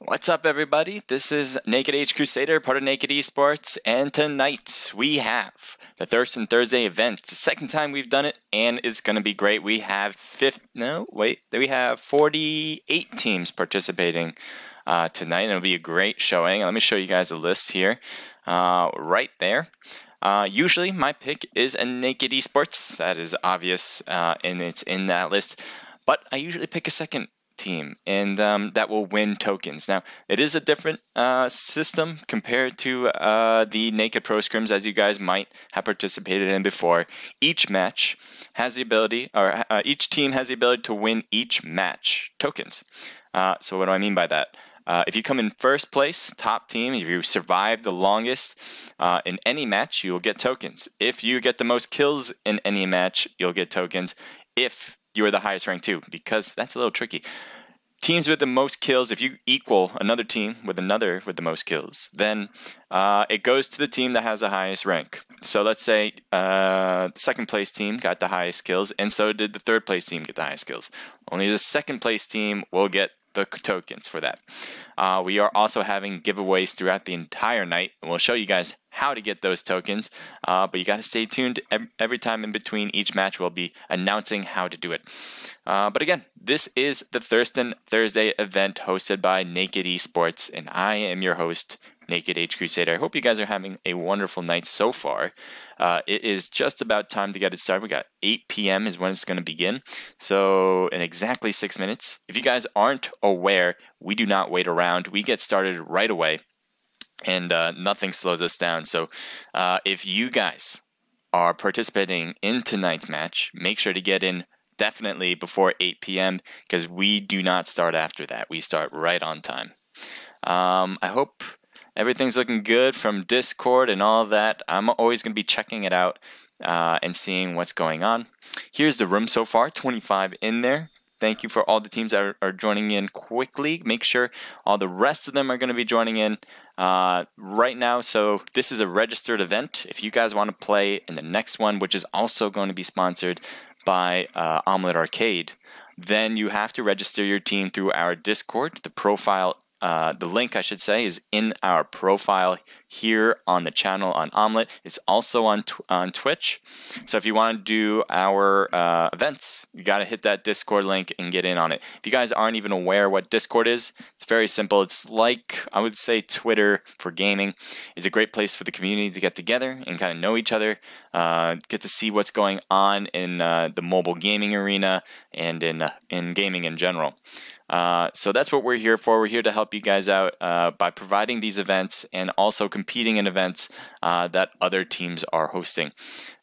What's up, everybody? This is Naked Age Crusader, part of Naked eSports, and tonight we have the Thirstin Thursday event. It's the second time we've done it, and it's going to be great. We have 48 teams participating tonight, and it'll be a great showing. Let me show you guys a list here, right there. Usually, my pick is a Naked eSports. That is obvious, and it's in that list. But I usually pick a second team, and that will win tokens. Now, it is a different system compared to the Naked Pro Scrims, as you guys might have participated in before. Each match has the ability, or each team has the ability to win each match tokens. So what do I mean by that? If you come in first place, top team, if you survive the longest in any match, you'll get tokens. If you get the most kills in any match, you'll get tokens. If you are the highest rank too, because that's a little tricky. Teams with the most kills, if you equal another team with the most kills, then it goes to the team that has the highest rank. So let's say the second place team got the highest kills, and so did the third place team get the highest kills. Only the second place team will get the tokens for that. We are also having giveaways throughout the entire night, and we'll show you guys how to get those tokens, but you got to stay tuned. Every time in between each match we'll be announcing how to do it. But again, this is the Thirstin Thursday event hosted by Naked eSports, and I am your host, Naked Age Crusader. I hope you guys are having a wonderful night so far. It is just about time to get it started. We got 8 p.m. is when it's going to begin. So in exactly 6 minutes. If you guys aren't aware, we do not wait around. We get started right away, and nothing slows us down. So if you guys are participating in tonight's match, make sure to get in definitely before 8 p.m. because we do not start after that. We start right on time. I hope everything's looking good from Discord and all that. I'm always going to be checking it out and seeing what's going on. Here's the room so far, 25 in there. Thank you for all the teams that are joining in quickly. Make sure all the rest of them are going to be joining in right now. So this is a registered event. If you guys want to play in the next one, which is also going to be sponsored by Omelette Arcade, then you have to register your team through our Discord. The link, I should say, is in our profile here on the channel on Omelette. It's also on Twitch. So if you want to do our events, you got to hit that Discord link and get in on it. If you guys aren't even aware what Discord is, it's very simple. It's like, I would say, Twitter for gaming. It's a great place for the community to get together and kind of know each other, get to see what's going on in the mobile gaming arena and in gaming in general. So that's what we're here for. We're here to help you guys out by providing these events and also competing in events that other teams are hosting.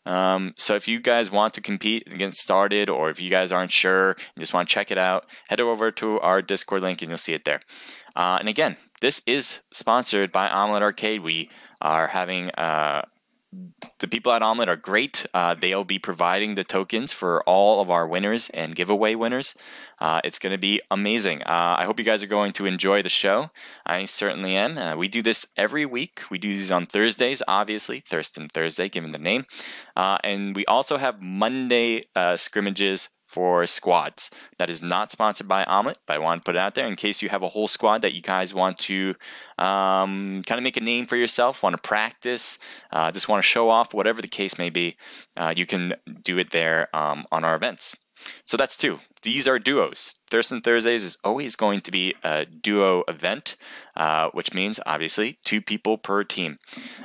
So if you guys want to compete and get started, or if you guys aren't sure and just want to check it out, head over to our Discord link and you'll see it there. And again, this is sponsored by Omelette Arcade. We are having the people at Omelette are great. They'll be providing the tokens for all of our winners and giveaway winners. It's going to be amazing. I hope you guys are going to enjoy the show. I certainly am. We do this every week. We do these on Thursdays, obviously. Thirstin Thursday, given the name. And we also have Monday scrimmages for squads. That is not sponsored by Omelette, but I want to put it out there in case you have a whole squad that you guys want to kind of make a name for yourself, want to practice, just want to show off, whatever the case may be. You can do it there on our events. So that's two. These are duos. Thirstin Thursdays is always going to be a duo event, which means obviously 2 people per team.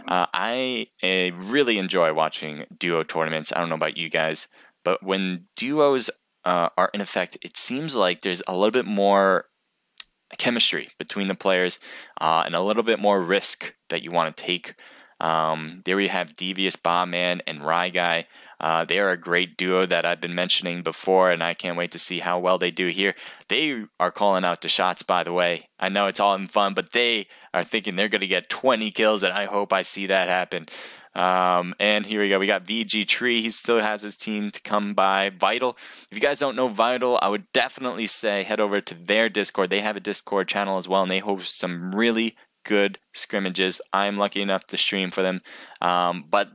I really enjoy watching duo tournaments. I don't know about you guys, but when duos are in effect, it seems like there's a little bit more chemistry between the players and a little bit more risk that you want to take. There we have Devious Bobman and Rye Guy. They are a great duo that I've been mentioning before, and I can't wait to see how well they do here. They are calling out the shots, by the way. I know it's all in fun, but they are thinking they're going to get 20 kills, and I hope I see that happen. And here we go. We got VG Tree. He still has his team to come by. Vital. If you guys don't know Vital, I would definitely say head over to their Discord. They have a Discord channel as well, and they host some really good scrimmages. I'm lucky enough to stream for them. But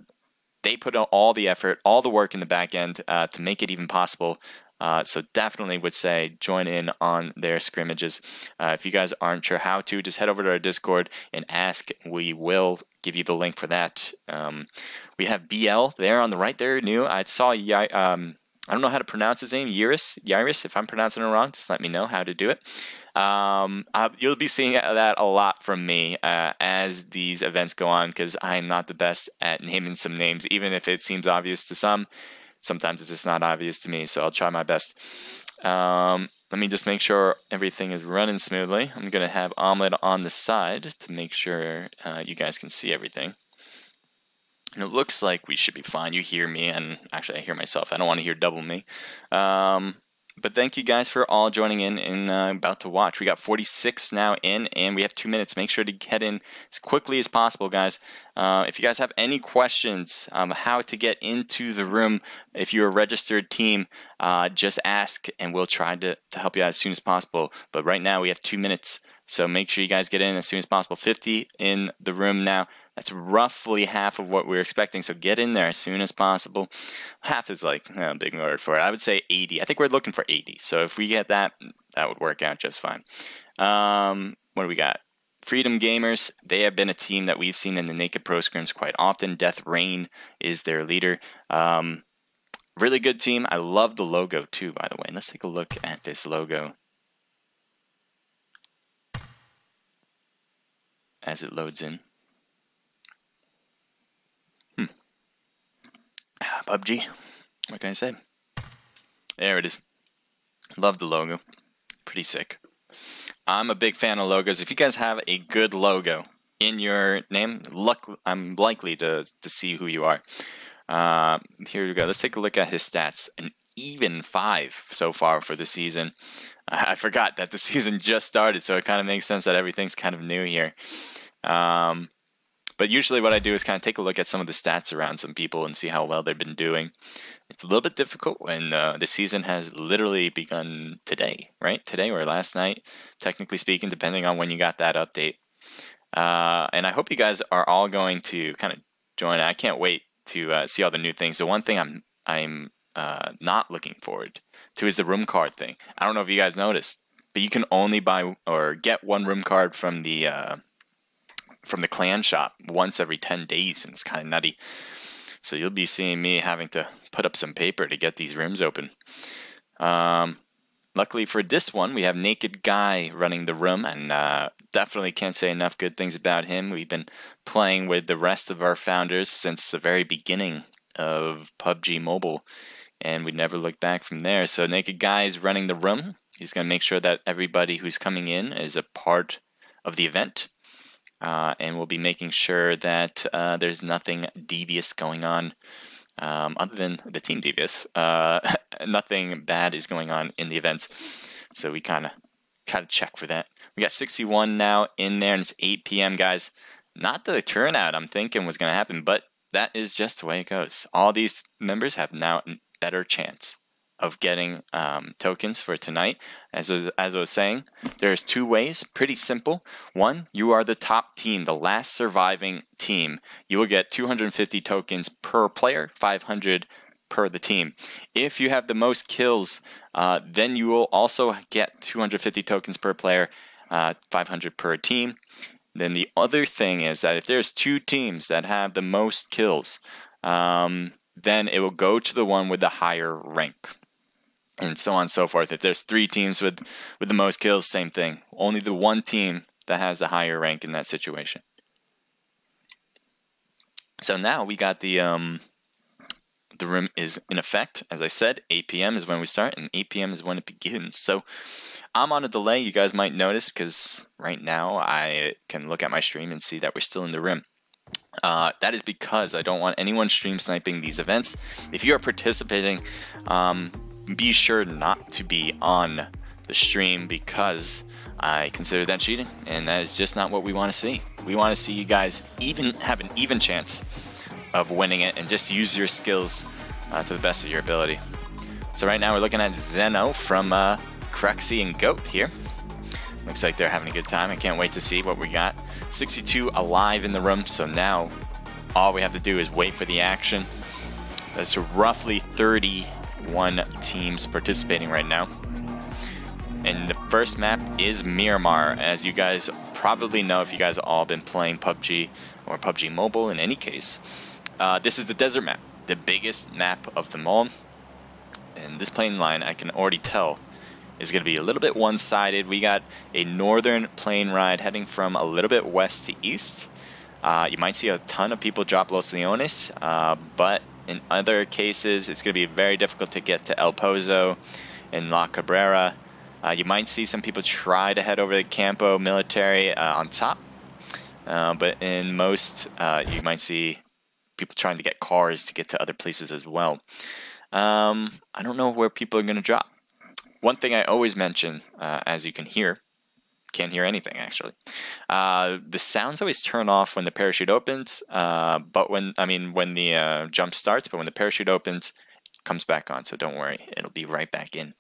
they put out all the effort, all the work in the back end to make it even possible So definitely would say join in on their scrimmages. If you guys aren't sure how to, just head over to our Discord and ask. We will give you the link for that. We have BL there on the right there, new. I saw, I don't know how to pronounce his name, Yaris. If I'm pronouncing it wrong, just let me know how to do it. You'll be seeing that a lot from me as these events go on, because I'm not the best at naming some names, even if it seems obvious to some. Sometimes it's just not obvious to me, so I'll try my best. Let me just make sure everything is running smoothly. I'm going to have Omelet on the side to make sure you guys can see everything. And it looks like we should be fine. You hear me, and actually I hear myself. I don't want to hear double me. But thank you guys for all joining in and about to watch. We got 46 now in, and we have 2 minutes. Make sure to get in as quickly as possible, guys. If you guys have any questions how to get into the room, if you're a registered team, just ask, and we'll try to help you out as soon as possible. But right now we have 2 minutes, so make sure you guys get in as soon as possible. 50 in the room now. That's roughly half of what we're expecting, so get in there as soon as possible. Half is like a big word for it. I would say 80. I think we're looking for 80. So if we get that, that would work out just fine. What do we got? Freedom Gamers, they have been a team that we've seen in the Naked Pro Scrims quite often. Death Rain is their leader. Really good team. I love the logo too, by the way. Let's take a look at this logo as it loads in. PUBG, what can I say? There it is. Love the logo. Pretty sick. I'm a big fan of logos. If you guys have a good logo in your name, I'm likely to see who you are. Here we go. Let's take a look at his stats. An even 5 so far for the season. I forgot that the season just started, so it kind of makes sense that everything's kind of new here. But usually what I do is kind of take a look at some of the stats around some people and see how well they've been doing. It's a little bit difficult when the season has literally begun today, right? Today or last night, technically speaking, depending on when you got that update. And I hope you guys are all going to kind of join. I can't wait to see all the new things. The one thing I'm not looking forward to is the room card thing. I don't know if you guys noticed, but you can only buy or get one room card from the clan shop once every 10 days, and it's kind of nutty. So you'll be seeing me having to put up some paper to get these rooms open. Luckily for this one, we have Naked Guy running the room, and definitely can't say enough good things about him. We've been playing with the rest of our founders since the very beginning of PUBG Mobile, and we never looked back from there. So Naked Guy is running the room. He's going to make sure that everybody who's coming in is a part of the event. And we'll be making sure that there's nothing devious going on, other than the team devious. Nothing bad is going on in the events, so we kind of try to check for that. We got 61 now in there, and it's 8 p.m., guys. Not the turnout I'm thinking was going to happen, but that is just the way it goes. All these members have now a better chance of getting tokens for tonight. As I was saying, there's 2 ways, pretty simple. One, you are the top team, the last surviving team. You will get 250 tokens per player, 500 per the team. If you have the most kills, then you will also get 250 tokens per player, 500 per team. Then the other thing is that if there's 2 teams that have the most kills, then it will go to the one with the higher rank. And so on and so forth. If there's 3 teams with the most kills, same thing. Only the one team that has the higher rank in that situation. So now we got the room is in effect. As I said, 8 p.m. is when we start, and 8 p.m. is when it begins. So I'm on a delay. You guys might notice because right now I can look at my stream and see that we're still in the room. That is because I don't want anyone stream sniping these events. If you are participating, be sure not to be on the stream, because I consider that cheating, and that is just not what we want to see. We want to see you guys have an even chance of winning it, and just use your skills to the best of your ability. So right now we're looking at Zeno from Cruxy and Goat here. Looks like they're having a good time. I can't wait to see what we got. 62 alive in the room, so now all we have to do is wait for the action. That's roughly 30 1 teams participating right now. And the first map is Miramar, as you guys probably know if you guys have all been playing PUBG or PUBG Mobile in any case. This is the desert map, the biggest map of them all. And this plane line, I can already tell, is going to be a little bit one-sided. We got a northern plane ride heading from a little bit west to east. You might see a ton of people drop Los Leones, but in other cases, it's going to be very difficult to get to El Pozo and La Cabrera. You might see some people try to head over to Campo Military on top, but in most, you might see people trying to get cars to get to other places as well. I don't know where people are going to drop. One thing I always mention, as you can hear, can't hear anything actually. The sounds always turn off when the parachute opens, but when the jump starts, but when the parachute opens, it comes back on. So don't worry, it'll be right back in.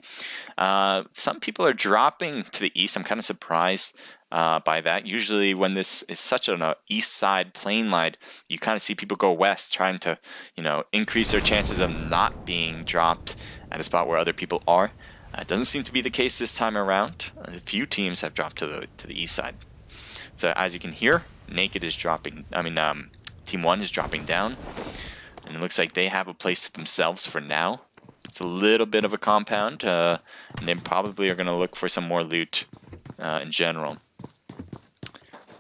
Some people are dropping to the east. I'm kind of surprised by that. Usually when this is such an east side plane line, you kind of see people go west, trying to, increase their chances of not being dropped at a spot where other people are. It doesn't seem to be the case this time around. A few teams have dropped to the east side. So as you can hear, Naked is dropping. Team 1 is dropping down, and it looks like they have a place to themselves for now. It's a little bit of a compound, and they probably are going to look for some more loot in general.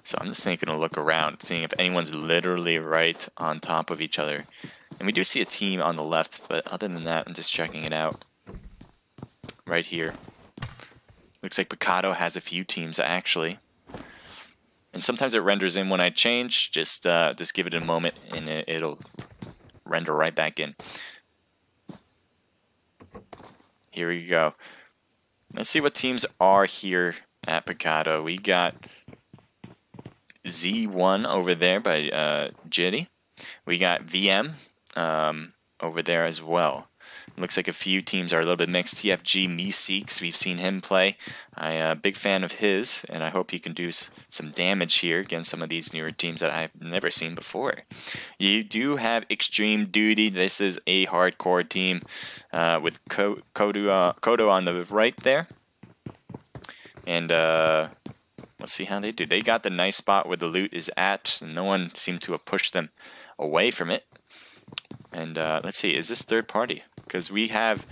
So I'm just taking a look around, seeing if anyone's literally right on top of each other. And we do see a team on the left, but other than that, I'm just checking it out. Right here. Looks like Picado has a few teams actually. And sometimes it renders in when I change. Just give it a moment and it'll render right back in. Here we go. Let's see what teams are here at Picado. We got Z1 over there by Jitty. We got VM over there as well. Looks like a few teams are a little bit mixed. TFG, Meeseeks, we've seen him play. I'm a big fan of his, and I hope he can do some damage here against some of these newer teams that I've never seen before. You do have Extreme Duty. This is a hardcore team with Kodo on the right there. And let's see how they do. They got the nice spot where the loot is at, and no one seemed to have pushed them away from it. And let's see, is this third party? Because we have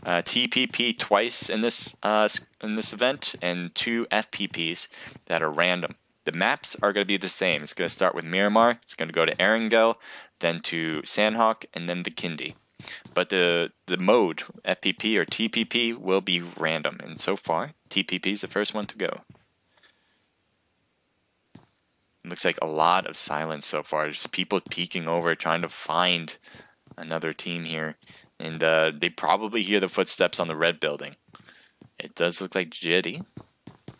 TPP twice in this event and 2 FPPs that are random. The maps are going to be the same. It's going to start with Miramar. It's going to go to Erangel, then to Sandhawk, and then the Kindy. But the mode, FPP or TPP, will be random. And so far, TPP is the first one to go. It looks like a lot of silence so far. Just people peeking over, trying to find another team here. And they probably hear the footsteps on the red building. It does look like Jitty.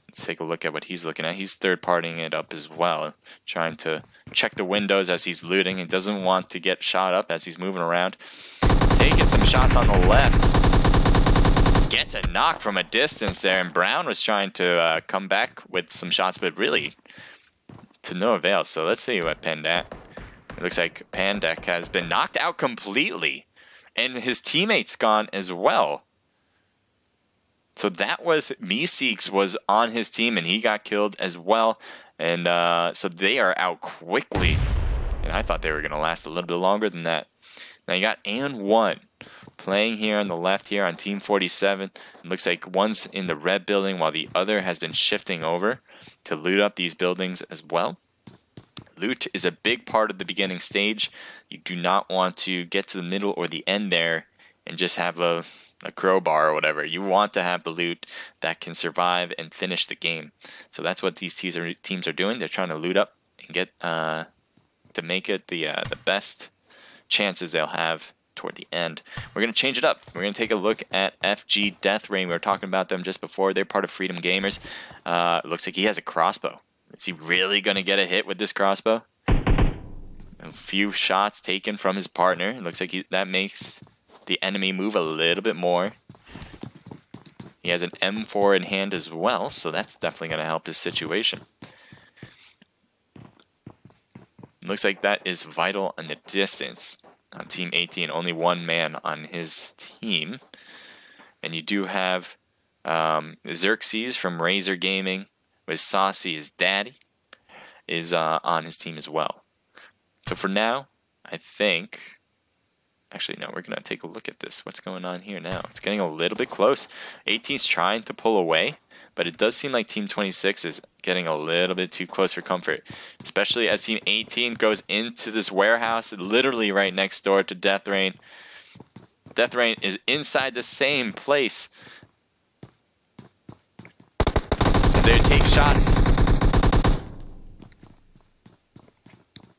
Let's take a look at what he's looking at. He's third-partying it up as well, trying to check the windows as he's looting. He doesn't want to get shot up as he's moving around. Taking some shots on the left. Gets a knock from a distance there, and Brown was trying to come back with some shots, but really to no avail. So let's see what Pandek. It looks like Pandek has been knocked out completely. And his teammate's gone as well. So that was Meeseeks was on his team, and he got killed as well. And so they are out quickly. And I thought they were going to last a little bit longer than that. Now you got And1 playing here on the left here on Team 47. It looks like one's in the red building while the other has been shifting over to loot up these buildings as well. Loot is a big part of the beginning stage. You do not want to get to the middle or the end there and just have a crowbar or whatever. You want to have the loot that can survive and finish the game. So that's what these teams are doing. They're trying to loot up and get to make it the best chances they'll have toward the end. We're going to change it up. We're going to take a look at FG Death Rain. We were talking about them just before. They're part of Freedom Gamers. It looks like he has a crossbow. Is he really going to get a hit with this crossbow? A few shots taken from his partner. It looks like that makes the enemy move a little bit more. He has an M4 in hand as well, so that's definitely going to help his situation. It looks like that is Vital in the distance. on Team 18. Only one man on his team. And you do have Xerxes from Razor Gaming with Saucy, his daddy, is on his team as well. So for now, I think... Actually, no, we're going to take a look at this. What's going on here now? It's getting a little bit close. 18's trying to pull away, but it does seem like Team 26 is getting a little bit too close for comfort, especially as Team 18 goes into this warehouse literally right next door to Death Rain. Death Rain is inside the same place. They take shots.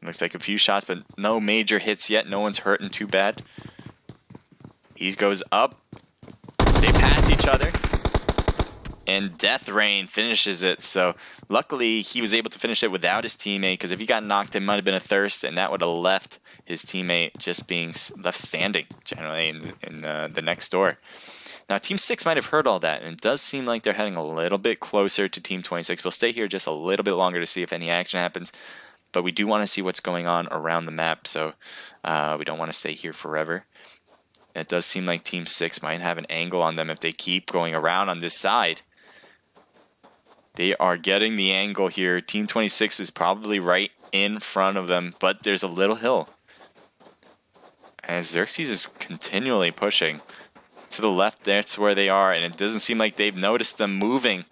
Looks like a few shots, but no major hits yet. No one's hurting too bad. He goes up. They pass each other. And Death Rain finishes it. So luckily, he was able to finish it without his teammate, because if he got knocked, it might have been a thirst, and that would have left his teammate just being left standing, generally, in the next door. Now, Team 6 might have heard all that, and it does seem like they're heading a little bit closer to Team 26. We'll stay here just a little bit longer to see if any action happens. But we do want to see what's going on around the map, so we don't want to stay here forever. It does seem like Team 6 might have an angle on them if they keep going around on this side. They are getting the angle here. Team 26 is probably right in front of them, but there's a little hill. As Xerxes is continually pushing to the left, that's where they are, and it doesn't seem like they've noticed them moving.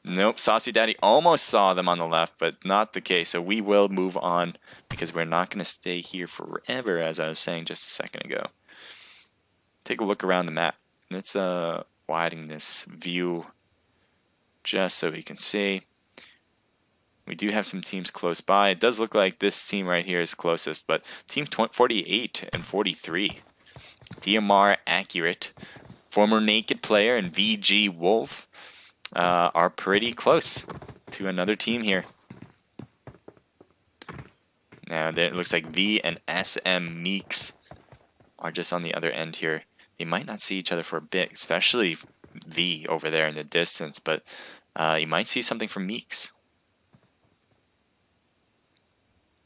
Nope, Saucy Daddy almost saw them on the left, but not the case. So we will move on because we're not going to stay here forever, as I was saying just a second ago. Take a look around the map. Let's widen this view just so we can see. We do have some teams close by. It does look like this team right here is closest, but Team 48 and 43. DMR Accurate, former Naked Player, and VG Wolf are pretty close to another team here. Now it looks like V and SM Meeks are just on the other end here. They might not see each other for a bit, especially V over there in the distance, but you might see something from Meeks.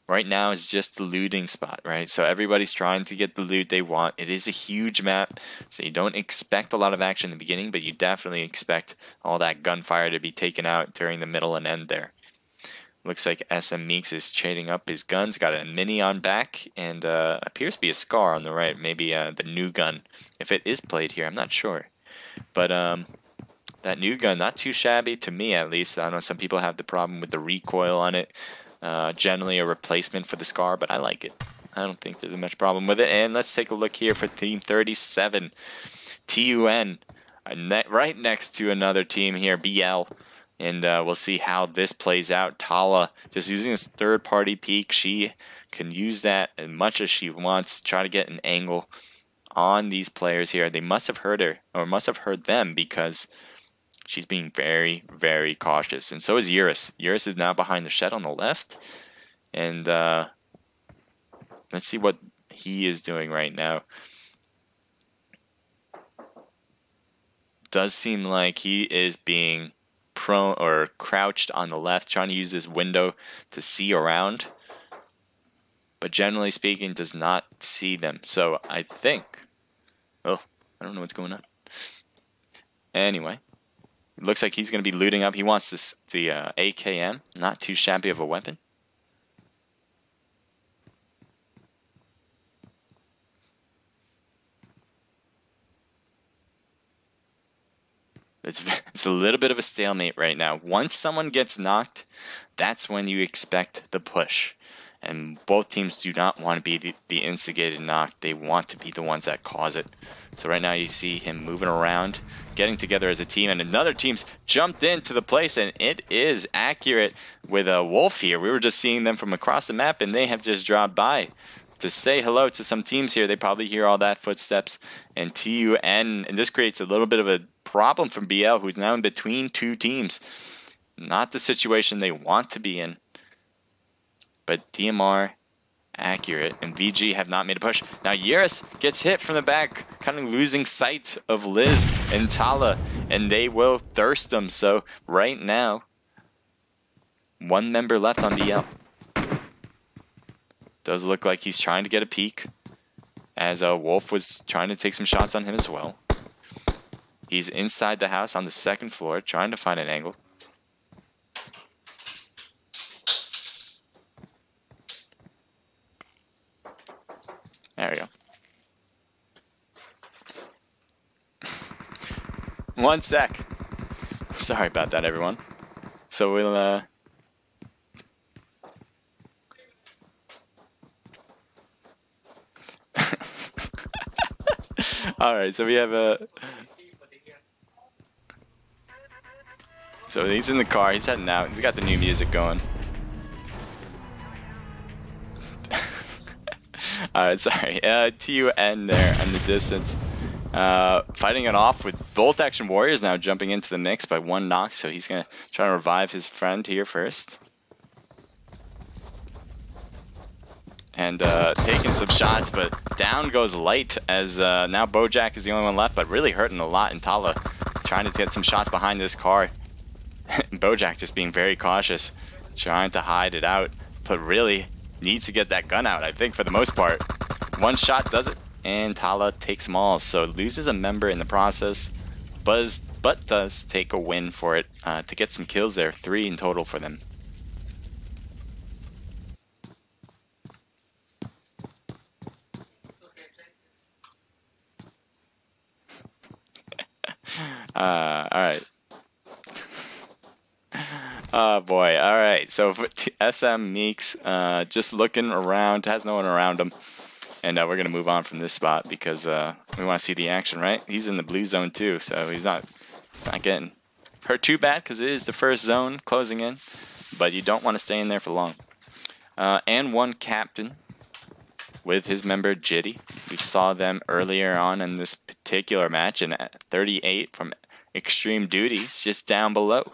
Right now is just the looting spot, right? So everybody's trying to get the loot they want. It is a huge map, so you don't expect a lot of action in the beginning, but you definitely expect all that gunfire to be taken out during the middle and end there. Looks like SM Meeks is trading up his guns. Got a mini on back, and appears to be a Scar on the right. Maybe the new gun, if it is played here. I'm not sure. But that new gun, not too shabby to me at least. I know some people have the problem with the recoil on it. Generally a replacement for the Scar, but I like it. I don't think there's much problem with it. And let's take a look here for Team 37. TUN, right next to another team here, BL. And we'll see how this plays out. Tala, just using this third-party peek. She can use that as much as she wants to try to get an angle on these players here. They must have heard her, or must have heard them, because she's being very, very cautious. And so is Eurus. Eurus is now behind the shed on the left. And let's see what he is doing right now. Does seem like he is being prone or crouched on the left, trying to use this window to see around. But generally speaking, does not see them. So I think... Oh, I don't know what's going on. Anyway. It looks like he's going to be looting up. He wants the AKM. Not too shabby of a weapon. It's a little bit of a stalemate right now. Once someone gets knocked, that's when you expect the push. And both teams do not want to be the instigated knock. They want to be the ones that cause it. So right now you see him moving around, getting together as a team, and another team's jumped into the place, and it is Accurate with a Wolf here. We were just seeing them from across the map, and they have just dropped by to say hello to some teams here. They probably hear all that footsteps, and TUN, and this creates a little bit of a problem from BL, who's now in between two teams. Not the situation they want to be in. But DMR, Accurate, and VG have not made a push. Now Eurus gets hit from the back, kind of losing sight of Liz and Tala, and they will thirst them. So right now, one member left on BL. Does look like he's trying to get a peek, as Wolf was trying to take some shots on him as well. He's inside the house on the second floor, trying to find an angle. There we go. 1 sec. Sorry about that, everyone. So we'll Alright, so we have a... So he's in the car, he's heading out, he's got the new music going. Alright, sorry. TUN there in the distance. Fighting it off with Bolt Action Warriors now jumping into the mix by 1 knock, so he's going to try to revive his friend here first. And taking some shots, but down goes Light as now Bojack is the only one left, but really hurting a lot. And Tala trying to get some shots behind this car. Bojack just being very cautious, trying to hide it out, but really needs to get that gun out, I think, for the most part. 1 shot does it, and Tala takes them all. So loses a member in the process, but does take a win for it to get some kills there. 3 in total for them. Alright. Oh boy, alright. So SM Meeks just looking around, has no one around him. And we're going to move on from this spot because we want to see the action, right? He's in the blue zone too, so he's not getting hurt too bad because it is the first zone closing in. But you don't want to stay in there for long. And 1 captain with his member Jitty. We saw them earlier on in this particular match, and 38 from Extreme Duties just down below.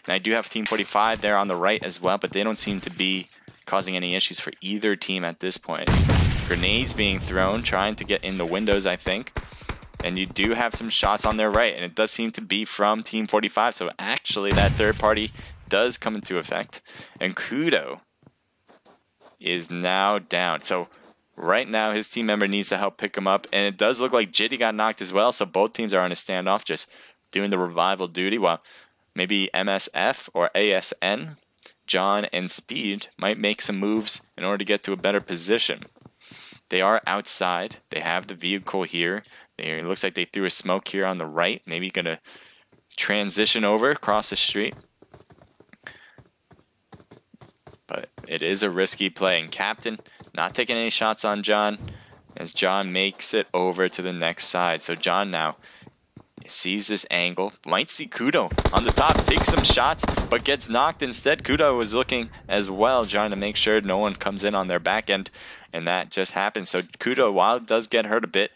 And I do have Team 45 there on the right as well, but they don't seem to be causing any issues for either team at this point. Grenades being thrown, trying to get in the windows, I think. And you do have some shots on their right, and it does seem to be from Team 45, so actually that third party does come into effect. And Kudo is now down. So right now his team member needs to help pick him up, and it does look like Jitty got knocked as well, so both teams are on a standoff, just doing the revival duty, while maybe MSF or ASN, John and Speed, might make some moves in order to get to a better position. They are outside. They have the vehicle here. It looks like they threw a smoke here on the right. Maybe going to transition over across the street. But it is a risky play. And Captain not taking any shots on John as John makes it over to the next side. So John now sees this angle. Might see Kudo on the top. Takes some shots, but gets knocked instead. Kudo was looking as well, trying to make sure no one comes in on their back end. And that just happened. So Kudo, while it does get hurt a bit,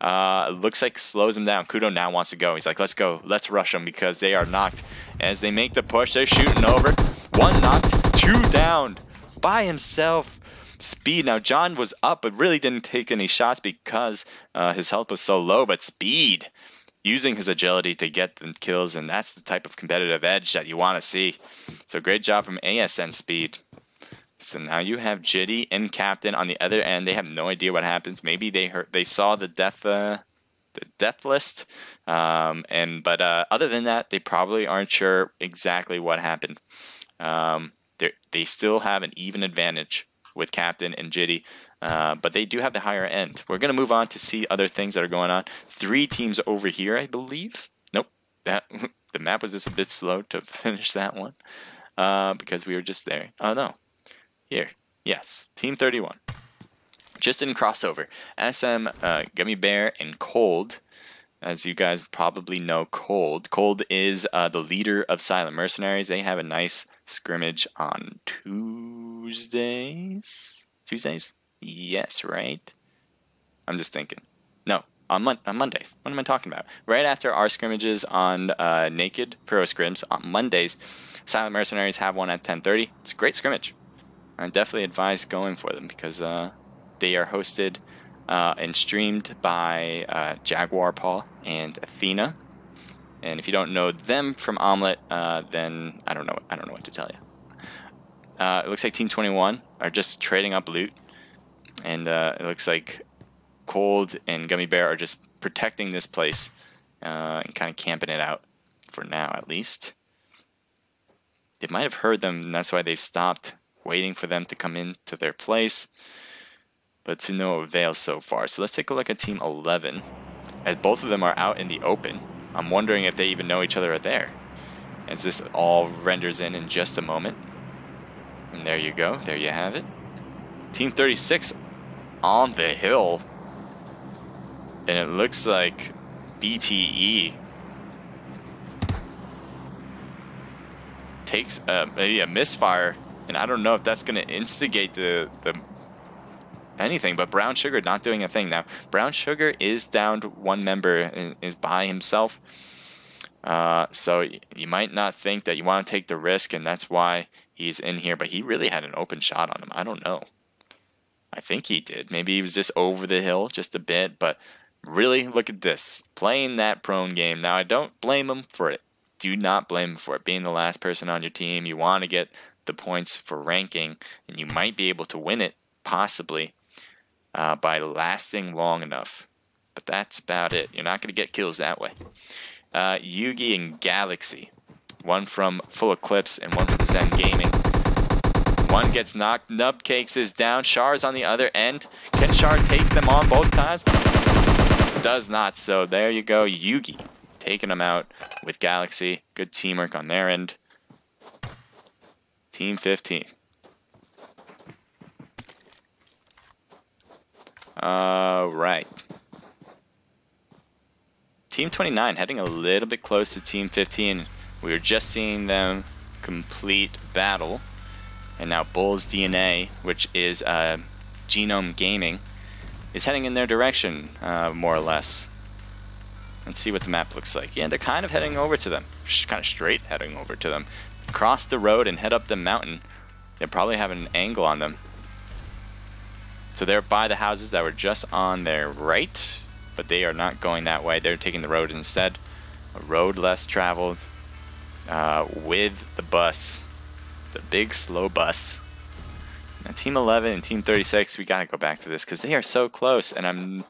looks like slows him down. Kudo now wants to go. He's like, let's go. Let's rush them because they are knocked. As they make the push, they're shooting over. 1 knocked, 2 down by himself. Speed. Now, John was up, but really didn't take any shots because his health was so low. But Speed, using his agility to get the kills, and that's the type of competitive edge that you want to see. So great job from ASN Speed. So now you have Jitty and Captain on the other end. They have no idea what happens. Maybe they saw the death list, but other than that, they probably aren't sure exactly what happened. They still have an even advantage with Captain and Jitty, but they do have the higher end. We're gonna move on to see other things that are going on. 3 teams over here, I believe. Nope, that the map was just a bit slow to finish that one because we were just there. Oh no. Here, yes, Team 31. Just in crossover, SM, Gummy Bear, and Cold. As you guys probably know, Cold. Cold is the leader of Silent Mercenaries. They have a nice scrimmage on Tuesdays. Tuesdays? Yes, right? I'm just thinking. No, on Mondays. What am I talking about? Right after our scrimmages on Naked Pro Scrims on Mondays, Silent Mercenaries have one at 10:30. It's a great scrimmage. I definitely advise going for them because they are hosted and streamed by Jaguar Paw and Athena. And if you don't know them from Omelette, then I don't know what to tell you. It looks like Team 21 are just trading up loot. And it looks like Cold and Gummy Bear are just protecting this place and kind of camping it out for now, at least. They might have heard them, and that's why they've stopped, waiting for them to come into their place. But to no avail so far. So let's take a look at Team 11. As both of them are out in the open, I'm wondering if they even know each other are there. As this all renders in just a moment. And there you go. There you have it. Team 36 on the hill. And it looks like BTE takes maybe a misfire. And I don't know if that's going to instigate the anything, but Brown Sugar not doing a thing. Now, Brown Sugar is down to one member and is by himself. So you might not think that you want to take the risk, and that's why he's in here. But he really had an open shot on him. I don't know. I think he did. Maybe he was just over the hill just a bit, but really, look at this. Playing that prone game. Now, I don't blame him for it. Do not blame him for it. Being the last person on your team, you want to get the points for ranking, and you might be able to win it, possibly, by lasting long enough. But that's about it. You're not going to get kills that way. Yugi and Galaxy. One from Full Eclipse and one from Zen Gaming. One gets knocked. Nubcakes is down. Char's on the other end. Can Char take them on both times? Does not. So there you go. Yugi taking them out with Galaxy. Good teamwork on their end. Team 15. Right. Team 29 heading a little bit close to Team 15. We were just seeing them complete battle. And now Bull's DNA, which is Genome Gaming, is heading in their direction, more or less. Let's see what the map looks like. Yeah, they're kind of heading over to them. Kind of straight heading over to them. Cross the road and head up the mountain. They probably have an angle on them. So they're by the houses that were just on their right, but they are not going that way. They're taking the road instead. A road less traveled with the bus. The big slow bus. Now, Team 11 and Team 36, we gotta go back to this because they are so close. And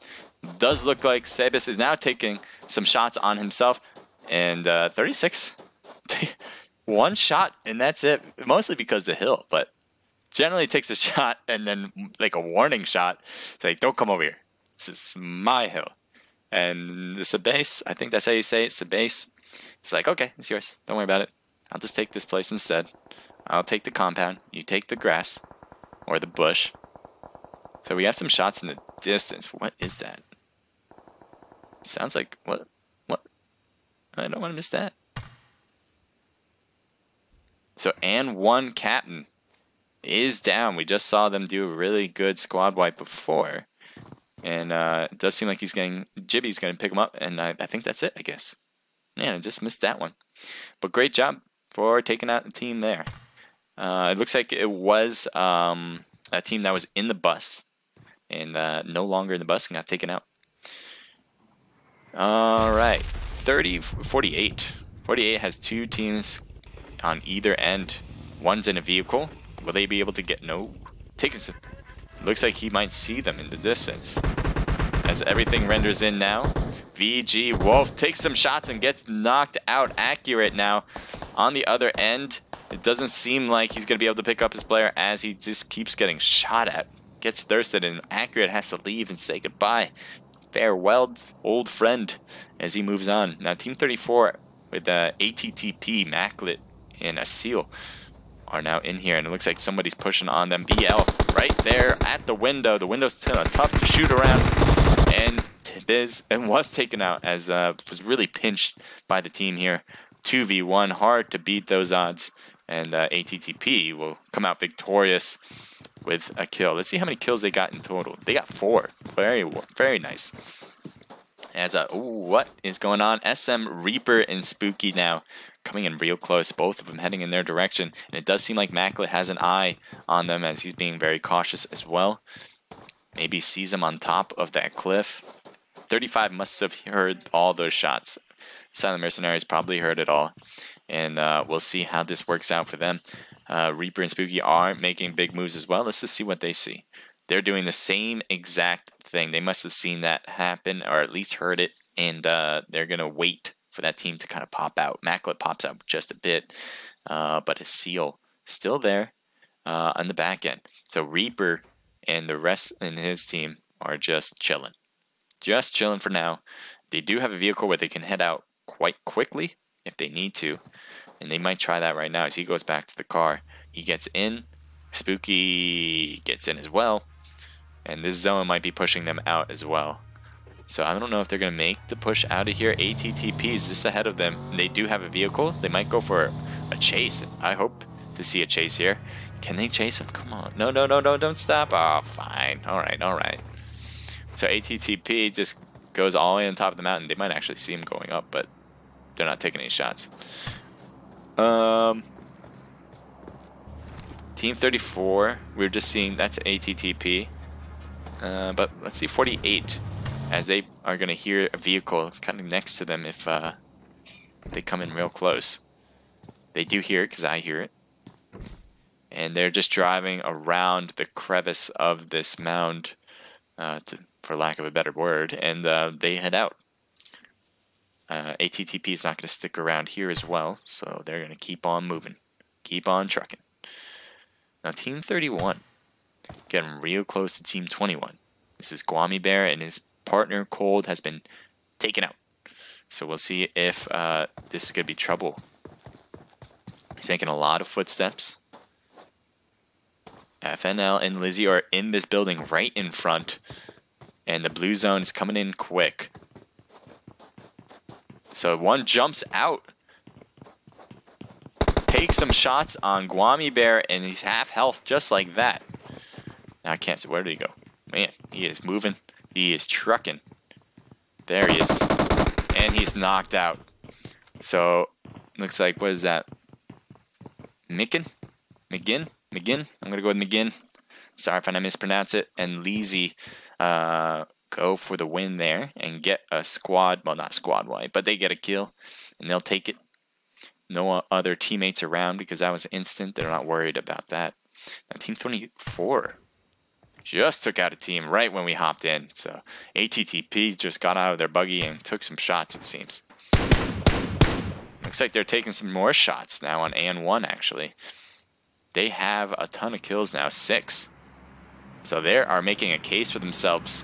does look like Sebas is now taking some shots on himself. And 36, one shot and that's it. Mostly because of the hill, but generally takes a shot and then like a warning shot. It's like, don't come over here. This is my hill. And the Sebas, I think that's how you say it, Sebas. It's like, okay, it's yours. Don't worry about it. I'll just take this place instead. I'll take the compound. You take the grass or the bush. So we have some shots in the distance. What is that? Sounds like what? What? I don't want to miss that. So and one captain is down. We just saw them do a really good squad wipe before. And it does seem like he's getting Jibby's going to pick him up, and I think that's it, I guess. Yeah, I just missed that one. But great job for taking out the team there. It looks like it was a team that was in the bus and no longer in the bus and got taken out. All right, 48. 48 has two teams on either end. One's in a vehicle. Will they be able to get tickets? Looks like he might see them in the distance. As everything renders in now, VG Wolf takes some shots and gets knocked out. Accurate now on the other end. It doesn't seem like he's going to be able to pick up his player as he just keeps getting shot at. Gets thirsted and Accurate has to leave and say goodbye. Farewell, old friend, as he moves on. Now Team 34 with ATTP, Maclet, and a Seal are now in here. And it looks like somebody's pushing on them. BL right there at the window. The window's tough to shoot around. And was taken out as was really pinched by the team here. 2v1, hard to beat those odds. And ATTP will come out victorious with a kill. Let's see how many kills they got in total. They got 4. Very nice. As what is going on? SM, Reaper, and Spooky now coming in real close. Both of them heading in their direction. And it does seem like Maclet has an eye on them as he's being very cautious as well. Maybe sees them on top of that cliff. 35 must have heard all those shots. Silent Mercenaries probably heard it all. And we'll see how this works out for them. Reaper and Spooky are making big moves as well. Let's just see what they see. they're doing the same exact thing. They must have seen that happen, or at least heard it, and they're going to wait for that team to kind of pop out. Maclet pops out just a bit, but his seal still there on the back end. So Reaper and the rest in his team are just chilling. Just chilling for now. They do have a vehicle where they can head out quite quickly if they need to, and they might try that right now as he goes back to the car. He gets in. Spooky gets in as well, and this zone might be pushing them out as well. So I don't know if they're going to make the push out of here. ATTP is just ahead of them. They do have a vehicle. They might go for a chase. I hope to see a chase here. Can they chase him? Come on. No, no, no, no, don't stop. Oh, fine. All right, all right. So ATTP just goes all the way on top of the mountain. They might actually see him going up, but they're not taking any shots. Team 34, we're just seeing that's ATTP. But let's see 48, as they are going to hear a vehicle kind of next to them if they come in real close. They do hear it because I hear it. And they're just driving around the crevice of this mound, for lack of a better word, and they head out. ATTP is not going to stick around here as well, so they're going to keep on moving, keep on trucking. Now Team 31, getting real close to Team 21. This is Guami Bear, and his partner Cold has been taken out. So we'll see if this is going to be trouble. He's making a lot of footsteps. FNL and Lizzie are in this building right in front, and the blue zone is coming in quick. So one jumps out, takes some shots on Guami Bear, and he's half health just like that. Now I can't see, where did he go? Man, he is moving. He is trucking. There he is. And he's knocked out. So, looks like, what is that? McGinn? I'm going to go with McGinn. Sorry if I mispronounce it. And Leezy go for the win there and get a squad, well, not squad wide, but they get a kill and they'll take it. No other teammates around because that was instant. They're not worried about that. Now, Team 24 just took out a team right when we hopped in. So ATTP just got out of their buggy and took some shots, it seems. Looks like they're taking some more shots now on AN1, actually. They have a ton of kills now, 6. So they are making a case for themselves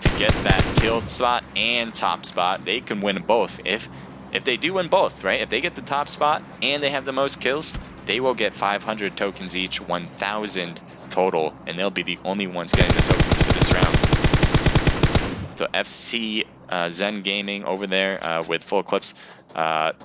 to get that kill spot and top spot. They can win both. If they do win both, right? If they get the top spot and they have the most kills, they will get 500 tokens each, 1,000 total, and they'll be the only ones getting the tokens for this round. So FC Zen Gaming over there with Full Eclipse,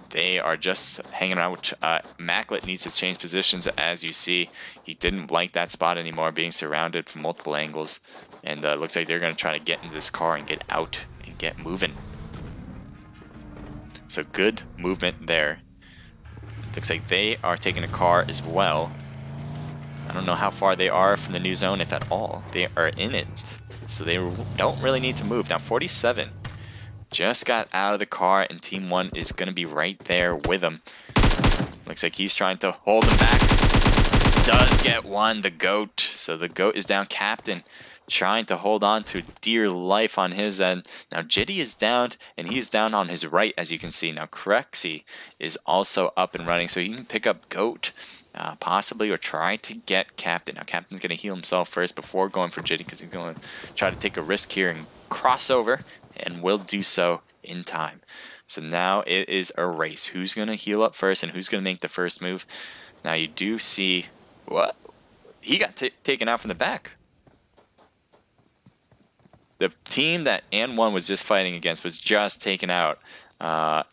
they are just hanging out. Maclet needs to change positions, as you see. He didn't like that spot anymore, being surrounded from multiple angles, and looks like they're going to try to get into this car and get out and get moving. So good movement there. Looks like they are taking a car as well. I don't know how far they are from the new zone, if at all. They are in it, so they don't really need to move. Now 47 just got out of the car, and Team 1 is going to be right there with him. Looks like he's trying to hold him back. Does get one, the GOAT. So the GOAT is down. Captain trying to hold on to dear life on his end. Now Jitty is down, and he's down on his right, as you can see. Now Crexy is also up and running, so he can pick up GOAT. Possibly, or try to get Captain. Now Captain's going to heal himself first before going for Jitty, because he's going to try to take a risk here and cross over, and will do so in time. So now it is a race. Who's going to heal up first and who's going to make the first move? Now you do see, what? He got taken out from the back. The team that AN1 was just fighting against was just taken out. I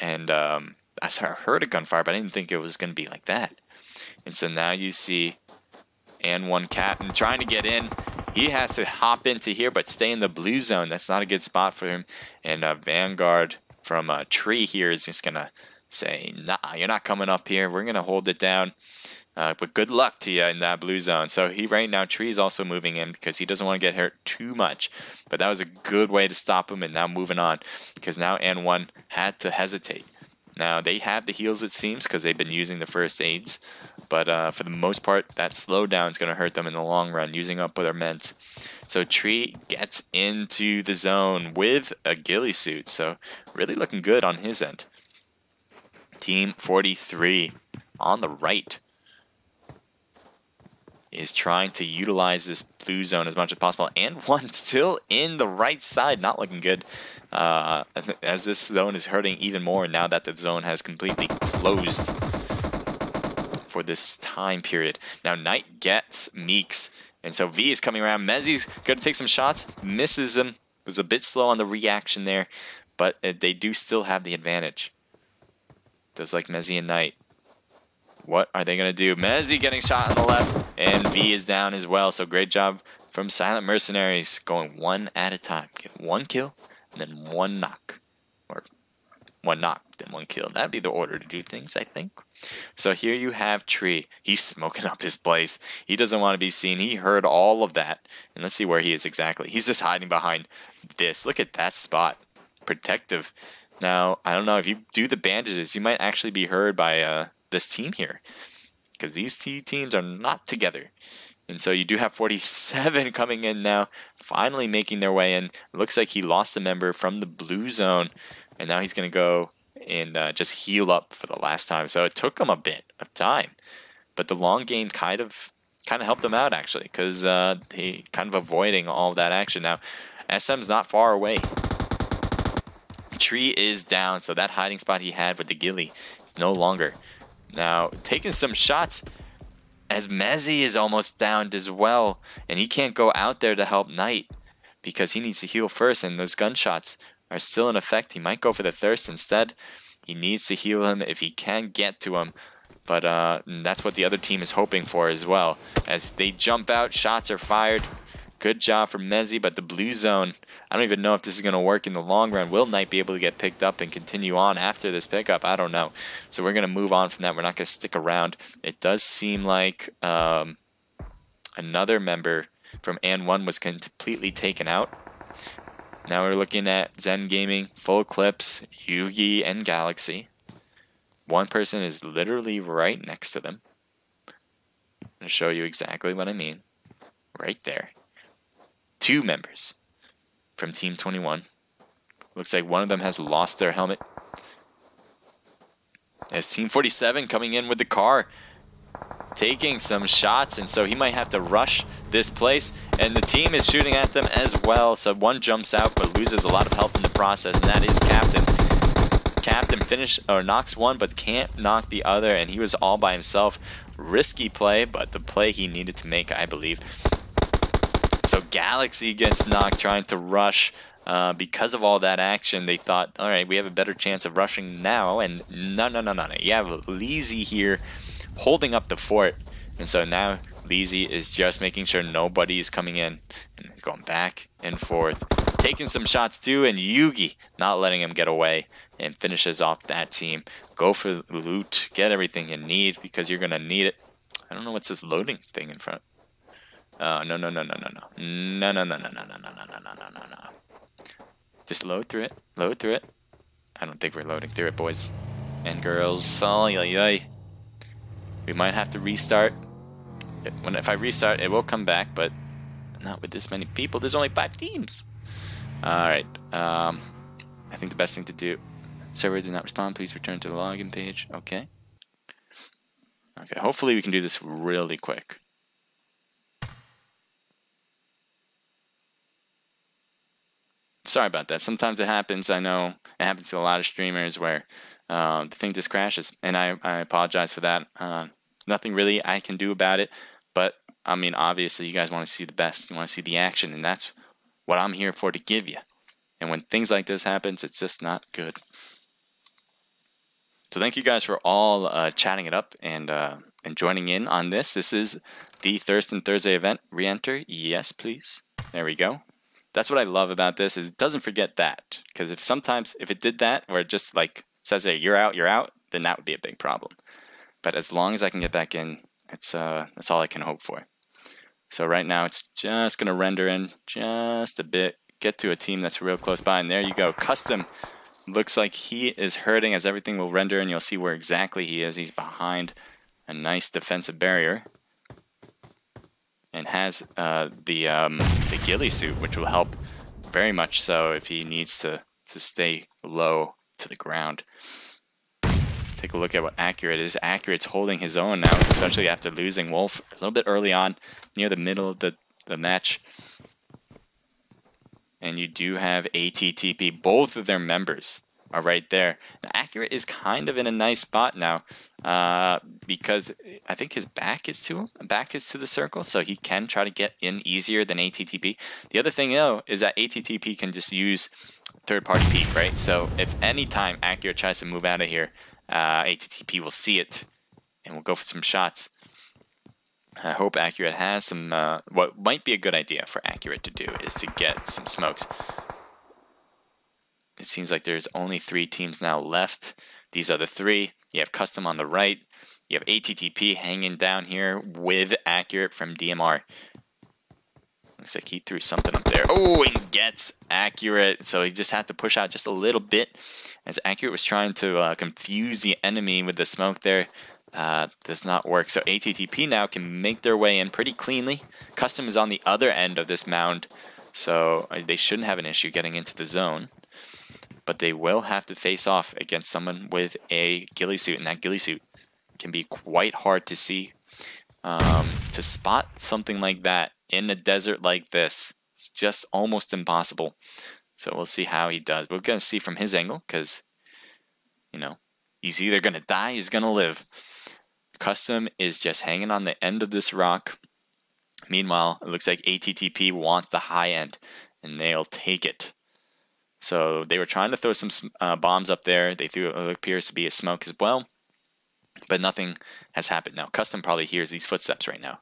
heard a gunfire, but I didn't think it was going to be like that. And so now you see AN1 Captain trying to get in. He has to hop into here, but stay in the blue zone. That's not a good spot for him. And Vanguard from a tree here is just going to say, nah, you're not coming up here. We're going to hold it down. But good luck to you in that blue zone. So he right now, Tree is also moving in because he doesn't want to get hurt too much. But that was a good way to stop him, and now moving on, because now AN1 had to hesitate. Now, they have the heals, it seems, because they've been using the first aids. But for the most part, that slowdown is going to hurt them in the long run, using up their meds. So Tree gets into the zone with a ghillie suit. So really looking good on his end. Team 43 on the right is trying to utilize this blue zone as much as possible. And one still in the right side, not looking good. As this zone is hurting even more now that the zone has completely closed for this time period. Now Knight gets Meeks, and so V is coming around. Mezzi's going to take some shots, misses him. Was a bit slow on the reaction there, but they do still have the advantage. Does like Mezzi and Knight. What are they going to do? Mezzi getting shot on the left, and V is down as well. So great job from Silent Mercenaries, going one at a time. Get one kill, and then one knock. Or one knock, then one kill. That'd be the order to do things, I think. So here you have Tree. He's smoking up his place. He doesn't want to be seen. He heard all of that. And let's see where he is exactly. He's just hiding behind this. Look at that spot. Protective. Now, I don't know. If you do the bandages, you might actually be heard by this team here, because these two teams are not together. And so you do have 47 coming in now, finally making their way in. It looks like he lost a member from the blue zone, and now he's going to go and just heal up for the last time. So it took him a bit of time, but the long game kind of helped them out, actually, because they kind of avoiding all of that action. Now SM's not far away. Tree is down, so that hiding spot he had with the ghillie is no longer. Now, taking some shots as Mezzi is almost downed as well. And he can't go out there to help Knight because he needs to heal first. And those gunshots are still in effect. He might go for the Thirst instead. He needs to heal him if he can get to him. But that's what the other team is hoping for as well. As they jump out, shots are fired. Good job from Mezzi, but the blue zone, I don't even know if this is going to work in the long run. Will Knight be able to get picked up and continue on after this pickup? I don't know. So we're going to move on from that. We're not going to stick around. It does seem like another member from An1 was completely taken out. Now we're looking at Zen Gaming, Full Eclipse, Yugi, and Galaxy. One person is literally right next to them. I'm going to show you exactly what I mean. Right there. Two members from Team 21. Looks like one of them has lost their helmet. As Team 47 coming in with the car, taking some shots, and so he might have to rush this place. And the team is shooting at them as well. So one jumps out but loses a lot of health in the process, and that is Captain. Captain knocks one but can't knock the other, and he was all by himself. Risky play, but the play he needed to make, I believe. So Galaxy gets knocked trying to rush. Because of all that action, they thought, all right, we have a better chance of rushing now. And no. You have Leezy here holding up the fort. And so now Leezy is just making sure nobody is coming in. And he's going back and forth. Taking some shots too, and Yugi not letting him get away. And finishes off that team. Go for loot. Get everything you need because you're going to need it. I don't know what's this loading thing in front. No. Just load through it. Load through it. I don't think we're loading through it, boys and girls. Oh, we might have to restart. If I restart, it will come back, but not with this many people. There's only 5 teams. Alright. I think the best thing to do... Server did not respond. Please return to the login page. Okay. Okay, hopefully we can do this really quick. Sorry about that. Sometimes it happens. I know it happens to a lot of streamers where the thing just crashes, and I apologize for that. Nothing really I can do about it, but I mean, obviously you guys want to see the best. You want to see the action, and that's what I'm here for to give you. And when things like this happens, it's just not good. So thank you guys for all chatting it up and joining in on this. This is the Thirstin Thursday event. Re-enter. Yes, please. There we go. That's what I love about this, is it doesn't forget that. Because if it did that, where it just like says, hey, you're out, then that would be a big problem. But as long as I can get back in, that's all I can hope for. So right now it's just going to render in just a bit, get to a team that's real close by, and there you go. Custom looks like he is hurting as everything will render, and you'll see where exactly he is. He's behind a nice defensive barrier and has the ghillie suit, which will help very much so if he needs to stay low to the ground. Take a look at what Accurate is. Accurate's holding his own now, especially after losing Wolf a little bit early on, near the middle of the match. And you do have ATTP. Both of their members are right there. Accurate is kind of in a nice spot now because I think his back is to him. Back is to the circle, so he can try to get in easier than ATTP. The other thing, though, is that ATTP can just use third-party peek, right? So if any time Accurate tries to move out of here, ATTP will see it and will go for some shots. I hope Accurate has some, what might be a good idea for Accurate to do is to get some smokes. It seems like there's only 3 teams now left. These are the 3. You have Custom on the right. You have ATTP hanging down here with Accurate from DMR. Looks like he threw something up there. Oh, and gets Accurate. So he just had to push out just a little bit as Accurate was trying to confuse the enemy with the smoke there. Does not work. So ATTP now can make their way in pretty cleanly. Custom is on the other end of this mound, so they shouldn't have an issue getting into the zone. But they will have to face off against someone with a ghillie suit, and that ghillie suit can be quite hard to see. To spot something like that in a desert like this, it's just almost impossible. So we'll see how he does. We're going to see from his angle, because, you know, he's either going to die or he's going to live. Custom is just hanging on the end of this rock. Meanwhile, it looks like ATTP want the high end, and they'll take it. So they were trying to throw some bombs up there. They threw what appears to be a smoke as well, but nothing has happened. Now, Custom probably hears these footsteps right now.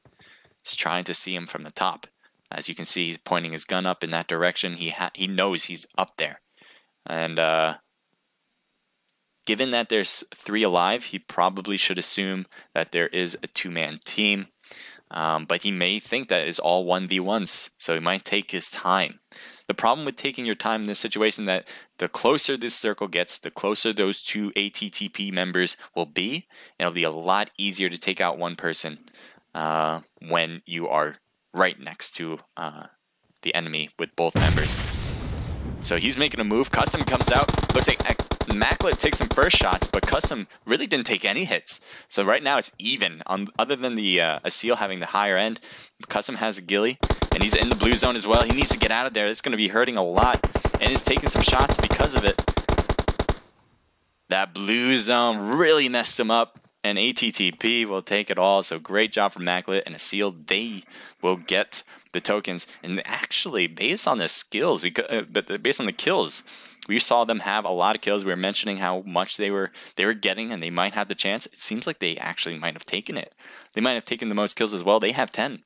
He's trying to see him from the top. As you can see, he's pointing his gun up in that direction. He knows he's up there. And given that there's 3 alive, he probably should assume that there is a 2-man team. But he may think that it's all 1v1s, so he might take his time. The problem with taking your time in this situation is that the closer this circle gets, the closer those 2 ATTP members will be, and it'll be a lot easier to take out one person when you are right next to the enemy with both members. So he's making a move. Custom comes out. Looks like Maclet takes some first shots, but Custom really didn't take any hits. So right now it's even. Other than the Asil having the higher end, Custom has a ghillie, and he's in the blue zone as well. He needs to get out of there. It's going to be hurting a lot, and he's taking some shots because of it. That blue zone really messed him up, and ATTP will take it all. So great job from Maclet and Asil. They will get the tokens, and actually based on the skills, but based on the kills, we saw them have a lot of kills. We were mentioning how much they were getting, and they might have the chance. It seems like they actually might have taken it. They might have taken the most kills as well. They have 10.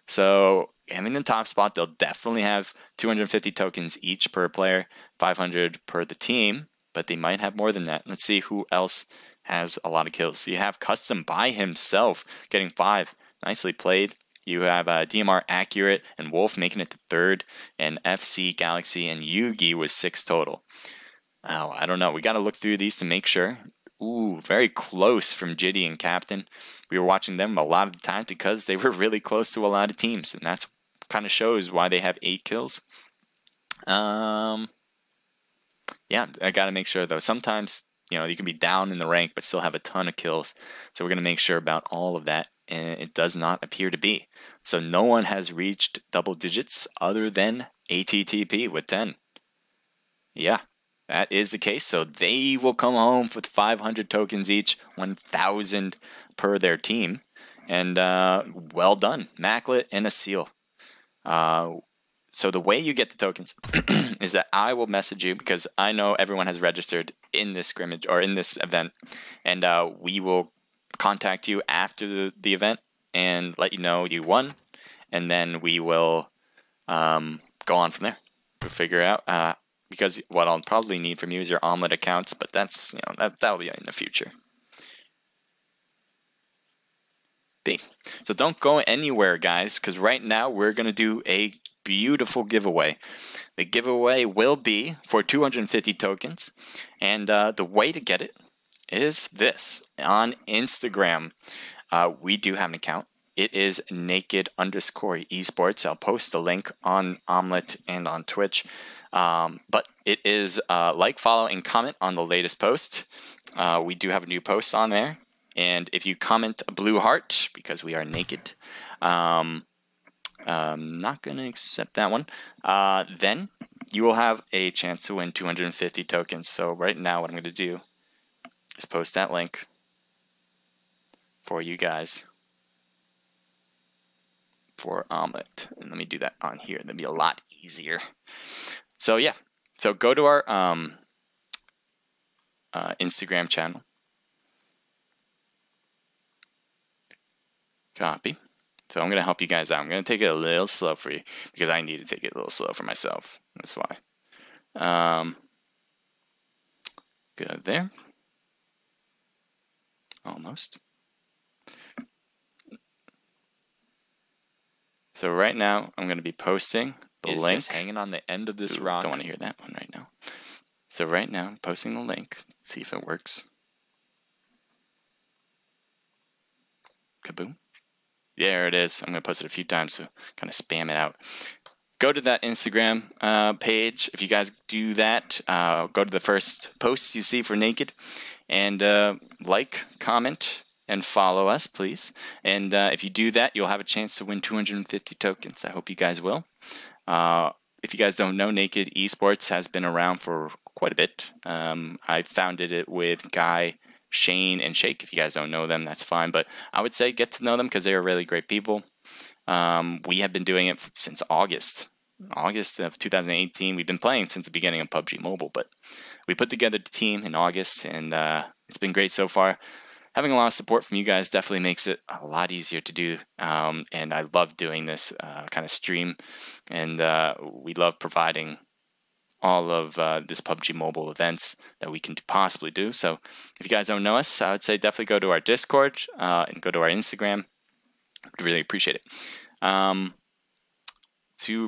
So having the top spot, they'll definitely have 250 tokens each per player, 500 per the team, but they might have more than that. Let's see who else has a lot of kills. So you have Custom by himself getting 5. Nicely played. You have DMR Accurate and Wolf making it to 3rd, and FC, Galaxy, and Yugi was 6 total. Oh, I don't know. We got to look through these to make sure. Ooh, very close from Jitty and Captain. We were watching them a lot of the time because they were really close to a lot of teams, and that's kind of shows why they have 8 kills. Yeah, I got to make sure, though. Sometimes, you know, you can be down in the rank but still have a ton of kills. So we're going to make sure about all of that, and it does not appear to be. So no one has reached double digits other than ATTP with 10. Yeah, that is the case. So they will come home with 500 tokens each, 1,000 per their team. And well done, Maclet and Asil. So the way you get the tokens is that I will message you, because I know everyone has registered in this scrimmage or in this event, and we will contact you after the event and let you know you won, and then we will go on from there. We'll figure out because what I'll probably need from you is your omelet accounts, but that's, you know, that'll be in the future. B. So don't go anywhere, guys, because right now we're gonna do a beautiful giveaway. The giveaway will be for 250 tokens, and the way to get it is this. On Instagram, we do have an account. It is naked_esports. I'll post the link on Omelette and on Twitch. But it is like, follow, and comment on the latest post. We do have a new post on there. And if you comment a blue heart, because we are naked, I'm not going to accept that one, then you will have a chance to win 250 tokens. So right now what I'm going to do is post that link for you guys for Omelette. And let me do that on here. That'd be a lot easier. So yeah, so go to our Instagram channel. Copy. So I'm going to help you guys out. I'm going to take it a little slow for you because I need to take it a little slow for myself. That's why. Go there. Almost. So right now I'm going to be posting the link. Just hanging on the end of this rock. Don't want to hear that one right now. So right now I'm posting the link. Let's see if it works. Kaboom. There it is. I'm going to post it a few times, so kind of spam it out. Go to that Instagram page. If you guys do that, go to the first post you see for Naked, and like, comment, and follow us, please. And if you do that, you'll have a chance to win 250 tokens. I hope you guys will. If you guys don't know, Naked eSports has been around for quite a bit. I founded it with Guy, Shane, and Shake. If you guys don't know them, that's fine. But I would say get to know them because they are really great people. We have been doing it since August of 2018. We've been playing since the beginning of PUBG Mobile, but we put together the team in August, and it's been great so far. Having a lot of support from you guys definitely makes it a lot easier to do, and I love doing this kind of stream, and we love providing all of this PUBG Mobile events that we can possibly do. So if you guys don't know us, I would say definitely go to our Discord and go to our Instagram. I'd really appreciate it. To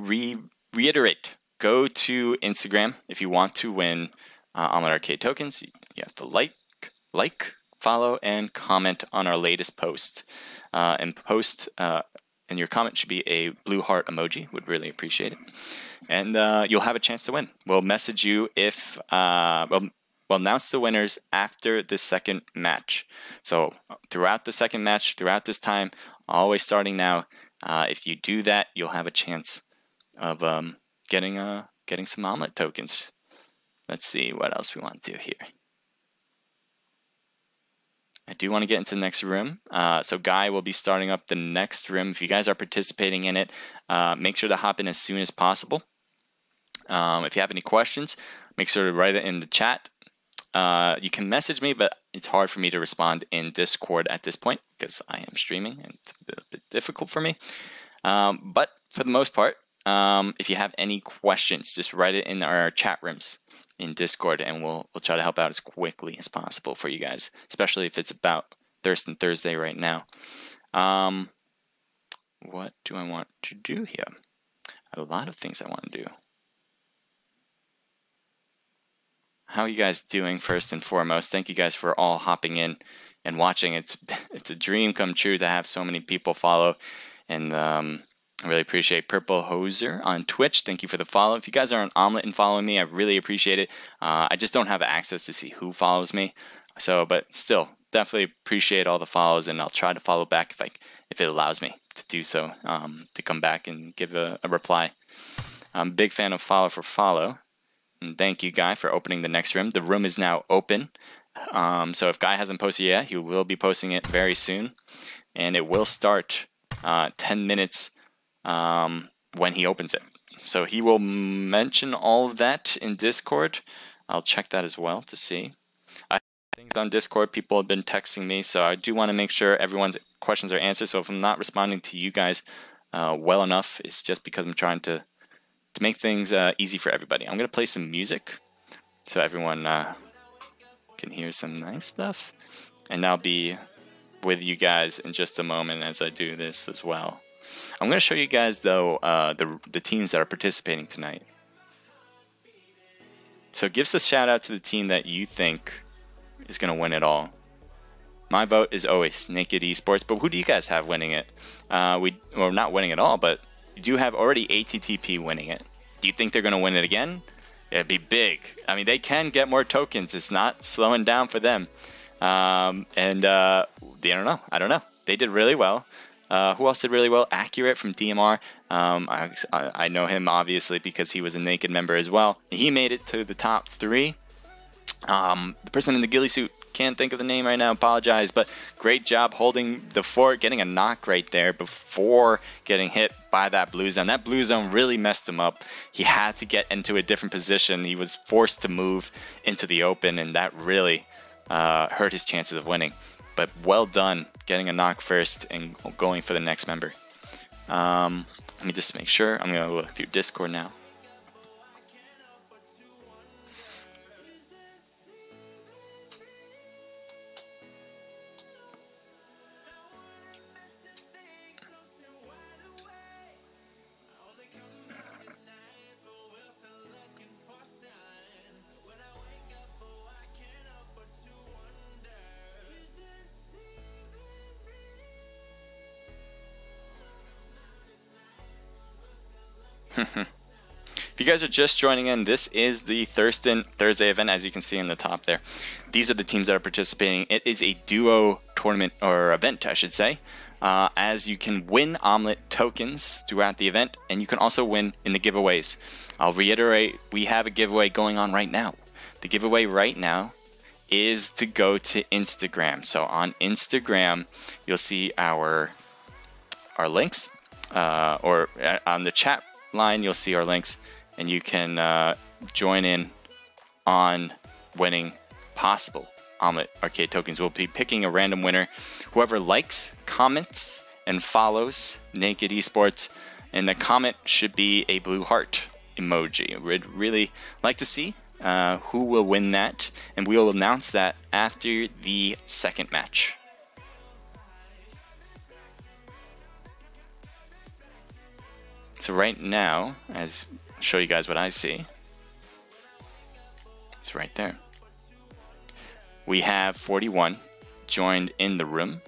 reiterate, go to Instagram if you want to win Omelette Arcade tokens. You have to like, follow, and comment on our latest post. And your comment should be a blue heart emoji. Would really appreciate it. And you'll have a chance to win. We'll message you if we'll announce the winners after the second match. So throughout the second match, throughout this time, always starting now, if you do that, you'll have a chance of getting some Omelette tokens. Let's see what else we want to do here. I do want to get into the next room. So Guy will be starting up the next room. If you guys are participating in it, make sure to hop in as soon as possible. If you have any questions, make sure to write it in the chat. You can message me, but it's hard for me to respond in Discord at this point because I am streaming and it's a bit difficult for me. But for the most part, if you have any questions, just write it in our chat rooms in Discord, and we'll try to help out as quickly as possible for you guys, especially if it's about Thirstin Thursday right now. What do I want to do here? A lot of things I want to do. How are you guys doing, first and foremost? Thank you guys for all hopping in and watching. It's a dream come true to have so many people follow, and I really appreciate Purple Hoser on Twitch. Thank you for the follow. If you guys are on Omelette and following me, I really appreciate it. I just don't have access to see who follows me, but still, definitely appreciate all the follows, and I'll try to follow back if it allows me to do so, to come back and give a reply. I'm a big fan of follow for follow. And thank you, Guy, for opening the next room. The room is now open. So if Guy hasn't posted yet, he will be posting it very soon. And it will start 10 minutes when he opens it. So he will mention all of that in Discord. I'll check that as well to see. I have things on Discord. People have been texting me, so I do want to make sure everyone's questions are answered. So if I'm not responding to you guys well enough, it's just because I'm trying to make things easy for everybody. I'm going to play some music so everyone can hear some nice stuff. And I'll be with you guys in just a moment as I do this as well. I'm going to show you guys, though, the teams that are participating tonight. So give us a shout out to the team that you think is going to win it all. My vote is always Naked eSports, but who do you guys have winning it? Well, not winning it all, but you do have already ATTP winning it. Do you think they're going to win it again? It'd be big. I mean, they can get more tokens. It's not slowing down for them. I don't know. They did really well. Who else did really well? Accurate from DMR. I know him obviously because he was a Naked member as well. He made it to the top 3. The person in the ghillie suit, can't think of the name right now, apologize, but great job holding the fort, getting a knock right there before getting hit by that blue zone. That blue zone really messed him up. He had to get into a different position. He was forced to move into the open, and that really hurt his chances of winning. But well done getting a knock first and going for the next member. Let me just make sure. I'm going to look through Discord now. If you guys are just joining in, this is the Thirstin Thursday event, as you can see in the top there. These are the teams that are participating. It is a duo tournament, or event, I should say, as you can win omelet tokens throughout the event, and you can also win in the giveaways. I'll reiterate, we have a giveaway going on right now. The giveaway right now is to go to Instagram. So on Instagram, you'll see our links, or on the chat line, you'll see our links, and you can join in on winning possible omelet arcade tokens. We'll be picking a random winner. Whoever likes, comments, and follows Naked eSports, and the comment should be a blue heart emoji. We'd really like to see who will win that, and we will announce that after the second match. So right now, I'll show you guys what I see. It's right there. We have 41 joined in the room.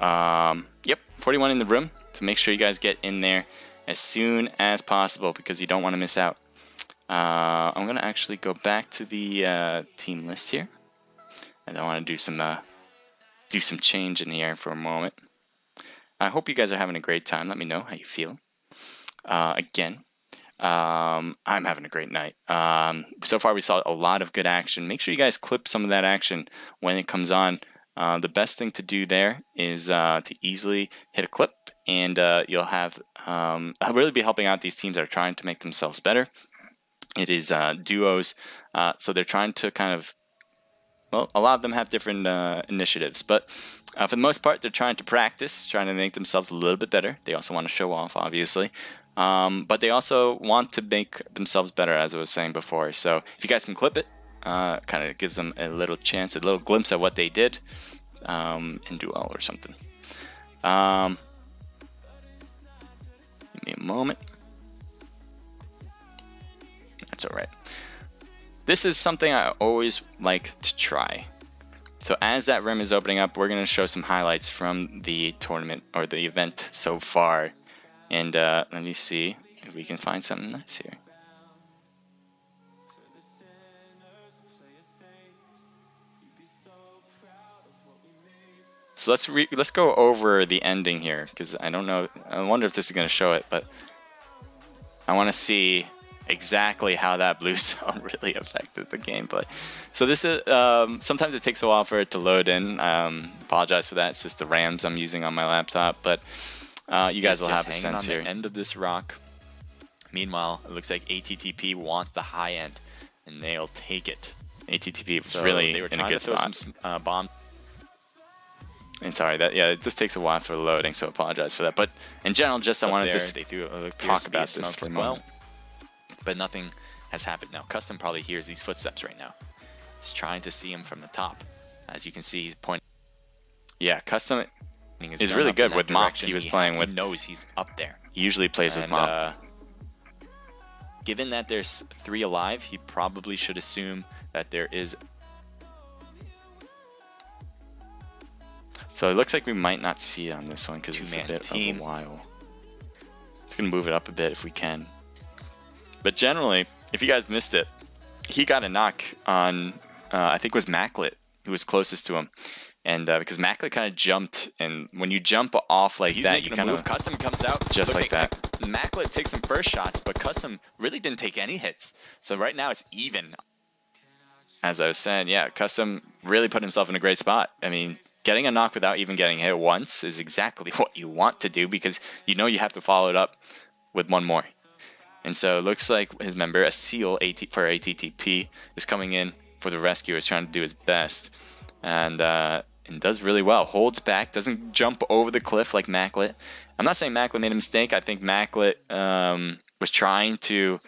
Yep, 41 in the room. So make sure you guys get in there as soon as possible because you don't want to miss out. I'm going to actually go back to the team list here. And I want to do some change in the air for a moment. I hope you guys are having a great time. Let me know how you feel. Again, I'm having a great night. So far we saw a lot of good action. Make sure you guys clip some of that action when it comes on. The best thing to do there is to easily hit a clip, and you'll have I'll really be helping out these teams that are trying to make themselves better. It is duos, so they're trying to kind of, well, a lot of them have different initiatives, but for the most part, they're trying to practice, trying to make themselves a little bit better. They also want to show off, obviously, but they also want to make themselves better, as I was saying before. So if you guys can clip it, kind of gives them a little chance, a little glimpse at what they did in duel or something. Give me a moment. That's all right. This is something I always like to try. So as that rim is opening up, we're going to show some highlights from the tournament or the event so far. And let me see if we can find something nice here. So let's go over the ending here, because I don't know. I wonder if this is going to show it, but I want to see exactly how that blue zone really affected the gameplay. So this is sometimes it takes a while for it to load in. Apologize for that. It's just the RAMs I'm using on my laptop, but you guys will have a sense here. End of this rock. Meanwhile, it looks like ATTP want the high end, and they'll take it. ATTP was really in a good spot. Some bomb. And sorry, it just takes a while for the loading, so apologize for that. But in general, just I wanted to talk about this for a moment. But nothing has happened. Now, Custom probably hears these footsteps right now. He's trying to see him from the top. As you can see, he's pointing. Yeah, Custom is really good with Mop. He was playing with. He knows he's up there. He usually plays with Mop. Given that there's 3 alive, he probably should assume that there is. So it looks like we might not see it on this one because it's a bit of a while. It's going to move it up a bit if we can. But generally, if you guys missed it, he got a knock on, I think it was Maclet, who was closest to him. And because Maclet kind of jumped, and when you jump off like that, you kind of Custom comes out just like that. Maclet takes some first shots, but Custom really didn't take any hits. So right now it's even. As I was saying, yeah, Custom really put himself in a great spot. I mean, getting a knock without even getting hit once is exactly what you want to do because you know you have to follow it up with one more. And so it looks like his member, a Seal for ATTP, is coming in for the rescue. Is trying to do his best. And does really well. Holds back, doesn't jump over the cliff like Maclet. I'm not saying Maclet made a mistake. I think Maclet was trying to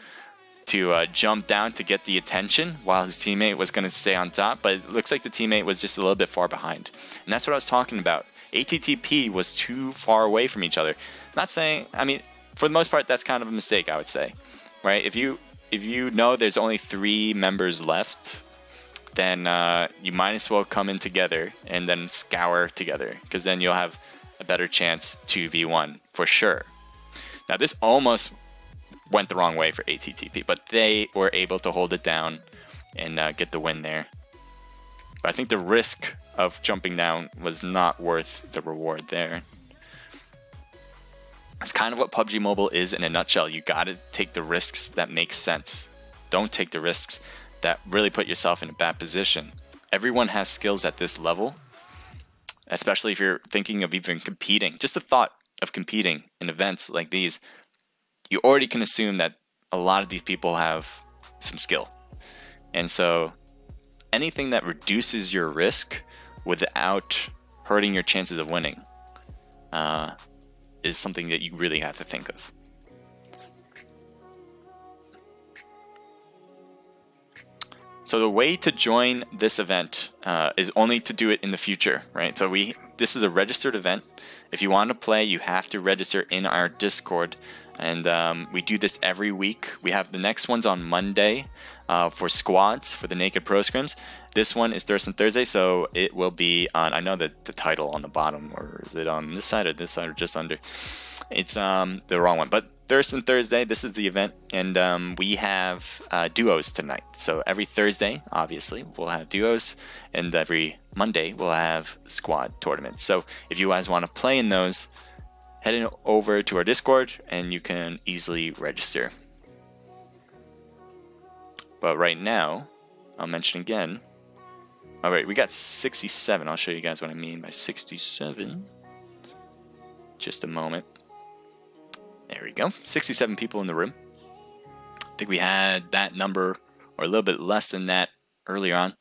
jump down to get the attention while his teammate was going to stay on top. But it looks like the teammate was just a little bit far behind. And that's what I was talking about. ATTP was too far away from each other. Not saying, I mean, for the most part, that's kind of a mistake, I would say. Right? If you know there's only 3 members left, then you might as well come in together and then scour together, because then you'll have a better chance 2v1 for sure. Now this almost went the wrong way for ATTP, but they were able to hold it down and get the win there. But I think the risk of jumping down was not worth the reward there. It's kind of what PUBG Mobile is in a nutshell. You gotta take the risks that make sense. Don't take the risks that really put yourself in a bad position. Everyone has skills at this level, especially if you're thinking of even competing. Just the thought of competing in events like these, you already can assume that a lot of these people have some skill. And so anything that reduces your risk without hurting your chances of winning is something that you really have to think of. So the way to join this event is only to do it in the future, right? So this is a registered event. If you want to play, you have to register in our Discord. And we do this every week. We have the next one's on Monday for squads, for the Naked Pro Scrims. This one is Thirstin Thursday, so it will be on, I know that the title on the bottom, or is it on this side or just under? It's the wrong one, but Thirstin Thursday, this is the event, and we have duos tonight. So every Thursday, obviously, we'll have duos, and every Monday, we'll have squad tournaments. So if you guys want to play in those, head in over to our Discord, and you can easily register. But right now, I'll mention again. All right, we got 67. I'll show you guys what I mean by 67. Just a moment. There we go. 67 people in the room. I think we had that number or a little bit less than that earlier on.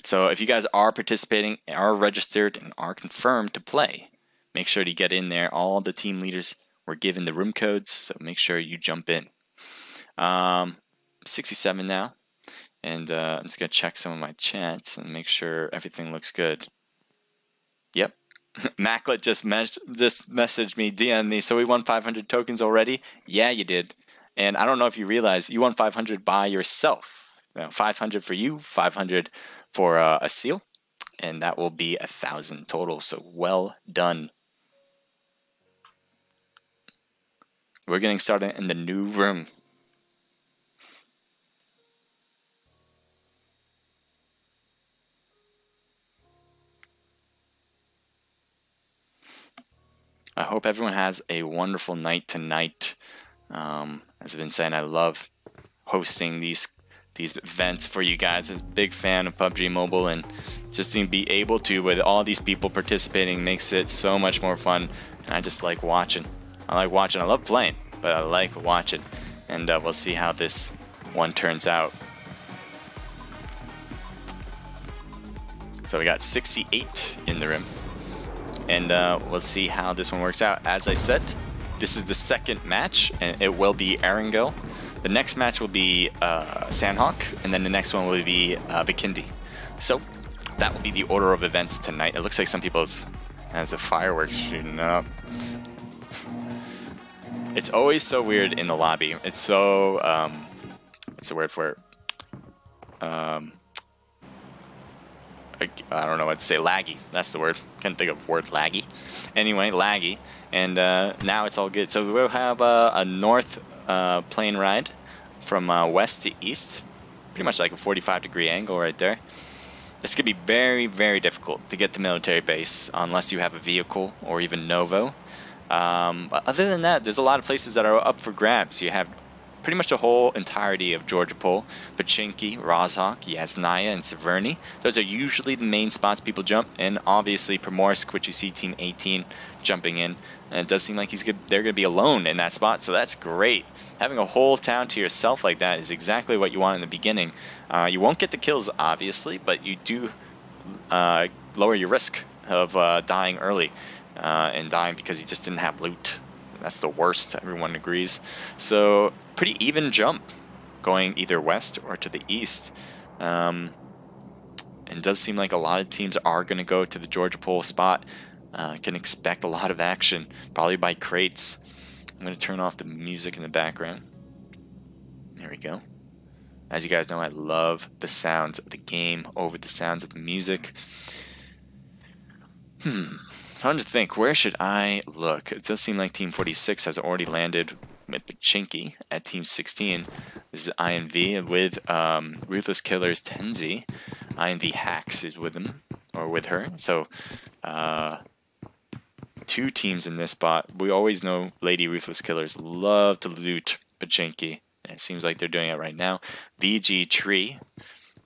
So if you guys are participating, are registered, and are confirmed to play, make sure to get in there. All the team leaders were given the room codes, so make sure you jump in. 67 now. And I'm just going to check some of my chats and make sure everything looks good. Yep. Maclet just messaged me, DM'd me, so we won 500 tokens already? Yeah, you did. And I don't know if you realize, you won 500 by yourself. 500 for you, 500 for a Seal, and that will be 1,000 total, so well done. We're getting started in the new room. I hope everyone has a wonderful night tonight. As I've been saying, I love hosting these events for you guys. I'm a big fan of PUBG Mobile, and just to be able to, with all these people participating, makes it so much more fun. And I just like watching. I love playing, but I like watching. And we'll see how this one turns out. So we got 68 in the room. And we'll see how this one works out. As I said, this is the second match, and it will be Erangel The next match will be Sandhawk, and then the next one will be Bikindi. So that will be the order of events tonight. It looks like some people has the fireworks shooting up. It's always so weird in the lobby. It's so what's the word for it? I don't know what to say. Laggy. That's the word. Can't think of the word laggy. Anyway, laggy. And now it's all good. So we'll have a north plane ride from west to east. Pretty much like a 45-degree angle right there. This could be very, very difficult to get to military base unless you have a vehicle or even Novo. But other than that, there's a lot of places that are up for grabs. You have pretty much the whole entirety of Georgia Pole, Pachinki, Rozhok, Yasnaya, and Severny. Those are usually the main spots people jump, and obviously Primorsk, which you see Team 18 jumping in. And it does seem like they're going to be alone in that spot, so that's great. Having a whole town to yourself like that is exactly what you want in the beginning. You won't get the kills, obviously, but you do lower your risk of dying early and dying because you just didn't have loot. That's the worst, everyone agrees. So, pretty even jump going either west or to the east. And it does seem like a lot of teams are going to go to the Georgia Pole spot. Can expect a lot of action, probably by crates. I'm going to turn off the music in the background. There we go. As you guys know, I love the sounds of the game over the sounds of the music. Trying to think, where should I look? It does seem like Team 46 has already landed with Pachinki at Team 16. This is INV with Ruthless Killer's Tenzi. INV Hacks is with him, or with her. So, two teams in this spot. We always know Lady Ruthless Killers love to loot Pachinki. And it seems like they're doing it right now. VG Tree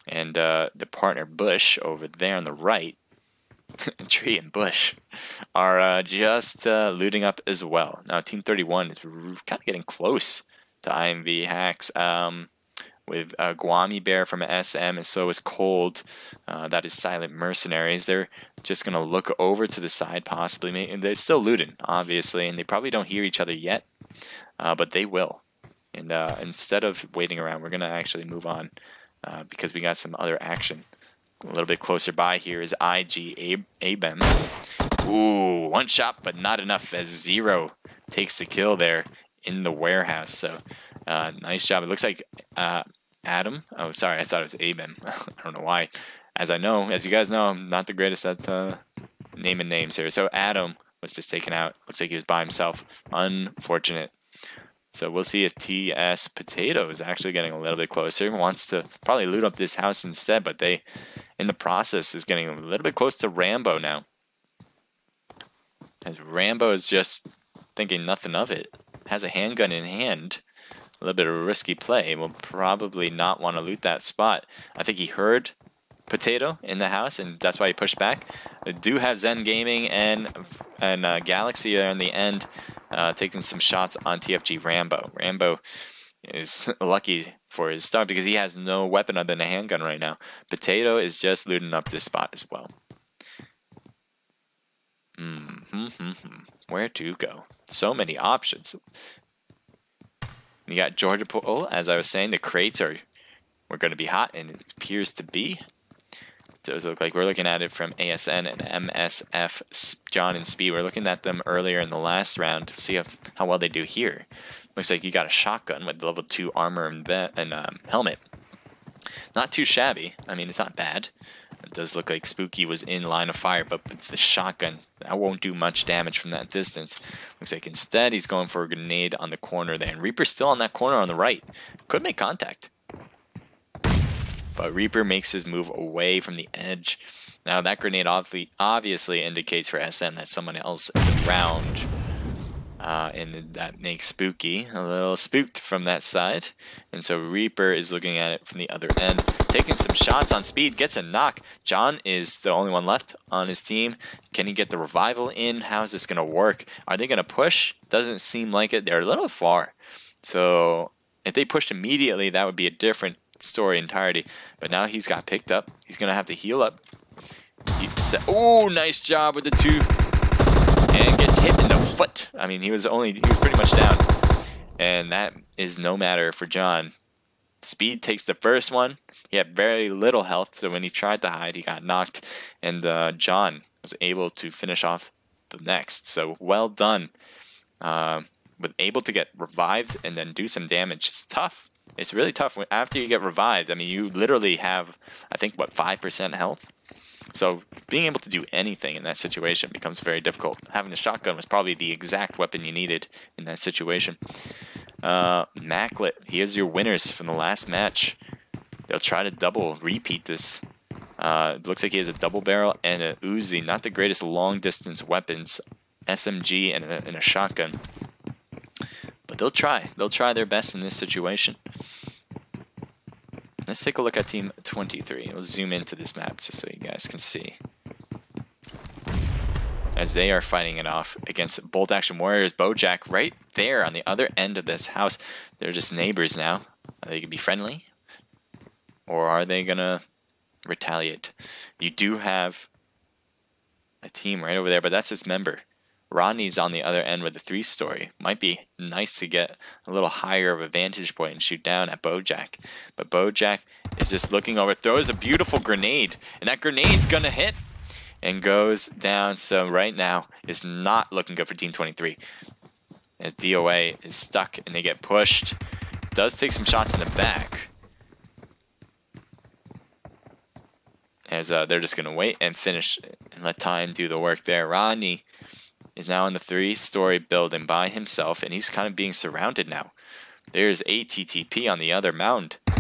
and the partner Bush over there on the right. Tree and Bush are just looting up as well. Now Team 31 is kind of getting close to IMV Hacks with Guami Bear from SM, and so is Cold. That is Silent Mercenaries. They're just going to look over to the side possibly. They're still looting, obviously, and they probably don't hear each other yet, but they will. And instead of waiting around, we're going to actually move on because we got some other action. A little bit closer by here is IG Abem. Ooh, one shot, but not enough as Zero takes the kill there in the warehouse. So, nice job. It looks like Adam. Oh, sorry, I thought it was Abem. I don't know why. As you guys know, I'm not the greatest at naming names here. So, Adam was just taken out. Looks like he was by himself. Unfortunate. So we'll see if TS Potato is actually getting a little bit closer. Wants to probably loot up this house instead, but they, in the process, is getting a little bit close to Rambo now. As Rambo is just thinking nothing of it. Has a handgun in hand. A little bit of a risky play. Will probably not want to loot that spot. I think he heard Potato in the house, and that's why he pushed back. I do have Zen Gaming and Galaxy there in the end. Taking some shots on TFG Rambo. Rambo is lucky for his start because he has no weapon other than a handgun right now. Potato is just looting up this spot as well. Where to go? So many options. You got Georgia Pole, as I was saying. The crates we're going to be hot, and it appears to be. Does look like we're looking at it from ASN and MSF, John and Speed. We're looking at them earlier in the last round to see how well they do here. Looks like you got a shotgun with level 2 armor and helmet. Not too shabby. I mean, it's not bad. It does look like Spooky was in line of fire, but with the shotgun, that won't do much damage from that distance. Looks like instead he's going for a grenade on the corner there. And Reaper's still on that corner on the right. Could make contact. But Reaper makes his move away from the edge. Now that grenade obviously indicates for SM that someone else is around. And that makes Spooky a little spooked from that side. And so Reaper is looking at it from the other end. Taking some shots on Speed, gets a knock. John is the only one left on his team. Can he get the revival in? How is this going to work? Are they going to push? Doesn't seem like it. They're a little far. So if they pushed immediately, that would be a different story entirety. But now he's got picked up. He's gonna have to heal up. Oh, nice job with the 2, and gets hit in the foot. I mean, he was pretty much down. And that is no matter for John. Speed takes the first one. He had very little health, so when he tried to hide, he got knocked. And John was able to finish off the next. So well done. With able to get revived and then do some damage. It's tough. It's really tough. After you get revived, I mean, you literally have, I think, what, 5% health? So being able to do anything in that situation becomes very difficult. Having the shotgun was probably the exact weapon you needed in that situation. Maclet, here's your winners from the last match. They'll try to repeat this. It looks like he has a double barrel and a Uzi. Not the greatest long distance weapons. SMG and a shotgun. But they'll try. They'll try their best in this situation. Let's take a look at Team 23. We'll zoom into this map just so you guys can see. As they are fighting it off against Bolt Action Warriors. Bojack right there on the other end of this house. They're just neighbors now. Are they going to be friendly? Or are they going to retaliate? You do have a team right over there, but that's his member. Rodney's on the other end with the 3-story. Might be nice to get a little higher of a vantage point and shoot down at Bojack. But Bojack is just looking over, throws a beautiful grenade, and that grenade's gonna hit and goes down. So right now is not looking good for Team 23. As DOA is stuck and they get pushed. Does take some shots in the back. As they're just gonna wait and finish and let time do the work there. Rodney is now in the 3-story building by himself, and he's kind of being surrounded now. There's ATTP on the other mound. I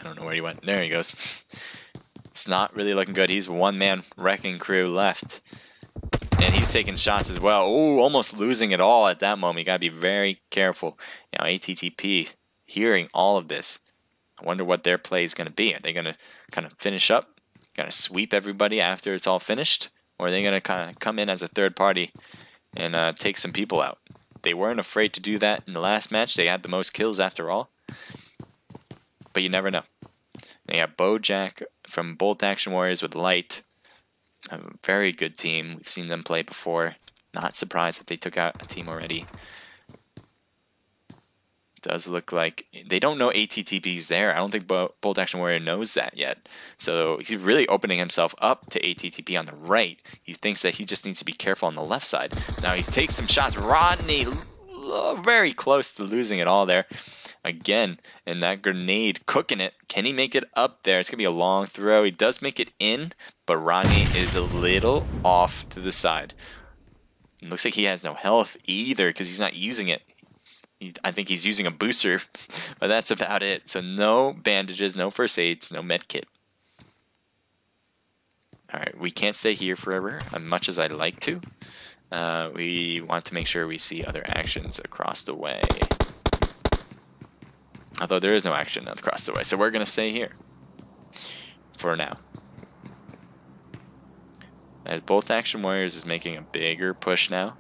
don't know where he went. There he goes. It's not really looking good. He's one-man wrecking crew left. And he's taking shots as well. Oh, almost losing it all at that moment. You gotta be very careful. Now ATTP hearing all of this. I wonder what their play is gonna be. Are they gonna kind of finish up? Gonna sweep everybody after it's all finished, or are they gonna kind of come in as a third party and take some people out? They weren't afraid to do that in the last match. They had the most kills after all, but you never know. They have Bojack from Bolt Action Warriors with Light, a very good team. We've seen them play before. Not surprised that they took out a team already. Does look like they don't know ATTP's there. I don't think Bolt Action Warrior knows that yet. So he's really opening himself up to ATTP on the right. He thinks that he just needs to be careful on the left side. Now he takes some shots. Rodney very close to losing it all there. Again, and that grenade cooking it. Can he make it up there? It's going to be a long throw. He does make it in, but Rodney is a little off to the side. It looks like he has no health either because he's not using it. I think he's using a booster, but that's about it. So no bandages, no first aids, no med kit. Alright, we can't stay here forever, as much as I'd like to. We want to make sure we see other actions across the way. Although there is no action across the way, so we're going to stay here. For now. As Bolt Action Warriors is making a bigger push now,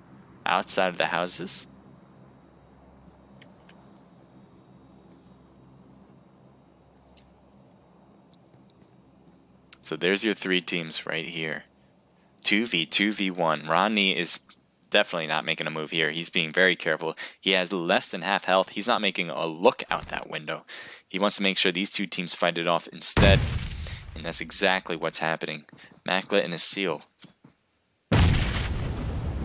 outside of the houses. So there's your 3 teams right here. 2v1. Rodney is definitely not making a move here. He's being very careful. He has less than half health. He's not making a look out that window. He wants to make sure these 2 teams fight it off instead. And that's exactly what's happening. Maclet and a seal.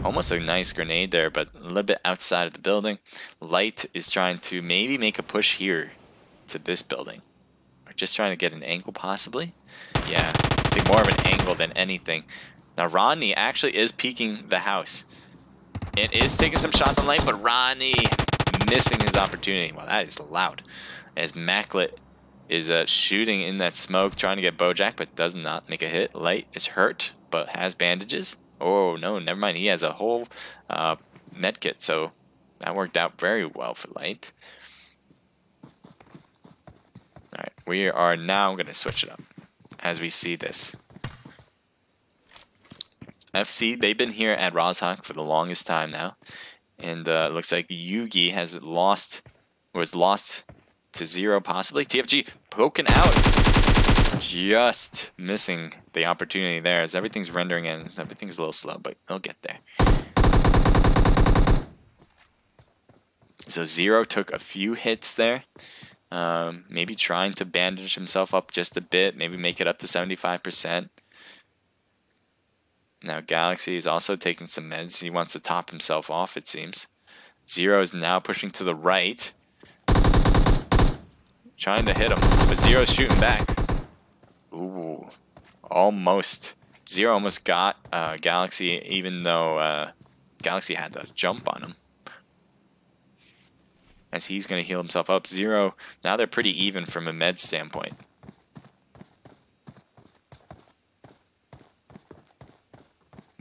Almost a nice grenade there, but a little bit outside of the building. Light is trying to maybe make a push here to this building. Or just trying to get an angle possibly. Yeah, I think more of an angle than anything. Now Rodney actually is peeking the house. It is taking some shots on Light, but Rodney missing his opportunity. Well, that is loud. As Maclet is shooting in that smoke, trying to get Bojack, but does not make a hit. Light is hurt, but has bandages. Oh, no, never mind. He has a whole med kit, so that worked out very well for Light. Alright, we are now going to switch it up as we see this. FC, they've been here at Rozhok for the longest time now. And it looks like Yugi has was lost to 0 possibly. TFG poking out. Just missing the opportunity there as everything's rendering in. Everything's a little slow, but they'll get there. So Zero took a few hits there. Maybe trying to bandage himself up just a bit, maybe make it up to 75%. Now Galaxy is also taking some meds. He wants to top himself off, it seems. Zero is now pushing to the right. Trying to hit him, but Zero's shooting back. Ooh, almost. Zero almost got Galaxy, even though Galaxy had to jump on him. As he's going to heal himself up. Zero, now they're pretty even from a med standpoint.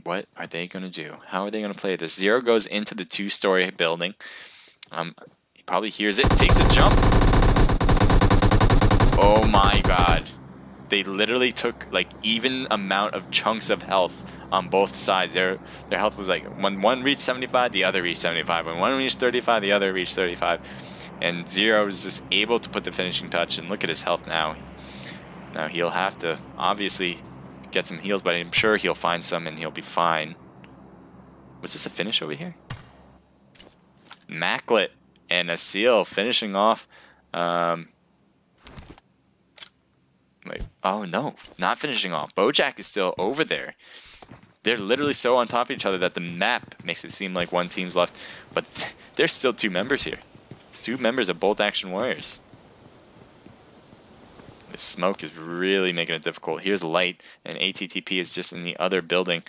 What are they going to do? How are they going to play this? Zero goes into the 2-story building. He probably hears it, takes a jump. Oh my god. They literally took like even amount of chunks of health on both sides. Their health was like, when one reached 75, the other reached 75. When one reached 35, the other reached 35. And Zero was just able to put the finishing touch, and look at his health now. Now he'll have to obviously get some heals, but I'm sure he'll find some and he'll be fine. Was this a finish over here? Maclet and a seal finishing off. Wait, oh no, not finishing off. Bojack is still over there. They're literally so on top of each other that the map makes it seem like one team's left, but there's still 2 members here. It's 2 members of Bolt Action Warriors. The smoke is really making it difficult. Here's Light, and ATTP is just in the other building.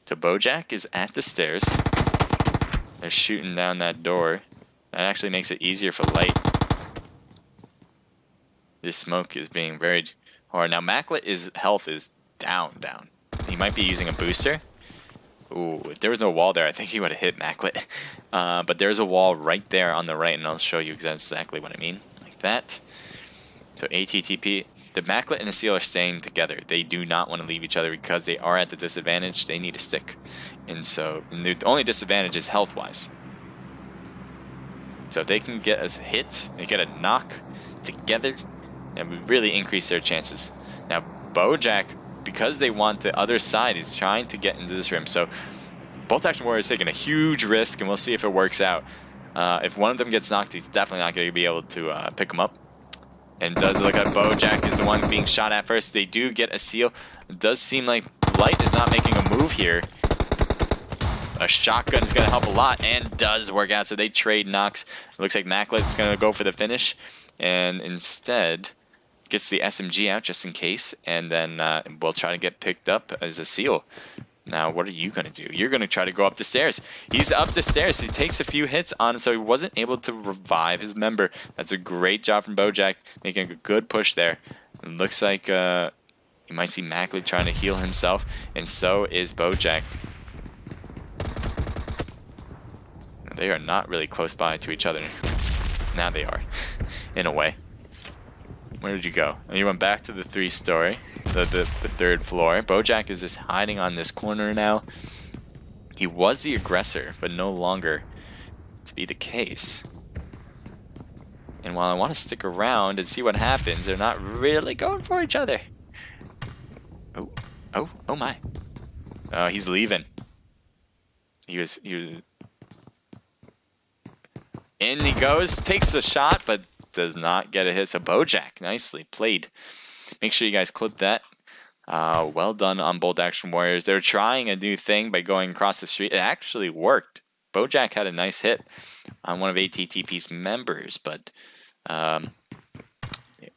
So Bojack is at the stairs. They're shooting down that door. That actually makes it easier for Light. This smoke is being very hard. Now Maclet health is down. He might be using a booster. Ooh, if there was no wall there, I think he would have hit Maclet. But there's a wall right there on the right, and I'll show you exactly what I mean. Like that. So ATTP, the Maclet and the Seal are staying together. They do not want to leave each other because they are at the disadvantage. They need to stick. And the only disadvantage is health-wise. So if they can get a hit, they get a knock together, and we really increase their chances. Now Bojack, because they want the other side, is trying to get into this rim. So Bolt Action Warrior is taking a huge risk, and we'll see if it works out. If one of them gets knocked, he's definitely not going to be able to pick him up. And does look like Bojack is the one being shot at first. They do get a seal. It does seem like Light is not making a move here. A shotgun is going to help a lot, and does work out. So they trade knocks. It looks like Maclet's going to go for the finish, and instead gets the SMG out just in case, and then we'll try to get picked up as a seal. Now, what are you going to do? You're going to try to go up the stairs. He's up the stairs. He takes a few hits on him, so he wasn't able to revive his member. That's a great job from Bojack, making a good push there. It looks like you might see Mackley trying to heal himself, and so is Bojack. They are not really close by to each other. Now they are, in a way. Where did you go? You went back to the 3-story, the 3rd floor. Bojack is just hiding on this corner now. He was the aggressor, but no longer to be the case. And while I want to stick around and see what happens, they're not really going for each other. Oh my. Oh, he's leaving. He was in he goes, takes a shot, but does not get a hit. So Bojack, nicely played. Make sure you guys clip that. Well done on Bolt Action Warriors. They're trying a new thing by going across the street. It actually worked. Bojack had a nice hit on one of ATTP's members, but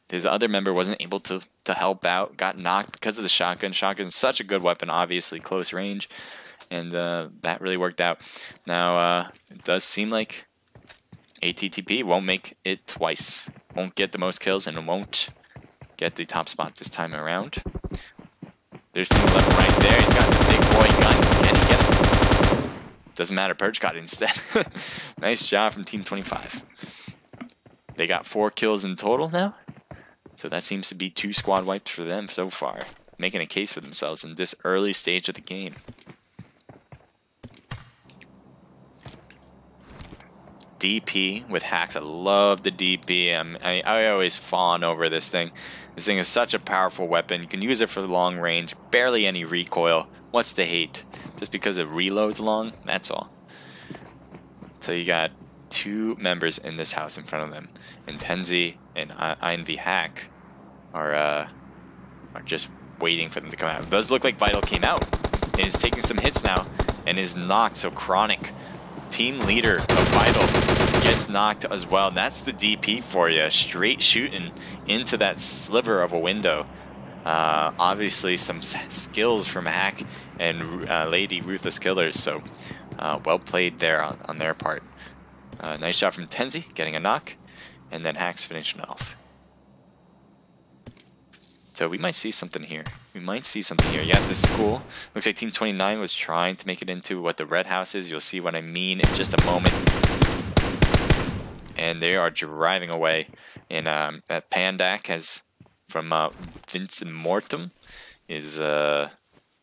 his other member wasn't able to help out. Got knocked because of the shotgun. Shotgun is such a good weapon, obviously close range, and that really worked out. Now it does seem like ATTP won't make it twice. Won't get the most kills and won't get the top spot this time around. There's Team 11 right there. He's got the big boy gun. Can he get it? Doesn't matter. Purge got it instead. Nice job from Team 25. They got 4 kills in total now. So that seems to be 2 squad wipes for them so far. Making a case for themselves in this early stage of the game. DP with hacks. I love the DP. I always fawn over this thing. This thing is such a powerful weapon. You can use it for long range. Barely any recoil. What's the hate? Just because it reloads long? That's all. So you got two members in this house in front of them, and Tenzi and INV Hack are just waiting for them to come out. It does look like Vital came out and is taking some hits now and is knocked. So Chronic, team leader of Vital, gets knocked as well. And that's the DP for you, straight shooting into that sliver of a window. Obviously some skills from Hack and Lady Ruthless Killers, so well played there on their part. Nice shot from Tenzi, getting a knock, and then Hack's finishing off. So we might see something here. We might see something here. You have the school. Looks like Team 29 was trying to make it into what the red house is. You'll see what I mean in just a moment. And they are driving away. And Pandak has from Vincent Mortem is with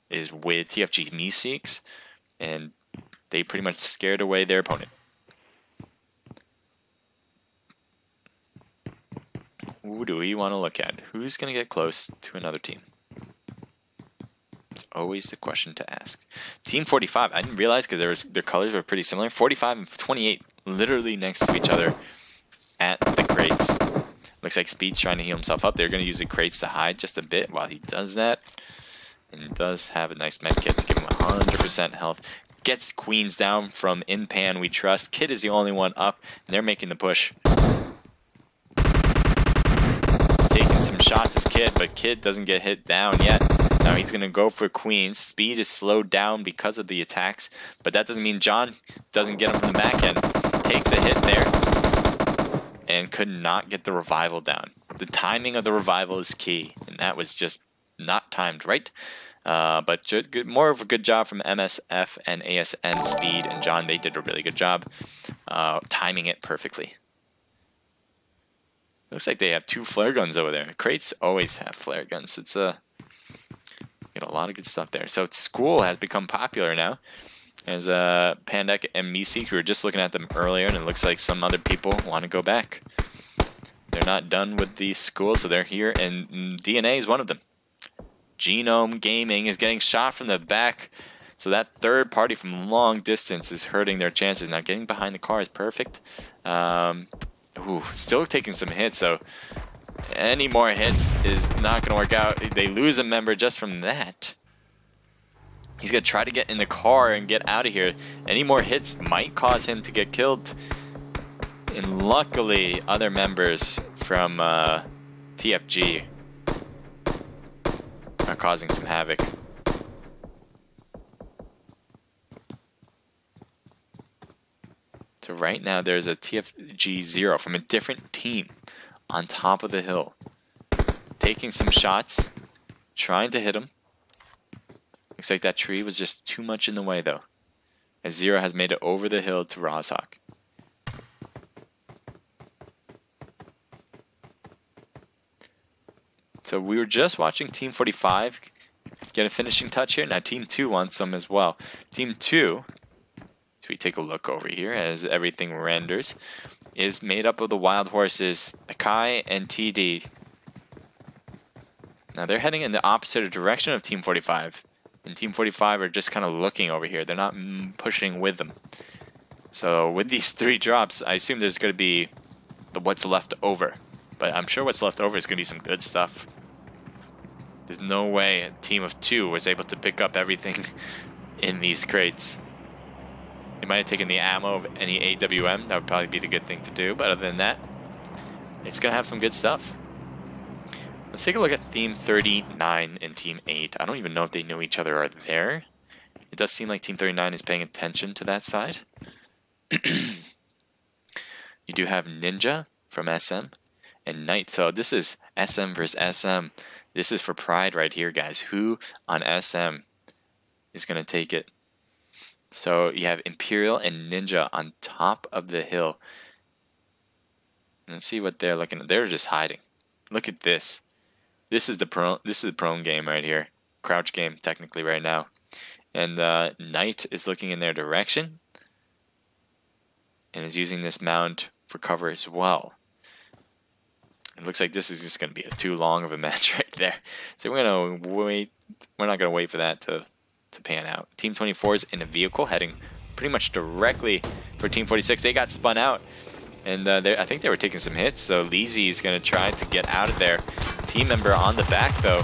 TFG Meeseeks, and they pretty much scared away their opponent. Who do we want to look at? Who's going to get close to another team? It's always the question to ask. Team 45, I didn't realize because their colors were pretty similar. 45 and 28, literally next to each other at the crates. Looks like Speed's trying to heal himself up. They're going to use the crates to hide just a bit while he does that. And he does have a nice med kit to give him 100% health. Gets Queens down from Inpan, we trust. Kid is the only one up, and they're making the push. Taking some shots as Kid, but Kid doesn't get hit down yet. Now he's going to go for Queens. Speed is slowed down because of the attacks, but that doesn't mean John doesn't get him from the back end. Takes a hit there and could not get the revival down. The timing of the revival is key, and that was just not timed right. But more of a good job from MSF and ASN Speed and John. They did a really good job timing it perfectly. Looks like they have two flare guns over there. Crates always have flare guns. It's a lot of good stuff there. So School has become popular now. As Pandek and Meeseek, we were just looking at them earlier, and it looks like some other people want to go back. They're not done with the School, so they're here, and DNA is one of them. Genome Gaming is getting shot from the back, so that third party from long distance is hurting their chances. Now getting behind the car is perfect. Still taking some hits, so any more hits is not going to work out. They lose a member just from that. He's going to try to get in the car and get out of here. Any more hits might cause him to get killed. And luckily, other members from TFG are causing some havoc. So right now there's a TFG 0 from a different team on top of the hill. Taking some shots, trying to hit him. Looks like that tree was just too much in the way though, as 0 has made it over the hill to Rozhawk. So we were just watching Team 45 get a finishing touch here. Now Team 2 wants some as well. Team 2, so we take a look over here as everything renders, is made up of the Wild Horses, Akai and TD. Now they're heading in the opposite direction of Team 45. And Team 45 are just kind of looking over here. They're not pushing with them. So with these 3 drops, I assume there's going to be what's left over. But I'm sure what's left over is going to be some good stuff. There's no way a team of 2 was able to pick up everything in these crates. They might have taken the ammo of any AWM. That would probably be the good thing to do. But other than that, it's going to have some good stuff. Let's take a look at Team 39 and Team 8. I don't even know if they know each other are there. It does seem like Team 39 is paying attention to that side. You do have Ninja from SM and Knight. So this is SM versus SM. This is for pride right here, guys. Who on SM is going to take it? So you have Imperial and Ninja on top of the hill. Let's see what they're looking at. They're just hiding. Look at this. This is the prone game right here. Crouch game technically right now. And Knight is looking in their direction and is using this mound for cover as well. It looks like this is just going to be too long of a match right there. So we're going to wait. We're not going to wait for that to pan out. Team 24 is in a vehicle heading pretty much directly for Team 46. They got spun out, and I think they were taking some hits, so Leezy is going to try to get out of there. Team member on the back, though,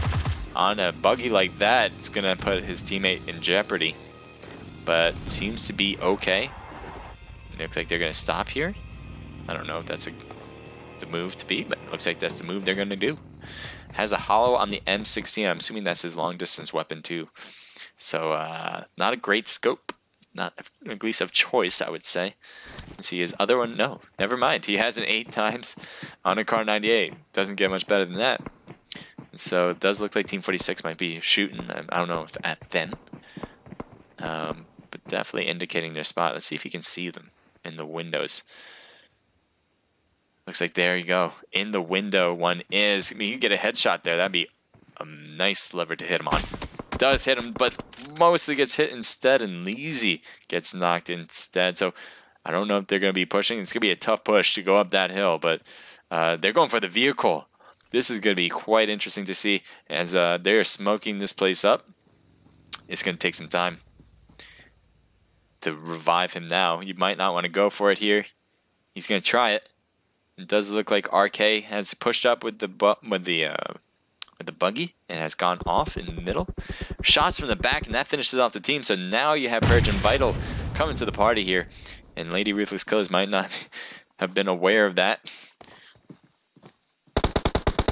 on a buggy like that, it's going to put his teammate in jeopardy. But seems to be okay. It looks like they're going to stop here. I don't know if that's the move to be, but it looks like that's the move they're going to do. Has a hollow on the M16. I'm assuming that's his long distance weapon too. So not a great scope. Not at least of choice, I would say. Let's see his other one. No, never mind. He has an 8 times on a Car 98. Doesn't get much better than that. So it does look like Team 46 might be shooting. I don't know if at them. But definitely indicating their spot. Let's see if you can see them in the windows. Looks like there you go. In the window one is. I mean, you get a headshot there. That'd be a nice lever to hit him on. Does hit him, but mostly gets hit instead, and Leezy gets knocked instead. So I don't know if they're going to be pushing. It's going to be a tough push to go up that hill, but they're going for the vehicle. This is going to be quite interesting to see as they're smoking this place up. It's going to take some time to revive him now. You might not want to go for it here. He's going to try it. It does look like RK has pushed up with the buggy and has gone off in the middle. Shots from the back, and that finishes off the team. So now you have Purge and Vital coming to the party here, and Lady Ruthless Killers might not have been aware of that.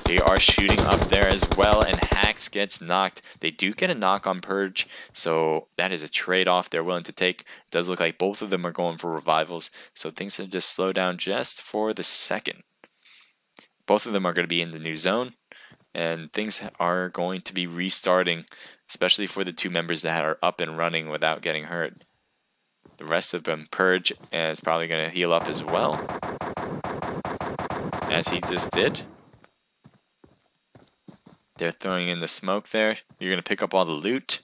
They are shooting up there as well, and Hacks gets knocked. They do get a knock on Purge, so that is a trade-off they're willing to take. It does look like both of them are going for revivals, so things have just slowed down just for the second. Both of them are going to be in the new zone, and things are going to be restarting, especially for the 2 members that are up and running without getting hurt. The rest of them, Purge, is probably going to heal up as well, as he just did. They're throwing in the smoke there. You're going to pick up all the loot.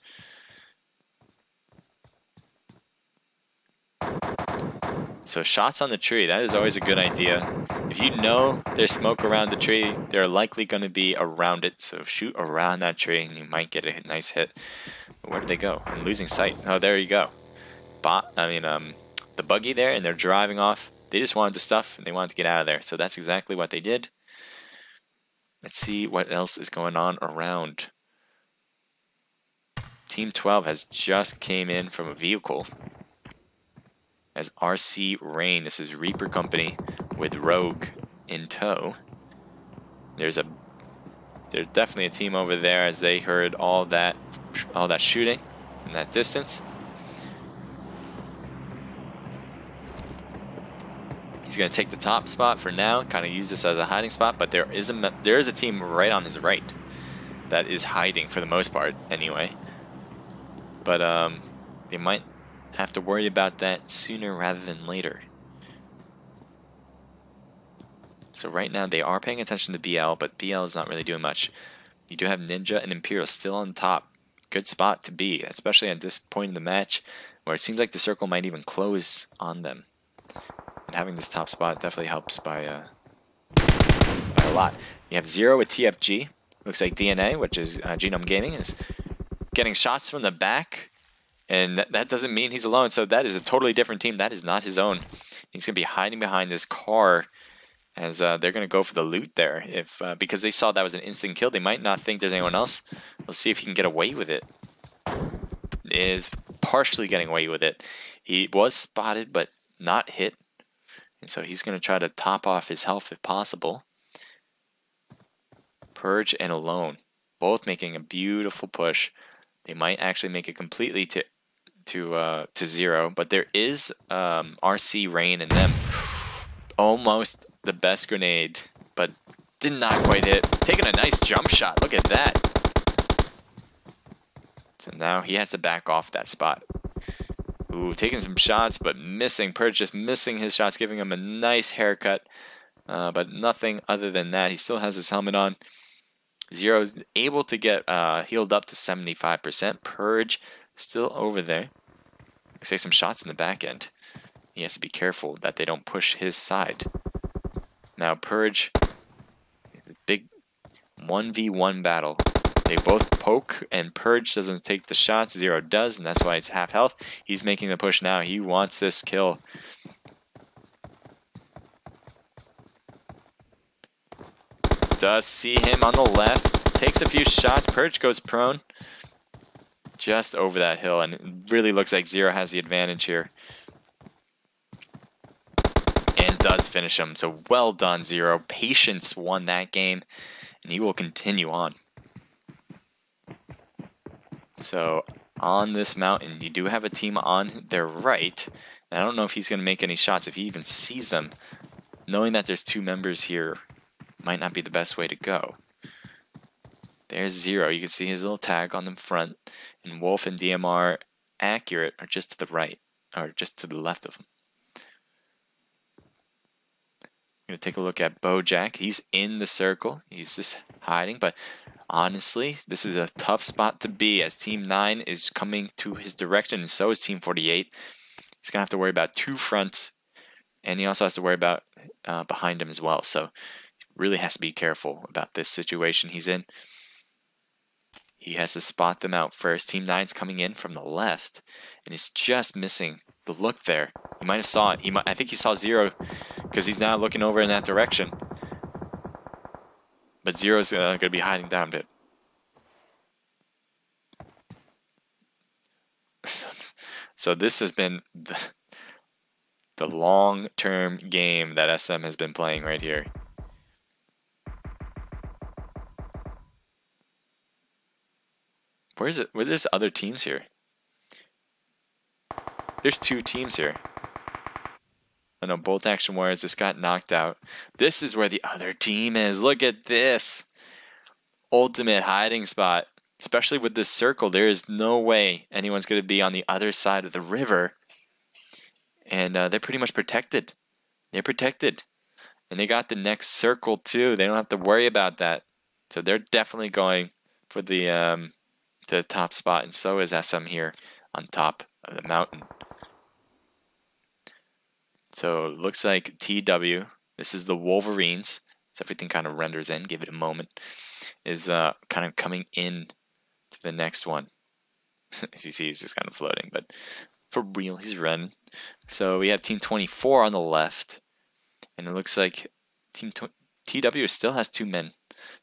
So shots on the tree, that is always a good idea. If you know there's smoke around the tree, they're likely going to be around it. So shoot around that tree and you might get a nice hit. But where did they go? I'm losing sight. Oh, there you go. The buggy there, and they're driving off. They just wanted the stuff and they wanted to get out of there. So that's exactly what they did. Let's see what else is going on around. Team 12 has just came in from a vehicle. As RC Rain, this is Reaper Company with Rogue in tow. There's definitely a team over there as they heard all that shooting in that distance. He's going to take the top spot for now, kind of use this as a hiding spot, but there is a team right on his right that is hiding for the most part anyway. But they might have to worry about that sooner rather than later. So right now they are paying attention to BL, but BL is not really doing much. You do have Ninja and Imperial still on top. Good spot to be, especially at this point in the match where it seems like the circle might even close on them. And having this top spot definitely helps by a lot. You have Zero with TFG. Looks like DNA, which is Genome Gaming, is getting shots from the back. And that doesn't mean he's alone. So that is a totally different team. That is not his own. He's going to be hiding behind this car as they're going to go for the loot there. Because they saw that was an instant kill, they might not think there's anyone else. Let's see if he can get away with it. Is partially getting away with it. He was spotted, but not hit. And so he's going to try to top off his health if possible. Purge and Alone, both making a beautiful push. They might actually make it completely to Zero, but there is RC Rain in them. Almost the best grenade, but did not quite hit. Taking a nice jump shot. Look at that. So now he has to back off that spot. Ooh, taking some shots, but missing. Purge just missing his shots, giving him a nice haircut. But nothing other than that. He still has his helmet on. Zero's able to get healed up to 75%. Purge still over there. Looks like some shots in the back end. He has to be careful that they don't push his side. Now Purge, big 1v1 battle. They both poke, and Purge doesn't take the shots. Zero does, and that's why it's half health. He's making the push now. He wants this kill. Does see him on the left. Takes a few shots. Purge goes prone. Just over that hill, and it really looks like Zero has the advantage here. And does finish him. So well done, Zero. Patience won that game, and he will continue on. So on this mountain, you do have a team on their right. And I don't know if he's going to make any shots, if he even sees them. Knowing that there's two members here might not be the best way to go. There's Zero. You can see his little tag on the front. And Wolf and DMR Accurate are just to the right, or just to the left of him. I'm going to take a look at Bojack. He's in the circle. He's just hiding, but honestly, this is a tough spot to be as Team 9 is coming to his direction, and so is Team 48. He's going to have to worry about two fronts, and he also has to worry about behind him as well. So he really has to be careful about this situation he's in. He has to spot them out first. Team 9's coming in from the left, and he's just missing the look there. He might have saw it. I think he saw Zero because he's now looking over in that direction. But Zero's going to be hiding down a bit. So this has been the long-term game that SM has been playing right here. Where is it? There's other teams here. There's two teams here. Oh no, Bolt Action Warriors just got knocked out. This is where the other team is. Look at this. Ultimate hiding spot. Especially with this circle, there is no way anyone's going to be on the other side of the river. And they're pretty much protected. They're protected. And they got the next circle too. They don't have to worry about that. So they're definitely going for the top spot. And so is SM here on top of the mountain. So it looks like TW, this is the Wolverines, so everything kind of renders in, give it a moment, is kind of coming in to the next one. As you see, he's just kind of floating, but for real, he's running. So we have Team 24 on the left, and it looks like Team TW still has two men,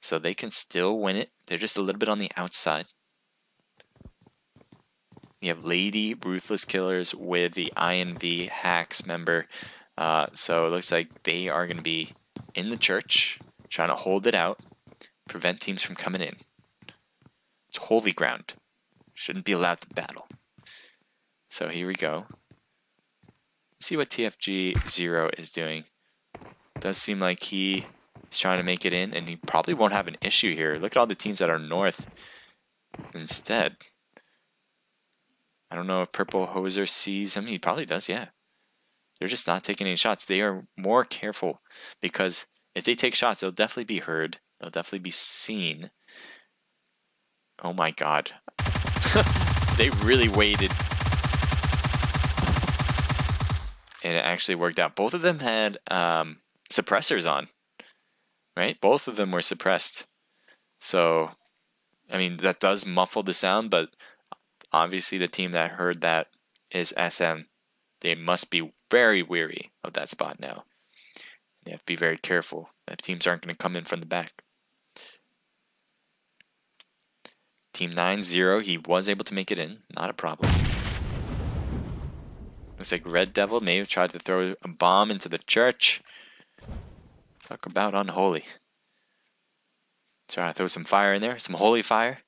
so they can still win it. They're just a little bit on the outside. You have Lady Ruthless Killers with the INV Hacks member. So it looks like they are going to be in the church, trying to hold it out, prevent teams from coming in. It's holy ground. Shouldn't be allowed to battle. So here we go. See what TFG 0 is doing. Does seem like he is trying to make it in, and he probably won't have an issue here. Look at all the teams that are north instead. I don't know if Purple Hoser sees him. He probably does, yeah. They're just not taking any shots. They are more careful because if they take shots, they'll definitely be heard. They'll definitely be seen. Oh my god. They really waited. And it actually worked out. Both of them had suppressors on, right? Both of them were suppressed. So, I mean, that does muffle the sound, but obviously the team that heard that is SM. They must be very weary of that spot now. They have to be very careful that teams aren't going to come in from the back. Team 9-0, he was able to make it in. Not a problem. Looks like Red Devil may have tried to throw a bomb into the church. Talk about unholy. Try to throw some fire in there. Some holy fire.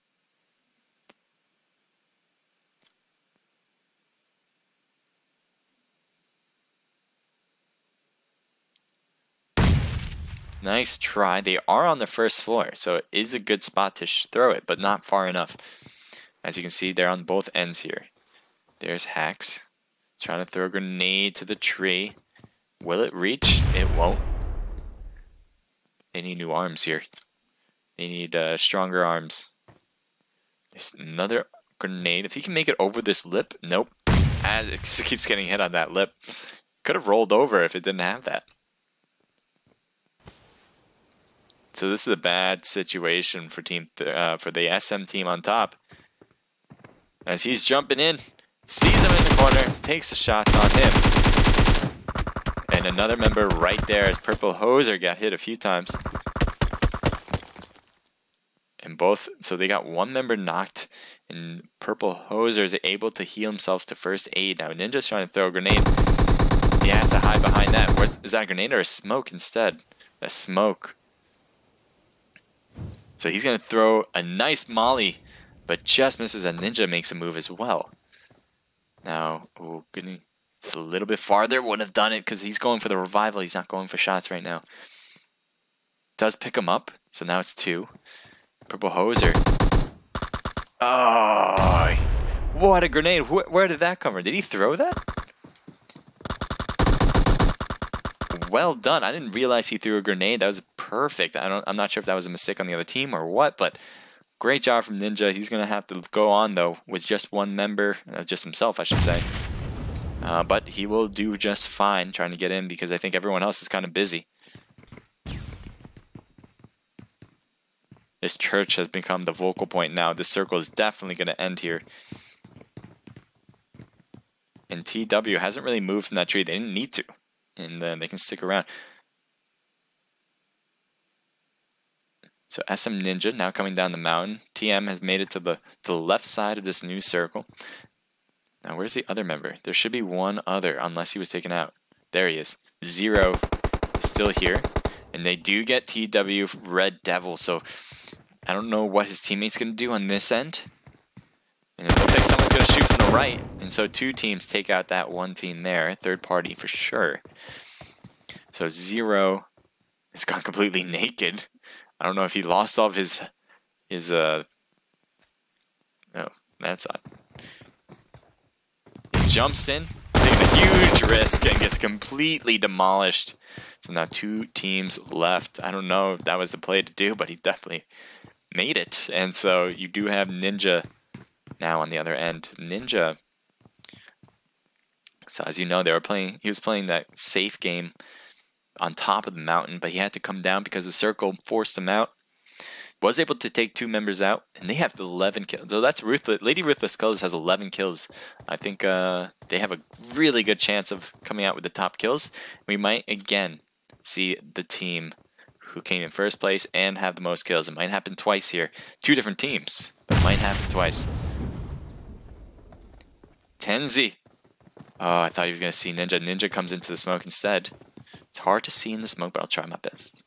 Nice try. They are on the first floor, so it is a good spot to throw it, but not far enough. As you can see, they're on both ends here. There's Hacks. Trying to throw a grenade to the tree. Will it reach? It won't. They need new arms here. They need stronger arms. There's another grenade. If he can make it over this lip, nope. As it keeps getting hit on that lip. Could have rolled over if it didn't have that. So this is a bad situation for for the SM team on top. As he's jumping in, sees him in the corner, takes the shots on him. And another member right there as Purple Hoser got hit a few times. And both, so they got one member knocked, and Purple Hoser is able to heal himself to first aid. Now Ninja's trying to throw a grenade. He has to hide behind that. Is that a grenade or a smoke instead? A smoke. So he's going to throw a nice molly, but just misses, and Ninja makes a move as well. Now, oh, goodness, just a little bit farther. Wouldn't have done it because he's going for the revival. He's not going for shots right now. Does pick him up, so now it's 2. Purple Hoser. Oh, what a grenade. Where did that come from? Did he throw that? Well done. I didn't realize he threw a grenade. That was perfect. I'm not sure if that was a mistake on the other team or what, but great job from Ninja. He's going to have to go on, though, with just one member, just himself, I should say. But he will do just fine trying to get in because I think everyone else is kind of busy. This church has become the vocal point now. This circle is definitely going to end here. And TW hasn't really moved from that tree. They didn't need to. And they can stick around. So SM Ninja now coming down the mountain. TM has made it to the left side of this new circle. Now where's the other member? There should be one other unless he was taken out. There he is. 0 is still here. And they do get TW Red Devil. So I don't know what his teammate's going to do on this end. And it looks like someone's going to shoot from the right. And so 2 teams take out that one team there. Third party for sure. So 0 has gone completely naked. I don't know if he lost all of his no, that's odd. He jumps in, taking a huge risk, and gets completely demolished. So now 2 teams left. I don't know if that was the play to do, but he definitely made it. And so you do have Ninja now on the other end. Ninja, so as you know, he was playing that safe game on top of the mountain, but he had to come down because the circle forced him out. Was able to take 2 members out, and they have 11 kills. So that's Ruthless. Lady Ruthless Colors has 11 kills. I think they have a really good chance of coming out with the top kills. We might again see the team who came in first place and have the most kills. It might happen twice here. 2 different teams, but it might happen twice. Tenzi. Oh, I thought he was going to see Ninja. Ninja comes into the smoke instead. It's hard to see in the smoke, but I'll try my best.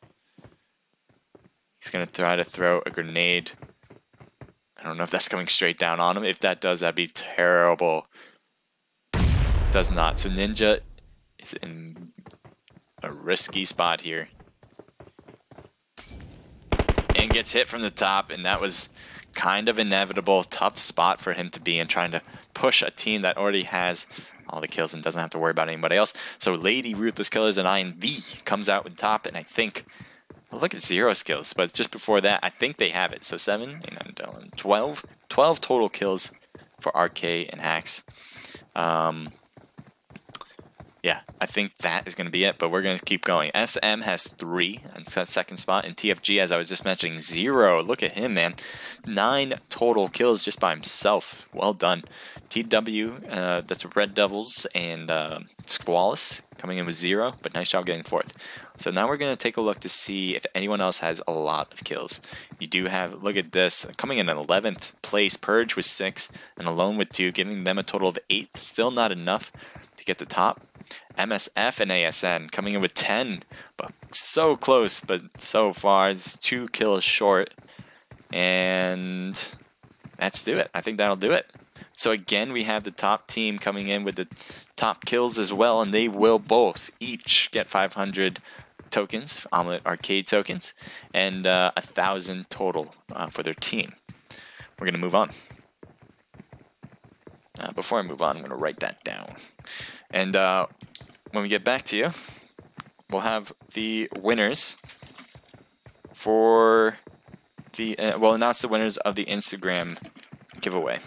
He's going to try to throw a grenade. I don't know if that's coming straight down on him. If that does, that'd be terrible. It does not. So Ninja is in a risky spot here. And gets hit from the top, and that was kind of inevitable. Tough spot for him to be in, trying to push a team that already has all the kills and doesn't have to worry about anybody else. So Lady Ruthless Killers and INV comes out with top, and I think, well, look at 0 kills, but just before that, I think they have it. So 7, 8, 9, 10, 12 total kills for RK and Hacks. Yeah, I think that is going to be it, but we're going to keep going. SM has 3 on second spot, and TFG, as I was just mentioning, 0. Look at him, man. 9 total kills just by himself. Well done. TW, that's Red Devils and Squalus coming in with 0, but nice job getting 4th. So now we're going to take a look to see if anyone else has a lot of kills. You do have, look at this, coming in 11th place, Purge with 6, and Alone with 2, giving them a total of 8. Still not enough to get the top. MSF and ASN coming in with 10, but so close, but so far it's 2 kills short. And let's do it. I think that'll do it. So again, we have the top team coming in with the top kills as well, and they will both each get 500 tokens, Omelette Arcade tokens, and 1,000 total for their team. We're going to move on. Before I move on, I'm going to write that down. And when we get back to you, we'll have the winners for the, we'll announce the winners of the Instagram giveaway.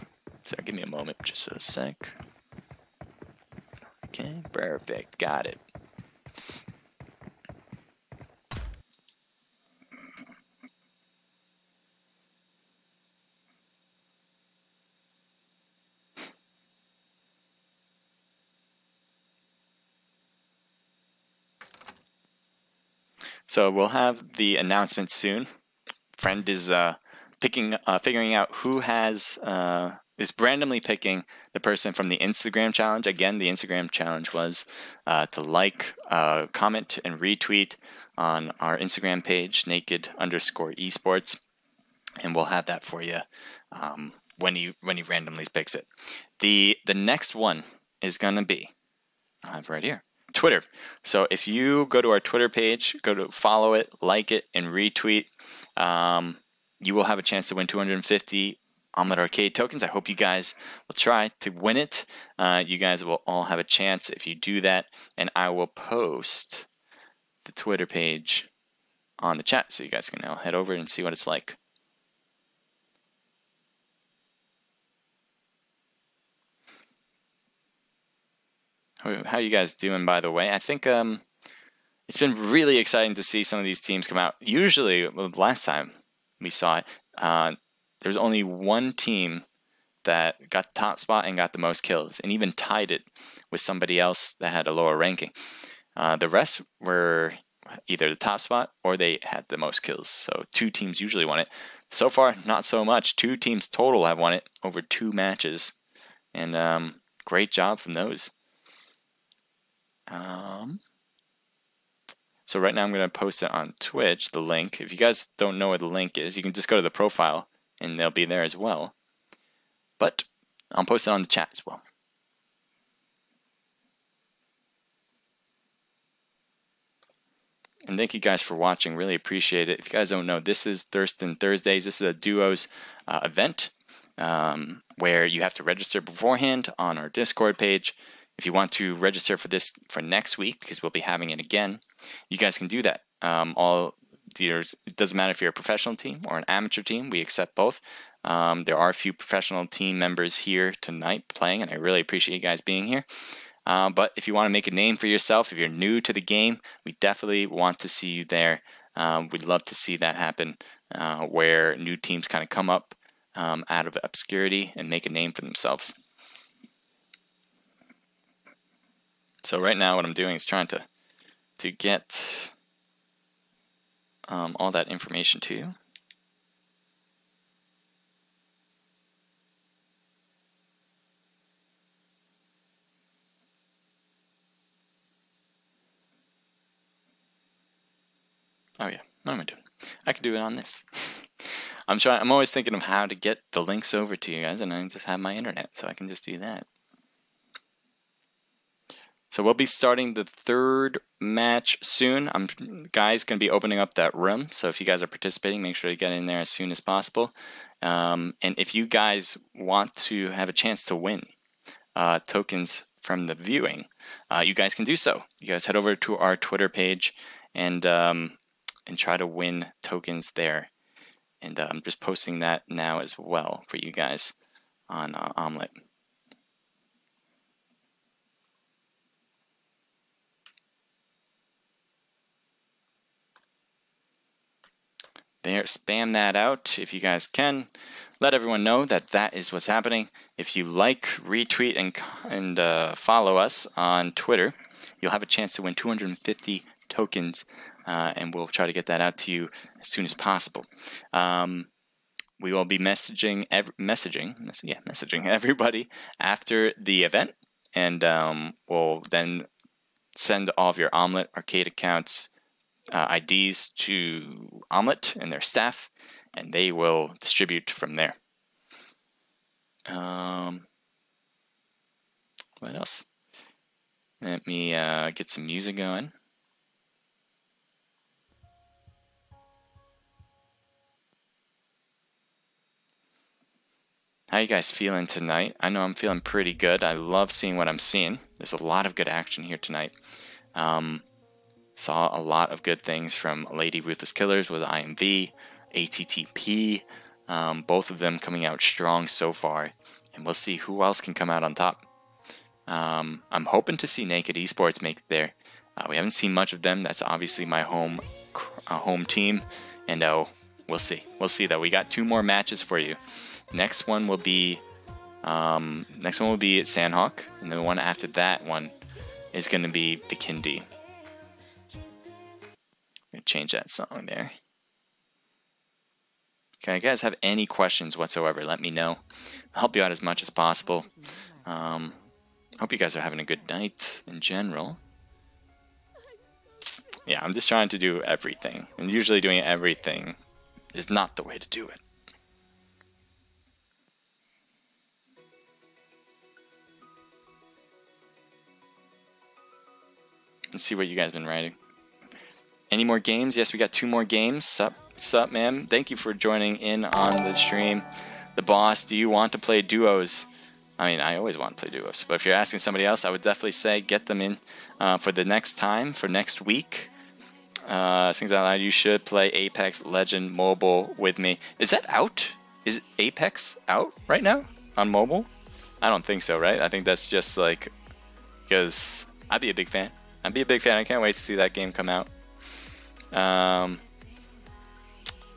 So give me a moment, just a sec. Okay, perfect, got it. So we'll have the announcement soon. Friend is figuring out who is randomly picking the person from the Instagram challenge. Again, the Instagram challenge was to like, comment, and retweet on our Instagram page, naked_esports, and we'll have that for you when he randomly picks it. The next one is gonna be, I have right here, Twitter. So if you go to our Twitter page, go to follow it, like it, and retweet, you will have a chance to win 250 Omelet Arcade tokens. I hope you guys will try to win it. You guys will all have a chance if you do that, and I will post the Twitter page on the chat so you guys can now head over and see what it's like. How are you guys doing, by the way? I think it's been really exciting to see some of these teams come out. Usually, well, last time we saw it, there's only one team that got the top spot and got the most kills, and even tied it with somebody else that had a lower ranking. The rest were either the top spot or they had the most kills. So 2 teams usually won it. So far, not so much. 2 teams total have won it over 2 matches, and great job from those. So right now I'm going to post it on Twitch, the link. If you guys don't know where the link is, you can just go to the profile and they'll be there as well. But I'll post it on the chat as well. And thank you guys for watching. Really appreciate it. If you guys don't know, this is Thirstin Thursdays. This is a duos event where you have to register beforehand on our Discord page. If you want to register for this for next week, because we'll be having it again, you guys can do that. It doesn't matter if you're a professional team or an amateur team. We accept both. There are a few professional team members here tonight playing, and I really appreciate you guys being here. But if you want to make a name for yourself, if you're new to the game, we definitely want to see you there. We'd love to see that happen, where new teams kind of come up out of obscurity and make a name for themselves. So right now what I'm doing is trying to get all that information to you. Oh yeah, what am I doing? I could do it on this. I'm always thinking of how to get the links over to you guys, and I just have my internet, so I can just do that. So we'll be starting the 3rd match soon. Guys going to be opening up that room. So if you guys are participating, make sure to get in there as soon as possible. And if you guys want to have a chance to win tokens from the viewing, you guys can do so. You guys head over to our Twitter page and try to win tokens there. And I'm just posting that now as well for you guys on Omelet. There, spam that out if you guys can. Let everyone know that that is what's happening. If you like, retweet, and follow us on Twitter, you'll have a chance to win 250 tokens, and we'll try to get that out to you as soon as possible. We will be messaging everybody after the event, and we'll then send all of your Omelet Arcade accounts IDs to Omelet and their staff, and they will distribute from there. What else? Let me get some music going. How you guys feeling tonight? I know I'm feeling pretty good. I love seeing what I'm seeing. There's a lot of good action here tonight. Saw a lot of good things from Lady Ruthless Killers with IMV, ATTP, both of them coming out strong so far, and we'll see who else can come out on top. I'm hoping to see Naked eSports make it there. We haven't seen much of them. That's obviously my home team, and we'll see. We'll see though. We got 2 more matches for you. Next one will be at Sandhawk, and the one after that one is going to be Bikindi. change that song there. Okay, you guys have any questions whatsoever, let me know. I'll help you out as much as possible. Hope you guys are having a good night in general. Yeah, I'm just trying to do everything. And usually doing everything is not the way to do it. Let's see what you guys have been writing. Any more games? Yes, we got 2 more games. Sup, man? Thank you for joining in on the stream. The boss, do you want to play duos? I mean, I always want to play duos. But if you're asking somebody else, I would definitely say get them in for the next time, for next week. Things out loud, you should play Apex Legend Mobile with me. Is that out? Is Apex out right now on mobile? I don't think so, right? I think that's just like, because I'd be a big fan. I'd be a big fan. I can't wait to see that game come out.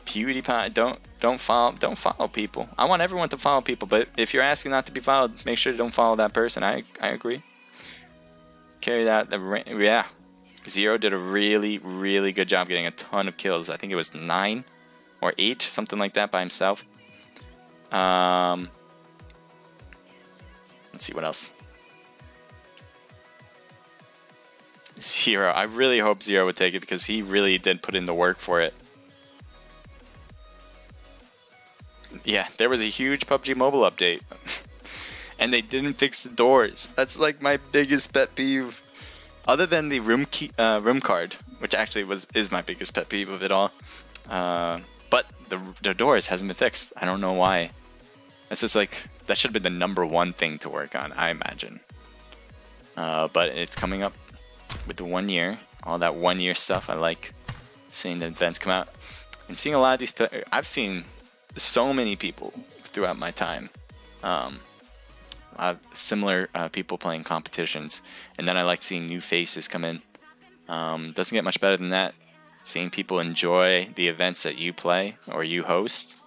PewDiePie, don't follow people. I want everyone to follow people, but if you're asking not to be followed, make sure you don't follow that person. I agree. Carry that. Yeah. Zero did a really, really good job getting a ton of kills. I think it was 9 or 8, something like that by himself. Let's see what else. Zero. I really hope Zero would take it because he really did put in the work for it. Yeah, there was a huge PUBG Mobile update. And they didn't fix the doors. That's like my biggest pet peeve. Other than the room card, which actually is my biggest pet peeve of it all. But the doors hasn't been fixed. I don't know why. It's just like, that should have been the #1 thing to work on, I imagine. But it's coming up with the 1 year. All that 1 year stuff. I like seeing the events come out. And seeing a lot of these, I've seen so many people throughout my time. Similar people playing competitions, and then I like seeing new faces come in. Doesn't get much better than that. Seeing people enjoy the events that you play or you host.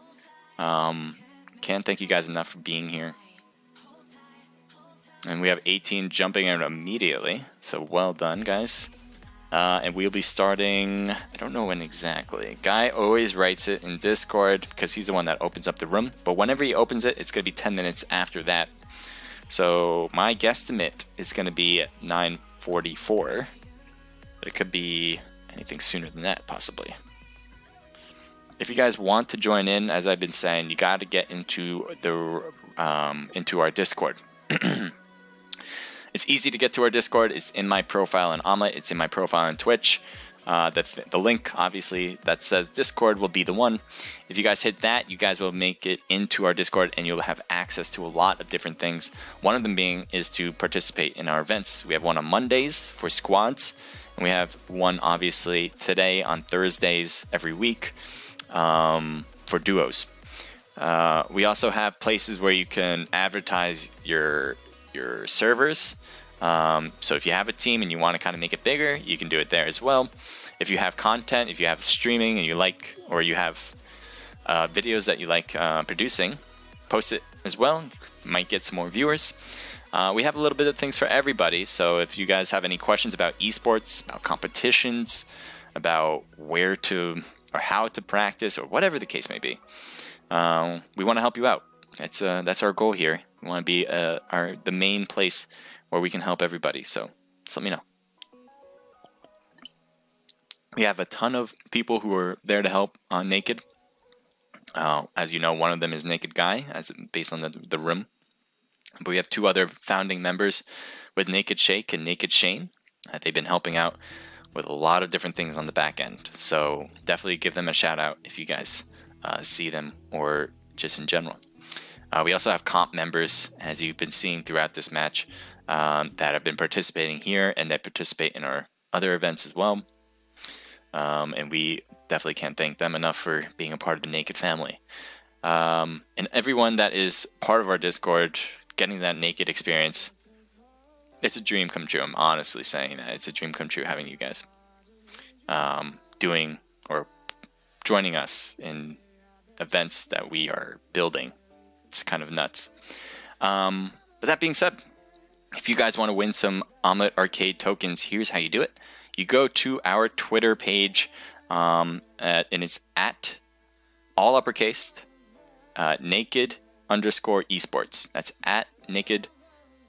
Can't thank you guys enough for being here. And we have 18 jumping in immediately, so well done, guys. And we'll be starting, I don't know when exactly. Guy always writes it in Discord because he's the one that opens up the room. But whenever he opens it, it's going to be 10 minutes after that. So my guesstimate is going to be at 9:44. But it could be anything sooner than that, possibly. If you guys want to join in, as I've been saying, you got to get into into our Discord. It's easy to get to our Discord. It's in my profile in Omelette. It's in my profile on Twitch. The link, obviously, that says Discord will be the one. If you guys hit that, you guys will make it into our Discord, and you'll have access to a lot of different things. One of them being is to participate in our events. We have one on Mondays for squads, and we have one, obviously, today on Thursdays every week for duos. We also have places where you can advertise your servers. So if you have a team and you want to kind of make it bigger, you can do it there as well. If you have content, if you have streaming and you like, or you have videos that you like producing, post it as well. Might get some more viewers. We have a little bit of things for everybody. So if you guys have any questions about esports, about competitions, about where to or how to practice, or whatever the case may be, we want to help you out. That's our goal here. We want to be the main place where we can help everybody. So just let me know. We have a ton of people who are there to help on Naked. As you know, one of them is Naked Guy, based on the room. But we have 2 other founding members with Naked Shake and Naked Shane. They've been helping out with a lot of different things on the back end. So definitely give them a shout out if you guys see them, or just in general. We also have comp members, as you've been seeing throughout this match, that have been participating here and that participate in our other events as well. And we definitely can't thank them enough for being a part of the Naked family. And everyone that is part of our Discord, getting that Naked experience, it's a dream come true. I'm honestly saying that. It's a dream come true having you guys doing or joining us in events that we are building. It's kind of nuts. But that being said, if you guys want to win some Omelette Arcade tokens, here's how you do it. You go to our Twitter page. and it's at all uppercase naked underscore esports. That's at naked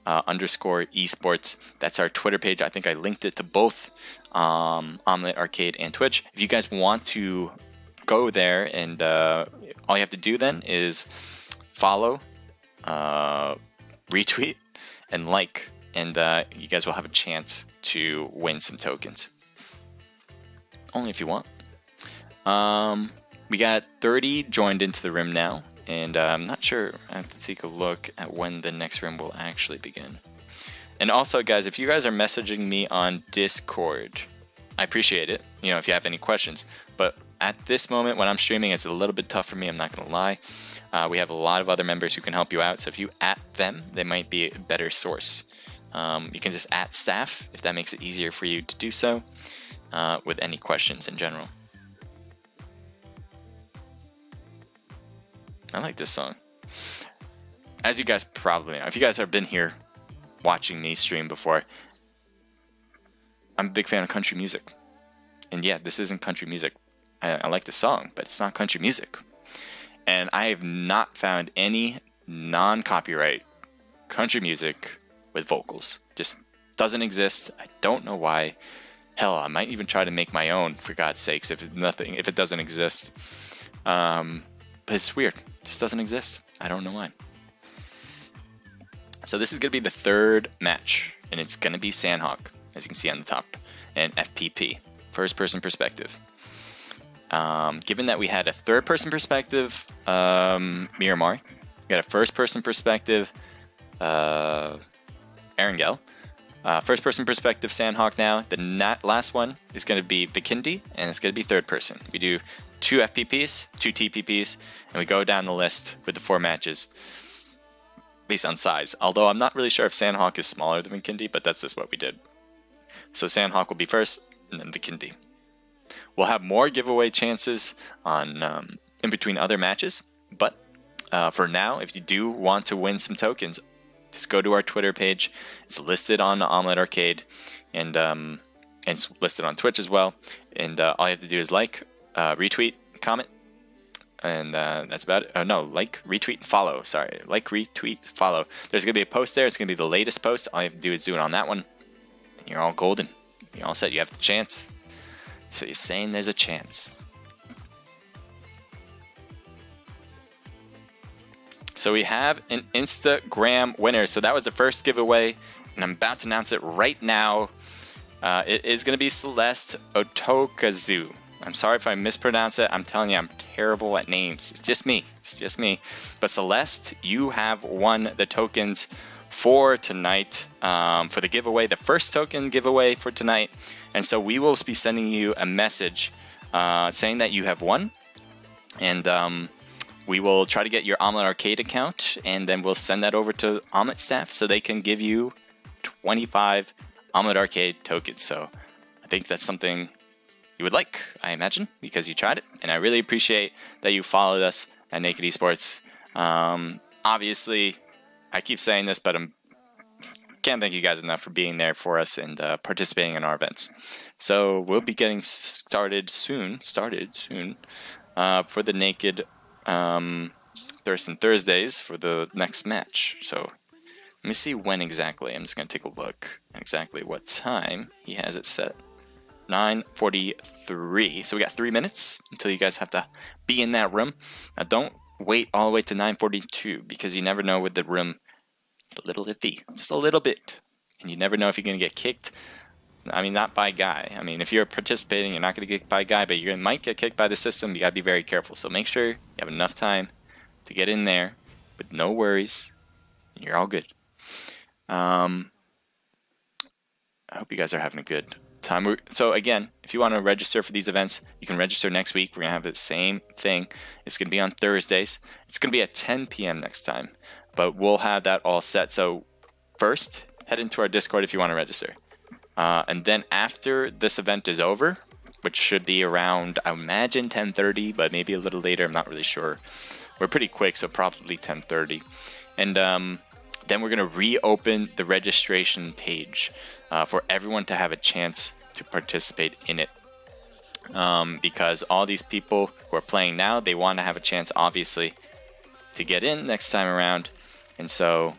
underscore esports. That's our Twitter page. I think I linked it to both Omelette Arcade and Twitch. If you guys want to go there, and all you have to do then is follow, retweet, and like, and you guys will have a chance to win some tokens. Only if you want. We got 30 joined into the room now, and I'm not sure. I have to take a look at when the next room will actually begin. And also, guys, if you guys are messaging me on Discord, I appreciate it, you know, if you have any questions. But at this moment, when I'm streaming, it's a little bit tough for me, I'm not going to lie. We have a lot of other members who can help you out, so if you at them, they might be a better source. You can just at staff, if that makes it easier for you to do so, with any questions in general. I like this song. As you guys probably know, if you guys have been here watching me stream before, I'm a big fan of country music. And yeah, this isn't country music. I like the song, but it's not country music. And I have not found any non-copyright country music with vocals. Just doesn't exist. I don't know why. Hell, I might even try to make my own, for God's sakes, if it doesn't exist. But it's weird. It just doesn't exist. I don't know why. So this is going to be the third match, and it's going to be Sandhawk, as you can see on the top, and FPP, first person perspective. Given that we had a third person perspective, Miramar, we had a first person perspective, Erangel, first person perspective Sandhawk now. The last one is going to be Vikindi, and it's going to be third person. We do 2 FPPs, 2 TPPs, and we go down the list with the 4 matches based on size. Although I'm not really sure if Sandhawk is smaller than Vikindi, but that's just what we did. So Sandhawk will be first, and then Vikindi. We'll have more giveaway chances on in between other matches, but for now, if you do want to win some tokens, just go to our Twitter page. It's listed on Omelette Arcade, and it's listed on Twitch as well. And all you have to do is like, retweet, comment, and that's about it. Oh no, like, retweet, and follow. Sorry, like, retweet, follow. There's gonna be a post there. It's gonna be the latest post. All you have to do is do it on that one, and you're all golden. You're all set. You have the chance. So you're saying there's a chance. So we have an Instagram winner. So that was the first giveaway, and I'm about to announce it right now. It is going to be Celeste Otokazu. I'm sorry if I mispronounce it. I'm telling you, I'm terrible at names. It's just me. It's just me. But Celeste, you have won the tokens for tonight, for the giveaway, the first token giveaway for tonight. And so we will be sending you a message saying that you have won. And we will try to get your Omelette Arcade account, and then we'll send that over to Omelette staff so they can give you 25 Omelette Arcade tokens. So I think that's something you would like, I imagine, because you tried it. And I really appreciate that you followed us at Naked Esports. Obviously, I keep saying this, but I can't thank you guys enough for being there for us and participating in our events. So we'll be getting started soon for the Naked Thirstin Thursdays for the next match. So let me see when exactly. I'm just going to take a look at exactly what time he has it set. 9:43. So we got 3 minutes until you guys have to be in that room. Now don't wait all the way to 9:42 because you never know with the room. It's a little iffy, just a little bit. And you never know if you're going to get kicked. I mean, not by Guy. I mean, if you're participating, you're not going to get kicked by Guy, but you might get kicked by the system. You got to be very careful. So make sure you have enough time to get in there with no worries. And you're all good. I hope you guys are having a good time. So again, if you want to register for these events, you can register next week. We're going to have the same thing. It's going to be on Thursdays. It's going to be at 10 p.m. next time, but we'll have that all set. So first, head into our Discord if you want to register. And then after this event is over, which should be around, I imagine 10:30, but maybe a little later. I'm not really sure. We're pretty quick, so probably 10:30. And then we're going to reopen the registration page for everyone to have a chance to participate in it. because all these people who are playing now, they want to have a chance, obviously, to get in next time around. And so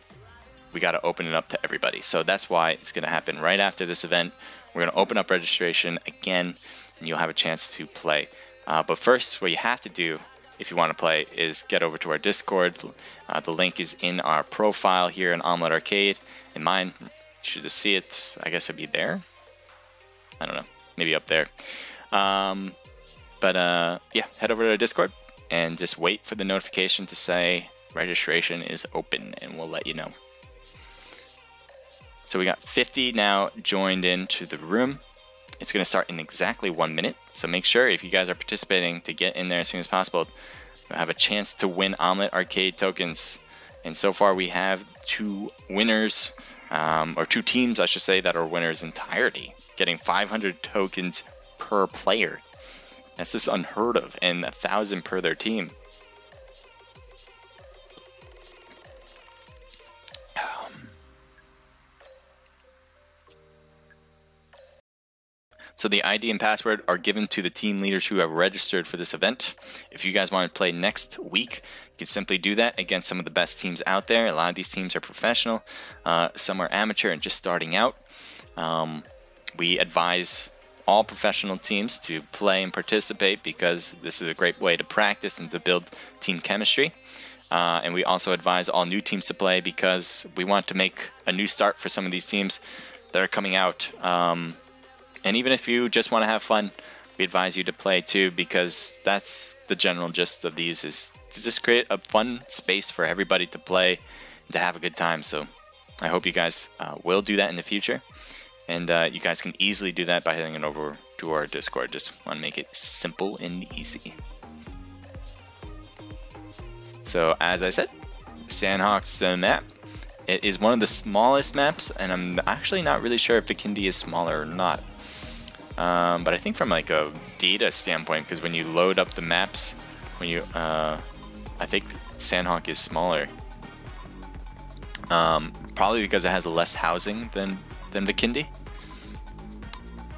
we got to open it up to everybody. So that's why it's going to happen right after this event. We're going to open up registration again, and you'll have a chance to play. But first, what you have to do if you want to play is get over to our Discord. The link is in our profile here in Omelette Arcade. In mine, you should just see it. I guess it'd be there. I don't know. Maybe up there. Yeah, head over to our Discord and just wait for the notification to say registration is open, and we'll let you know. So we got 50 now joined into the room. It's going to start in exactly 1 minute. So make sure if you guys are participating to get in there as soon as possible. You'll have a chance to win Omelette Arcade tokens. And so far we have 2 winners, or 2 teams I should say, that are winners entirely, getting 500 tokens per player. That's just unheard of, and 1,000 per their team. So the ID and password are given to the team leaders who have registered for this event. If you guys want to play next week, you can simply do that against some of the best teams out there. A lot of these teams are professional, some are amateur and just starting out. We advise all professional teams to play and participate because this is a great way to practice and to build team chemistry. And we also advise all new teams to play because we want to make a new start for some of these teams that are coming out. And even if you just want to have fun, we advise you to play too, because that's the general gist of these, is to just create a fun space for everybody to play and to have a good time. So I hope you guys will do that in the future. And you guys can easily do that by heading on over to our Discord. Just want to make it simple and easy. So as I said, Sandhawk's the map. It is one of the smallest maps, and I'm actually not really sure if Bikindi is smaller or not. But I think from like a data standpoint, because when you load up the maps, when you, I think Sandhawk is smaller. Probably because it has less housing than Bikindi,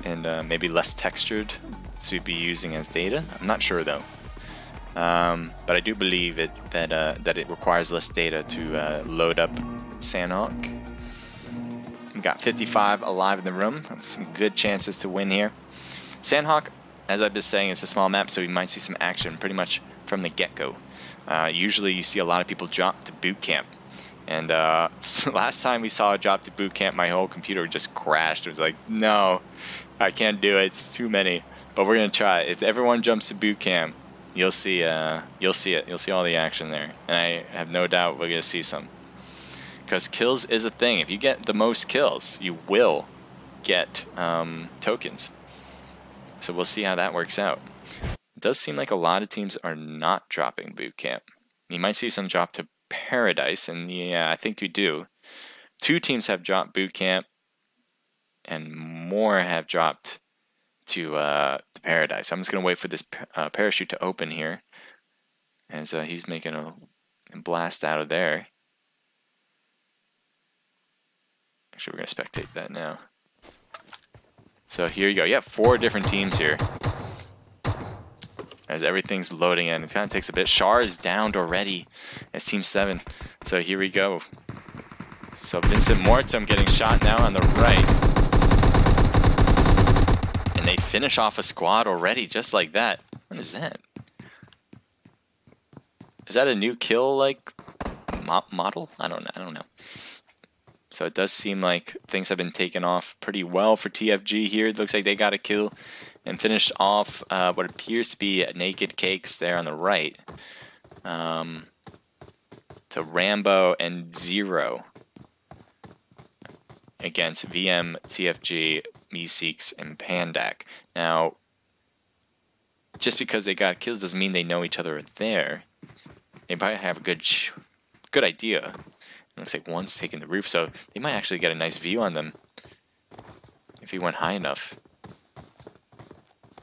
and maybe less textured to be using as data. I'm not sure though. But I do believe that it requires less data to load up Sandhawk. We got 55 alive in the room. That's some good chances to win here. Sandhawk, as I've been saying, it's a small map, so we might see some action pretty much from the get-go. Usually you see a lot of people drop to boot camp. And last time we saw a drop to boot camp, my whole computer just crashed. It was like, no, I can't do it. It's too many. But we're going to try. If everyone jumps to boot camp, you'll see it. You'll see all the action there. And I have no doubt we're going to see some. Because kills is a thing. If you get the most kills, you will get tokens. So we'll see how that works out. It does seem like a lot of teams are not dropping boot camp. You might see some drop to Paradise, and yeah, I think you do. 2 teams have dropped boot camp, and more have dropped to Paradise. I'm just going to wait for this parachute to open here, as he's making a blast out of there. Actually, we're going to spectate that now. So here you go. You have 4 different teams here. As everything's loading in. It kind of takes a bit. Char is downed already as Team 7. So here we go. So Vincent Mortem getting shot now on the right. And they finish off a squad already, just like that. What is that? Is that a new kill, like, model? I don't know. So it does seem like things have been taken off pretty well for TFG here. It looks like they got a kill and finished off what appears to be Naked Cakes there on the right. To Rambo and Zero against VM, TFG, Meeseeks, and Pandak. Now, just because they got kills doesn't mean they know each other are there. They probably have a good idea. It looks like one's taking the roof, so they might actually get a nice view on them if he went high enough.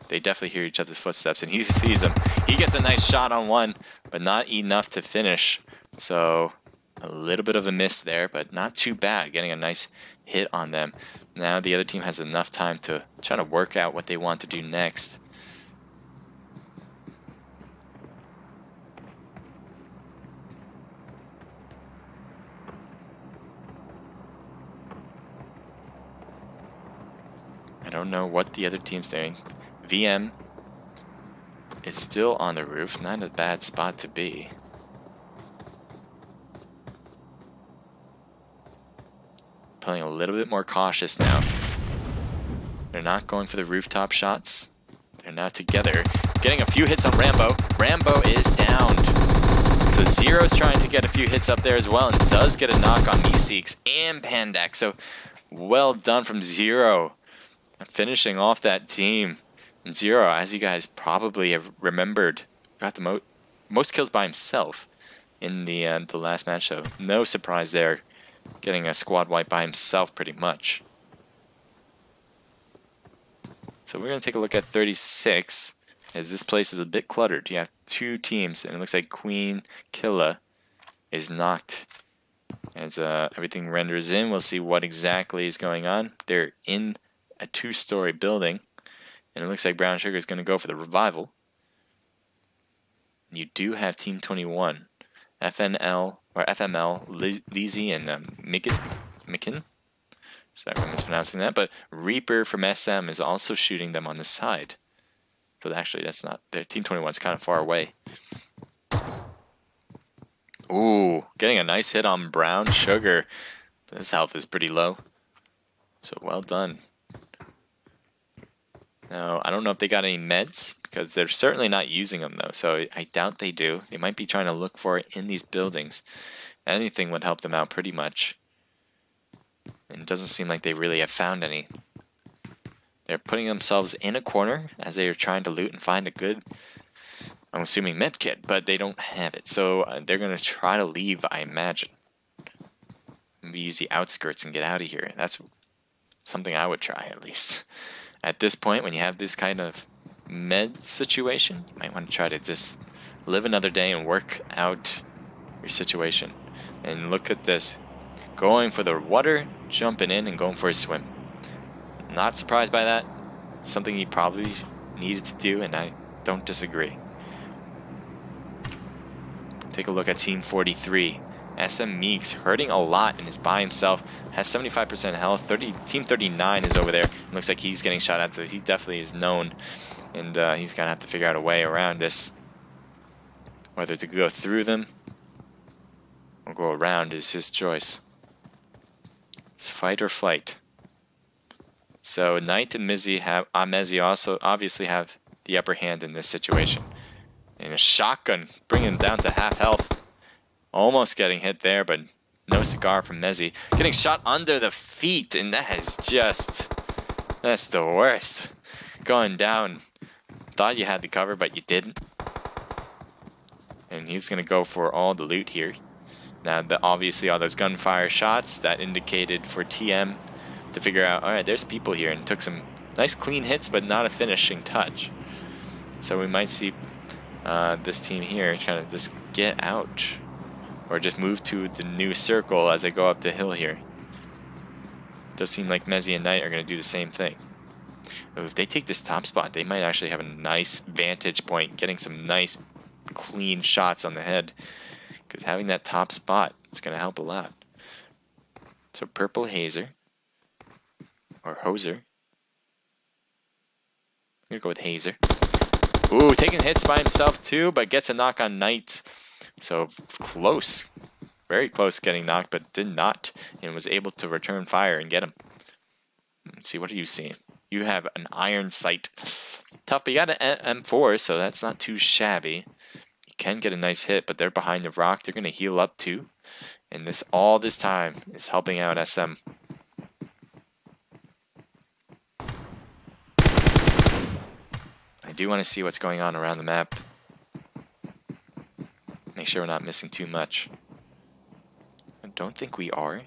They definitely hear each other's footsteps, and he sees them. He gets a nice shot on one, but not enough to finish. So a little bit of a miss there, but not too bad, getting a nice hit on them. Now the other team has enough time to try to work out what they want to do next. don't know what the other team's doing. VM is still on the roof. Not a bad spot to be. Playing a little bit more cautious now. They're not going for the rooftop shots. They're now together. Getting a few hits on Rambo. Rambo is downed. So Zero's trying to get a few hits up there as well, and does get a knock on Meeseeks and Pandak. So well done from Zero. Finishing off that team. And Zero, as you guys probably have remembered, got the most kills by himself in the last match. So no surprise there. Getting a squad wipe by himself pretty much. So we're going to take a look at 36, as this place is a bit cluttered. You have two teams, and it looks like Queen Killa is knocked. As everything renders in, we'll see what exactly is going on. They're in a two-story building, and it looks like Brown Sugar is going to go for the revival. You do have Team 21, FNL, or FML, Lizzie, and Mikin. Sorry if I'm mispronouncing that, but Reaper from SM is also shooting them on the side. So actually, that's not their Team 21's kind of far away. Ooh, getting a nice hit on Brown Sugar. His health is pretty low. So well done. Now, I don't know if they got any meds, because they're certainly not using them though. So I doubt they do. They might be trying to look for it in these buildings. Anything would help them out pretty much. And it doesn't seem like they really have found any. They're putting themselves in a corner as they are trying to loot and find a good, I'm assuming, med kit, but they don't have it. So they're going to try to leave, I imagine. Maybe use the outskirts and get out of here. That's something I would try, at least. At this point, when you have this kind of med situation, you might want to try to just live another day and work out your situation. And look at this. Going for the water, jumping in, and going for a swim. Not surprised by that. It's something he probably needed to do, and I don't disagree. Take a look at Team 43. SM Meeks hurting a lot and is by himself. Has 75% health. Team 39 is over there. It looks like he's getting shot at, so he definitely is known. And he's going to have to figure out a way around this. Whether to go through them or go around is his choice. It's fight or flight. So Knight and Mezzi also obviously have the upper hand in this situation. And a shotgun bringing him down to half health. Almost getting hit there, but no cigar from Mezzi. Getting shot under the feet, and that is just, that's the worst. Going down. Thought you had the cover, but you didn't. And he's going to go for all the loot here. Now, obviously, all those gunfire shots that indicated for TM to figure out, alright, there's people here, and took some nice clean hits, but not a finishing touch. So we might see this team here kind of just get out, or just move to the new circle as they go up the hill here. Does seem like Mezzi and Knight are going to do the same thing. If they take this top spot, they might actually have a nice vantage point, getting some nice clean shots on the head. Because having that top spot is going to help a lot. So Purple Hazer. Or Hoser. I'm going to go with Hazer. Ooh, taking hits by himself too, but gets a knock on Knight. So close. Very close getting knocked, but did not. And was able to return fire and get him. Let's see, what are you seeing? You have an iron sight. Tough, but you got an M4, so that's not too shabby. Can get a nice hit, but they're behind the rock. They're going to heal up too, and this all this time is helping out SM. I do want to see what's going on around the map. Make sure we're not missing too much. I don't think we are,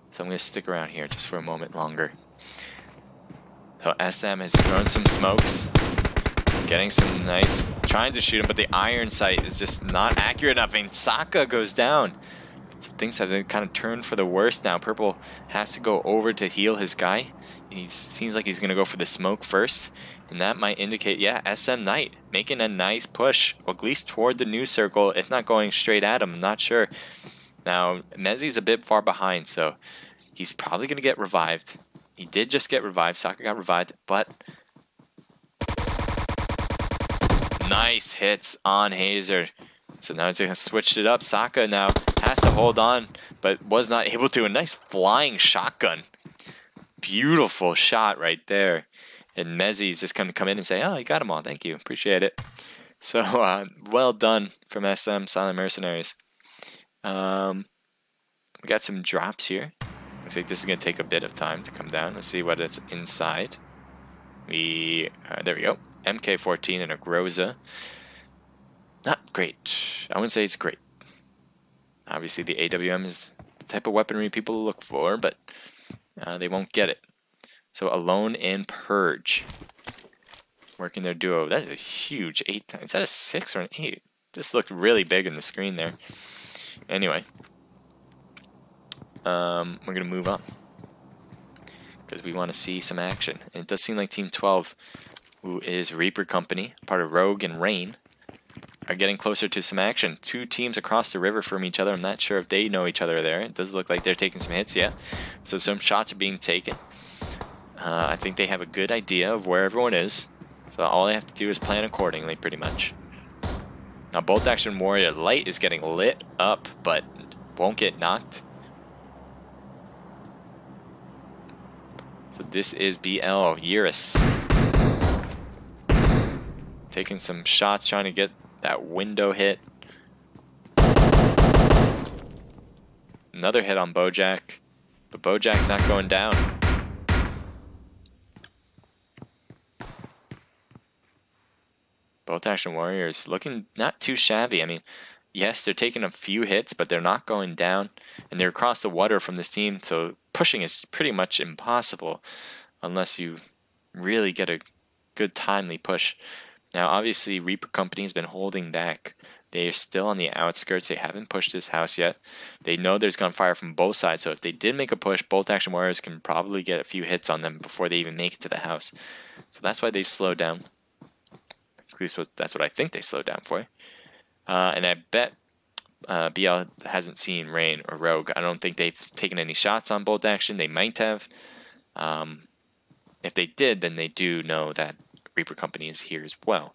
so I'm going to stick around here just for a moment longer. So SM has thrown some smokes. Getting some nice, trying to shoot him, but the iron sight is just not accurate enough, and Saka goes down. So things have kind of turned for the worst now. Purple has to go over to heal his guy. He seems like he's going to go for the smoke first, and that might indicate, yeah, SM Knight making a nice push, or at least toward the new circle, if not going straight at him. I'm not sure. Now, Mezzi's a bit far behind, so he's probably going to get revived. He did just get revived. Saka got revived, but nice hits on Hazer. So now he's switched it up. Saka now has to hold on, but was not able to. A nice flying shotgun. Beautiful shot right there. And Mezzi's just going to come in and say, oh, you got them all. Thank you. Appreciate it. So, well done from SM Silent Mercenaries. We got some drops here. Looks like this is going to take a bit of time to come down. Let's see what it's inside. There we go. MK14 and a Groza. Not great. I wouldn't say it's great. Obviously, the AWM is the type of weaponry people look for, but they won't get it. So, Alone and Purge. Working their duo. That is a huge 8 times. Is that a 6 or an 8? Just looked really big in the screen there. Anyway. We're going to move on. Because we want to see some action. And it does seem like Team 12, who is Reaper Company, part of Rogue and Rain, are getting closer to some action. 2 teams across the river from each other. I'm not sure if they know each other there. It does look like they're taking some hits, yeah. So some shots are being taken. I think they have a good idea of where everyone is. So all they have to do is plan accordingly, pretty much. Now, Bolt Action Warrior Light is getting lit up, but won't get knocked. So this is BL Eurus. Taking some shots, trying to get that window hit. Another hit on Bojack, but Bojack's not going down. Bolt Action Warriors looking not too shabby. I mean, yes, they're taking a few hits, but they're not going down. And they're across the water from this team, so pushing is pretty much impossible unless you really get a good timely push. Now, obviously, Reaper Company has been holding back. They are still on the outskirts. They haven't pushed this house yet. They know there's gunfire from both sides, so if they did make a push, Bolt Action Warriors can probably get a few hits on them before they even make it to the house. So that's why they've slowed down. At least that's what I think they slowed down for. And I bet BL hasn't seen Rain or Rogue. I don't think they've taken any shots on Bolt Action. They might have. If they did, then they do know that Reaper Company is here as well.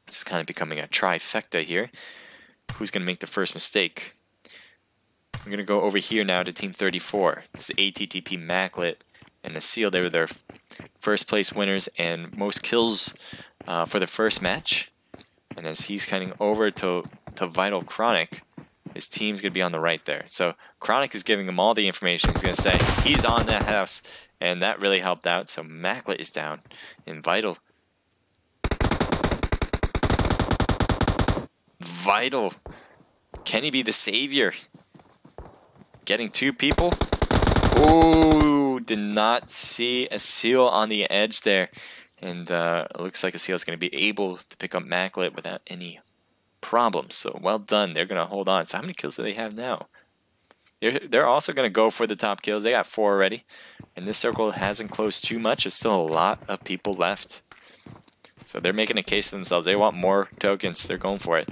It's kind of becoming a trifecta here. Who's going to make the first mistake? We're going to go over here now to Team 34. This is ATTP Maclet and the Seal. They were their first place winners and most kills for the first match. And as he's cutting over to Vital Chronic, his team's going to be on the right there. So Chronic is giving him all the information. He's going to say he's on that house, and that really helped out. So Maclet is down, and Vital. Can he be the savior? Getting 2 people. Ooh, did not see a Seal on the edge there. And it looks like a Seal is going to be able to pick up Maclet without any problems. So well done. They're going to hold on. So how many kills do they have now? They're also going to go for the top kills. They got 4 already. And this circle hasn't closed too much. There's still a lot of people left. So they're making a case for themselves. They want more tokens. They're going for it.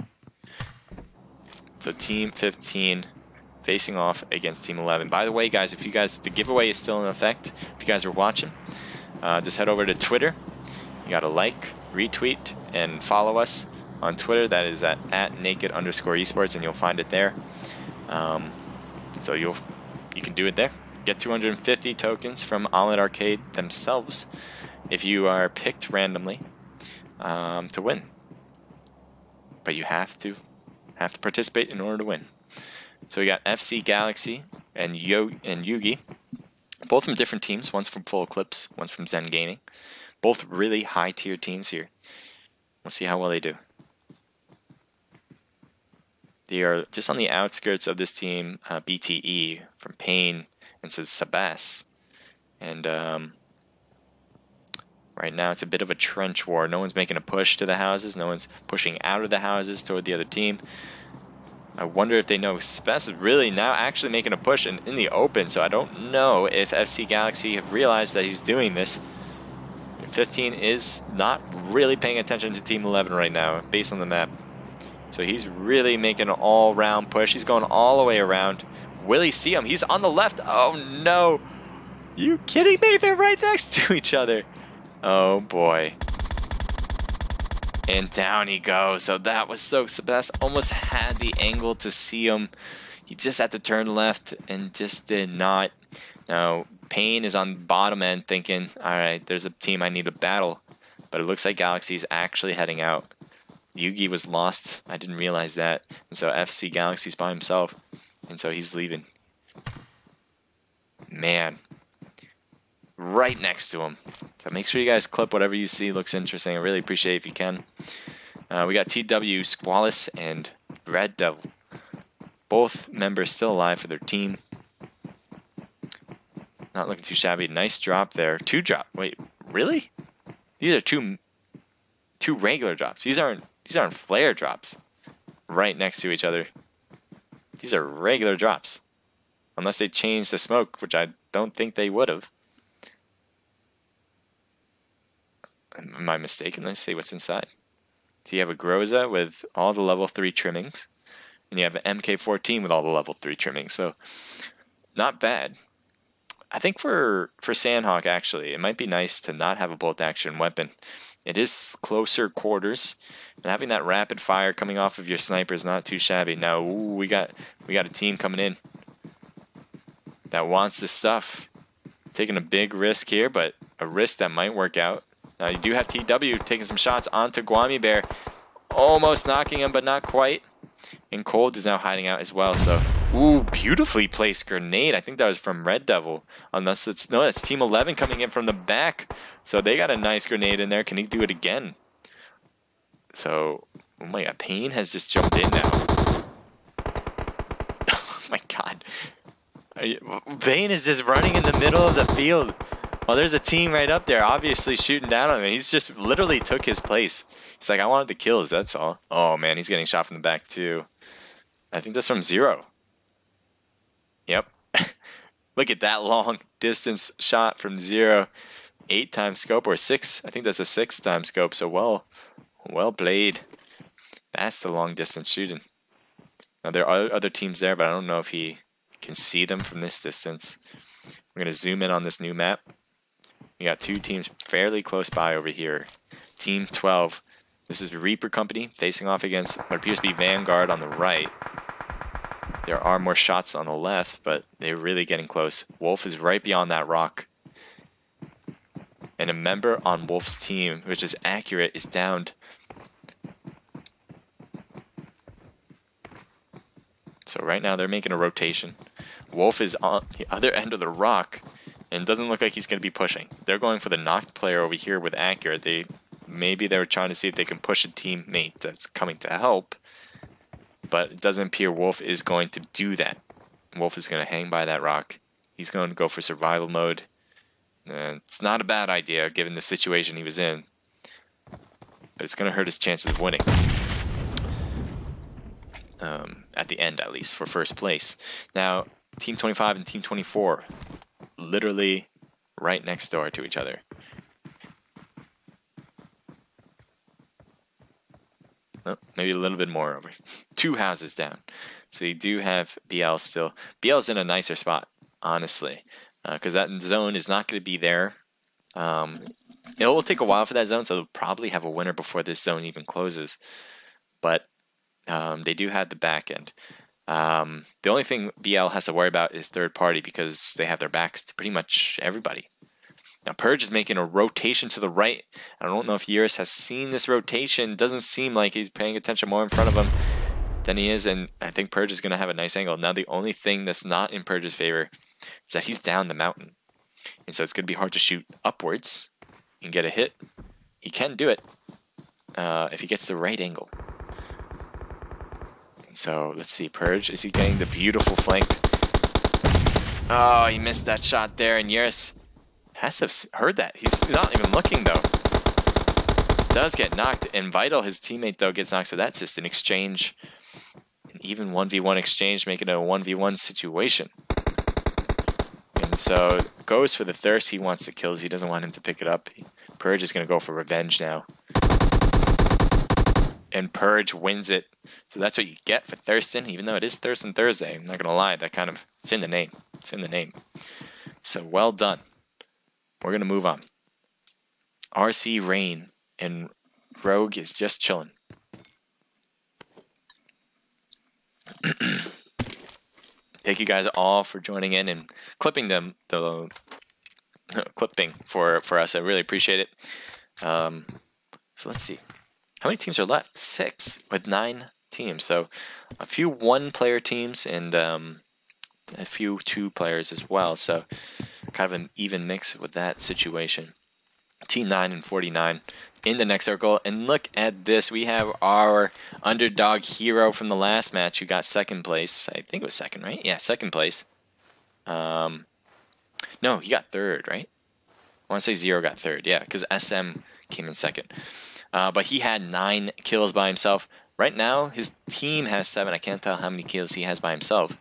So Team 15 facing off against Team 11. By the way, guys, the giveaway is still in effect. If you guys are watching, just head over to Twitter. You got to like, retweet, and follow us on Twitter. That is at @naked_esports, and you'll find it there. So you can do it there. Get 250 tokens from Online Arcade themselves if you are picked randomly to win. But you have to participate in order to win. So we got FC Galaxy and Yugi, both from different teams. One's from Full Eclipse, one's from Zen Gaming. Both really high tier teams here. We'll see how well they do. They are just on the outskirts of this team, BTE from Payne and Sabas. And right now it's a bit of a trench war. No one's making a push to the houses. No one's pushing out of the houses toward the other team. I wonder if they know Sabas is really now actually making a push in the open. So I don't know if FC Galaxy have realized that he's doing this. 15 is not really paying attention to Team 11 right now based on the map. So he's really making an all-round push. He's going all the way around. Will he see him? He's on the left. Oh, no. You kidding me? They're right next to each other. Oh boy. And down he goes. So that was so Sebas almost had the angle to see him. He just had to turn left and just did not. Now, Payne is on the bottom end thinking, alright, there's a team I need to battle. But it looks like Galaxy's actually heading out. Yugi was lost. I didn't realize that. And so FC Galaxy's by himself. And so he's leaving. Man. Right next to him. So make sure you guys clip whatever you see looks interesting. I really appreciate it if you can. We got TW, Squalus, and Red Devil. Both members still alive for their team. Not looking too shabby. Nice drop there. 2 drop. Wait, really? These are two regular drops. These aren't flare drops. Right next to each other. These are regular drops. Unless they changed the smoke, which I don't think they would have. Am I mistaken? Let's see what's inside. So you have a Groza with all the level 3 trimmings. And you have an MK14 with all the level 3 trimmings. So, not bad. I think for Sandhawk, actually, it might be nice to not have a bolt action weapon. It is closer quarters. And having that rapid fire coming off of your sniper is not too shabby. Now, ooh, we got a team coming in that wants this stuff. Taking a big risk here, but a risk that might work out. Now, you do have TW taking some shots onto Guami Bear. Almost knocking him, but not quite. And Cold is now hiding out as well, so... Ooh, beautifully placed grenade. I think that was from Red Devil. Unless it's... No, that's Team 11 coming in from the back. So they got a nice grenade in there. Can he do it again? So... Oh my god, Payne has just jumped in now. Oh my god. Payne is just running in the middle of the field. Well, there's a team right up there, obviously shooting down on him. He's just literally took his place. He's like, I wanted the kills, that's all. Oh man, he's getting shot from the back too. I think that's from Zero. Yep. Look at that long distance shot from Zero. 8 times scope or 6. I think that's a 6 times scope. So well played. That's the long distance shooting. Now there are other teams there, but I don't know if he can see them from this distance. We're gonna zoom in on this new map. We got 2 teams fairly close by over here. Team 12. This is Reaper Company facing off against what appears to be Vanguard on the right. There are more shots on the left, but they're really getting close. Wolf is right beyond that rock. And a member on Wolf's team, which is Accurate, is downed. So right now they're making a rotation. Wolf is on the other end of the rock and doesn't look like he's going to be pushing. They're going for the knocked player over here with Accurate. Maybe they were trying to see if they can push a teammate that's coming to help. But it doesn't appear Wolf is going to do that. Wolf is going to hang by that rock. He's going to go for survival mode. It's not a bad idea given the situation he was in. But it's going to hurt his chances of winning. At the end, at least, for first place. Now, Team 25 and Team 24, literally right next door to each other. Oh, maybe a little bit more over. 2 houses down. So you do have BL still. BL's in a nicer spot, honestly, because that zone is not going to be there. It will take a while for that zone, so they'll probably have a winner before this zone even closes. But they do have the back end. The only thing BL has to worry about is third party because they have their backs to pretty much everybody. Now Purge is making a rotation to the right. I don't know if Eurus has seen this rotation. It doesn't seem like he's paying attention more in front of him than he is, and I think Purge is going to have a nice angle. Now the only thing that's not in Purge's favor is that he's down the mountain. And so it's going to be hard to shoot upwards and get a hit. He can do it if he gets the right angle. So let's see, Purge, is he getting the beautiful flank? Oh, he missed that shot there, and Eurus has to have heard that. He's not even looking, though. Does get knocked, and Vital, his teammate, though, gets knocked, so that's just an exchange. An even 1v1 exchange, making it a 1v1 situation. And so, goes for the Thirst. He wants the kills. He doesn't want him to pick it up. Purge is going to go for revenge now. And Purge wins it. So that's what you get for Thirstin, even though it is Thirstin Thursday. I'm not going to lie, that kind of, it's in the name. It's in the name. So well done. We're going to move on. RC Rain and Rogue is just chilling. Thank you guys all for joining in and clipping the clipping for us. I really appreciate it. So let's see. How many teams are left? 6 with 9 teams. So a few 1-player teams and a few 2 players as well. So kind of an even mix with that situation. Team 9 and 49 in the next circle. And look at this. We have our underdog hero from the last match who got 2nd place. I think it was 2nd, right? Yeah, 2nd place. No, he got 3rd, right? I want to say Zero got 3rd. Yeah, because SM came in 2nd. But he had 9 kills by himself. Right now, his team has 7. I can't tell how many kills he has by himself.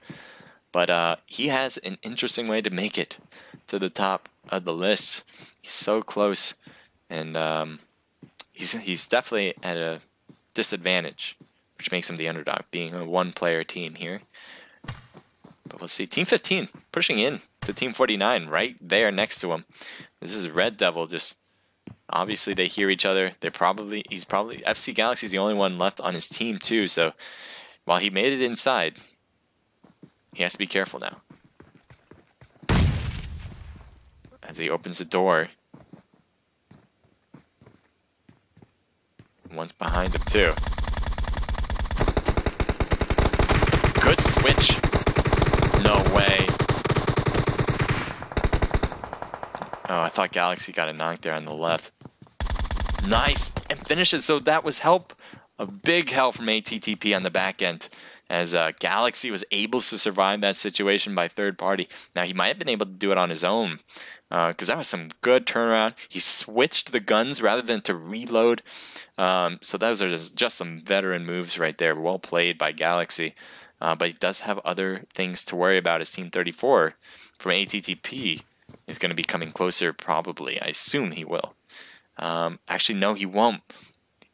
But he has an interesting way to make it to the top of the list. He's so close, and he's definitely at a disadvantage, which makes him the underdog, being a 1-player team here. But we'll see. Team 15 pushing in to Team 49 right there next to him. This is Red Devil. Just obviously they hear each other. He's probably FC Galaxy's the only one left on his team too. So while he made it inside, he has to be careful now. As he opens the door. One's behind him too. Good switch. No way. Oh, I thought Galaxy got a knock there on the left. Nice. And finishes. So that was help. A big help from ATTP on the back end. As Galaxy was able to survive that situation by 3rd party. Now, he might have been able to do it on his own. Because that was some good turnaround. He switched the guns rather than to reload. So those are just some veteran moves right there. Well played by Galaxy. But he does have other things to worry about. His Team 34 from ATTP is going to be coming closer probably. I assume he will. Actually, no, he won't.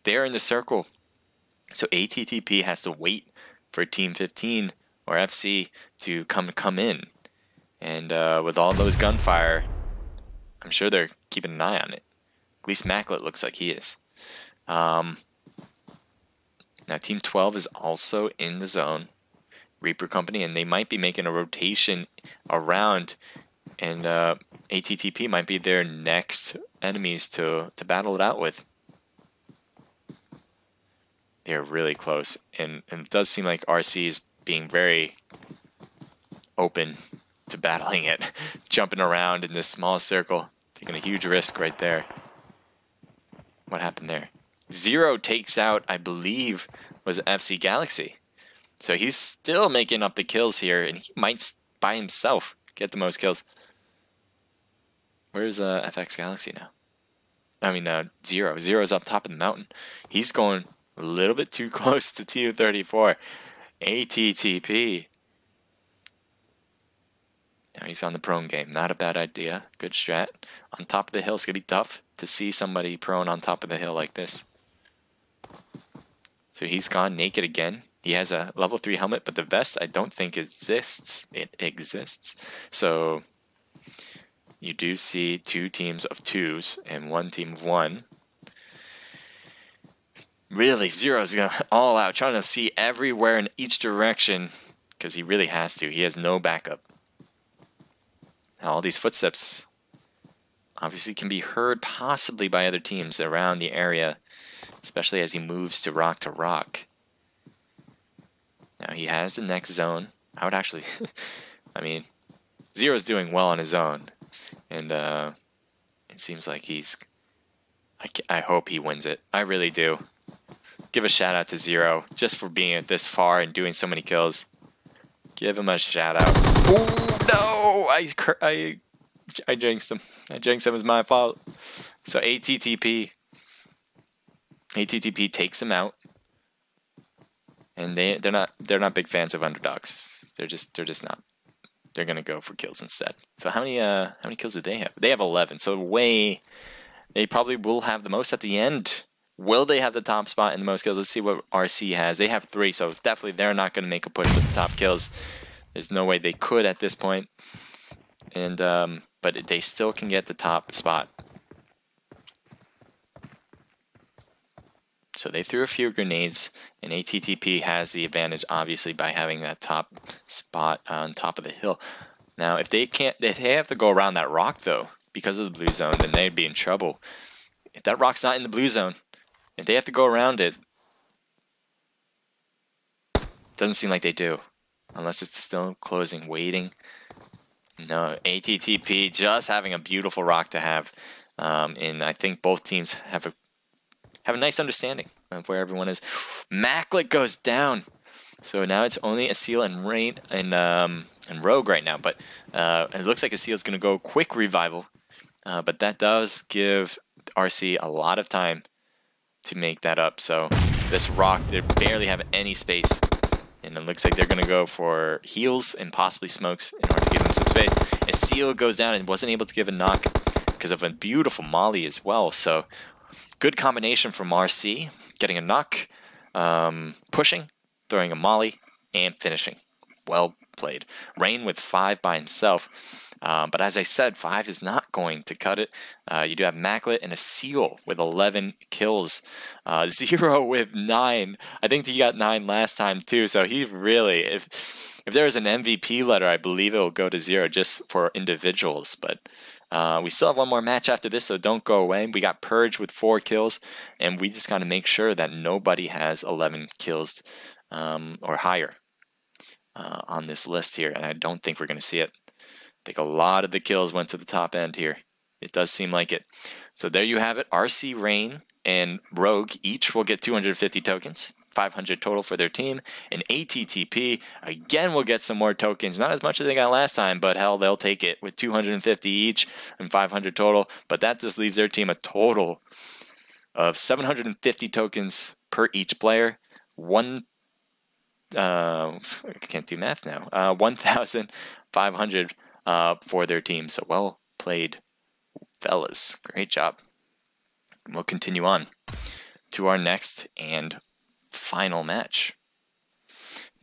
They're in the circle. So ATTP has to wait for Team 15 or FC to come in. And with all those gunfire, I'm sure they're keeping an eye on it. At least Maclet looks like he is. Now Team 12 is also in the zone. Reaper Company, and they might be making a rotation around, and ATTP might be their next enemies to battle it out with. They're really close, and it does seem like RC is being very open to battling it, jumping around in this small circle, taking a huge risk right there. What happened there? Zero takes out, I believe, was FC Galaxy. So he's still making up the kills here, and he might, by himself, get the most kills. Where's FX Galaxy now? I mean, Zero. Zero's up top of the mountain. He's going a little bit too close to Team 34. ATTP. Now he's on the prone game. Not a bad idea. Good strat. On top of the hill, it's going to be tough to see somebody prone on top of the hill like this. So he's gone naked again. He has a level 3 helmet, but the vest I don't think exists. It exists. So you do see 2 teams of 2s and 1 team of 1. Really, Zero's going all out, trying to see everywhere in each direction, because he really has to. He has no backup. Now, all these footsteps obviously can be heard possibly by other teams around the area, especially as he moves to rock. Now he has the next zone. I would actually, I mean, Zero's doing well on his own, and it seems like he's. I hope he wins it. I really do. Give a shout out to Zero just for being this far and doing so many kills. Give him a shout out. Oh no! I jinxed him. I jinxed him. It was my fault. So ATTP takes him out. And they're not big fans of underdogs. They're just not. They're gonna go for kills instead. So how many kills do they have? They have 11. So they probably will have the most at the end. Will they have the top spot in the most kills? Let's see what RC has. They have 3, so definitely they're not gonna make a push with the top kills. There's no way they could at this point. and but they still can get the top spot. So they threw a few grenades, and ATTP has the advantage, obviously, by having that top spot on top of the hill. Now, if they have to go around that rock, though, because of the blue zone, then they'd be in trouble. If that rock's not in the blue zone, if they have to go around it, doesn't seem like they do. Unless it's still closing, waiting. No, ATTP just having a beautiful rock to have. And I think both teams have a nice understanding of where everyone is. Maclet goes down. So now it's only Asil and Rain and Rogue right now. But it looks like Asil's going to go quick revival. But that does give RC a lot of time to make that up. So this rock, they barely have any space. And it looks like they're going to go for heals and possibly smokes in order to give them some space. Asil goes down and wasn't able to give a knock because of a beautiful molly as well. So good combination from RC, getting a knock, pushing, throwing a molly, and finishing. Well played. Rain with 5 by himself. But as I said, 5 is not going to cut it. You do have Maclet and Asil with 11 kills. 0 with 9. I think he got 9 last time too. So he really, if there is an MVP letter, I believe it will go to 0 just for individuals. But we still have one more match after this, so don't go away. We got Purge with 4 kills, and we just got to make sure that nobody has 11 kills or higher on this list here. And I don't think we're going to see it. I think a lot of the kills went to the top end here. It does seem like it. So there you have it. RC, Rain, and Rogue each will get 250 tokens. 500 total for their team. And ATTP, again, will get some more tokens. Not as much as they got last time, but hell, they'll take it with 250 each and 500 total. But that just leaves their team a total of 750 tokens per each player. I can't do math now. 1,500 for their team. So well played, fellas. Great job. We'll continue on to our next and final match.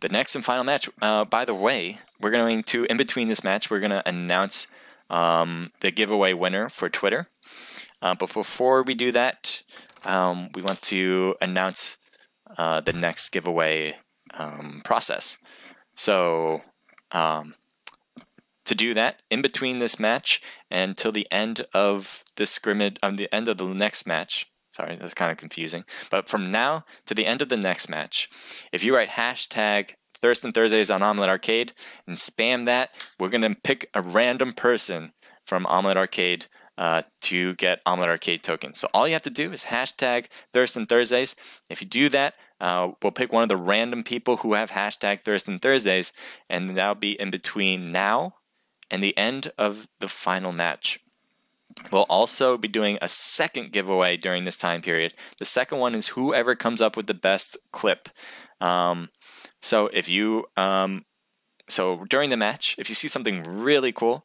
The next and final match, by the way, we're going to, in between this match, we're going to announce the giveaway winner for Twitter. But before we do that, we want to announce the next giveaway process. So to do that, in between this match and till the end of the scrimmage, the end of the next match, sorry, that's kind of confusing, but from now to the end of the next match, if you write hashtag Thirstin Thursdays on Omelette Arcade and spam that, we're going to pick a random person from Omelette Arcade to get Omelette Arcade tokens. So all you have to do is hashtag Thirstin Thursdays. If you do that, we'll pick one of the random people who have hashtag Thirstin Thursdays, and that'll be in between now and the end of the final match. We'll also be doing a second giveaway during this time period. The second one is whoever comes up with the best clip. So if you, so during the match, if you see something really cool,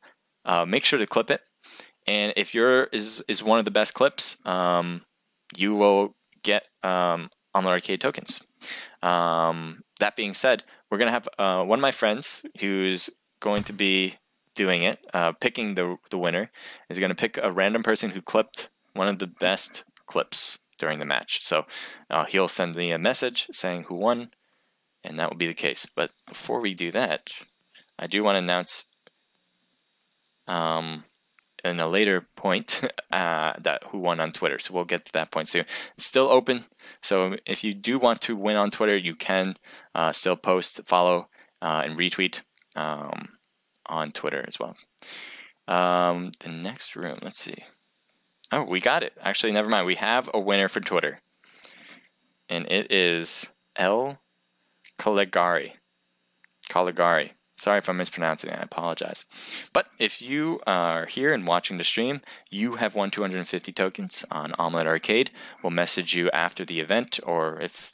make sure to clip it. And if your is one of the best clips, you will get Omelette Arcade tokens. That being said, we're gonna have one of my friends who's going to be doing it, picking the winner, is going to pick a random person who clipped one of the best clips during the match. So he'll send me a message saying who won, and that will be the case. But before we do that, I do want to announce in a later point that who won on Twitter. So we'll get to that point soon. It's still open, so if you do want to win on Twitter, you can still post, follow, and retweet on Twitter as well. The next room, let's see. Oh, we got it. Actually, never mind. We have a winner for Twitter. And it is El Caligari. Sorry if I'm mispronouncing it. I apologize. But if you are here and watching the stream, you have won 250 tokens on Omelette Arcade. We'll message you after the event, or if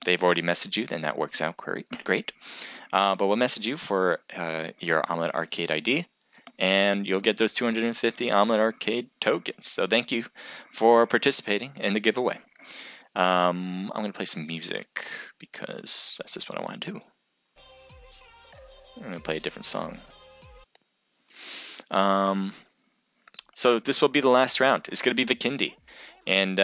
they've already messaged you, then that works out great. But we'll message you for your Omelette Arcade ID, and you'll get those 250 Omelette Arcade tokens. So thank you for participating in the giveaway. I'm going to play some music because that's just what I want to do. I'm going to play a different song. So this will be the last round. It's going to be Vikindi. And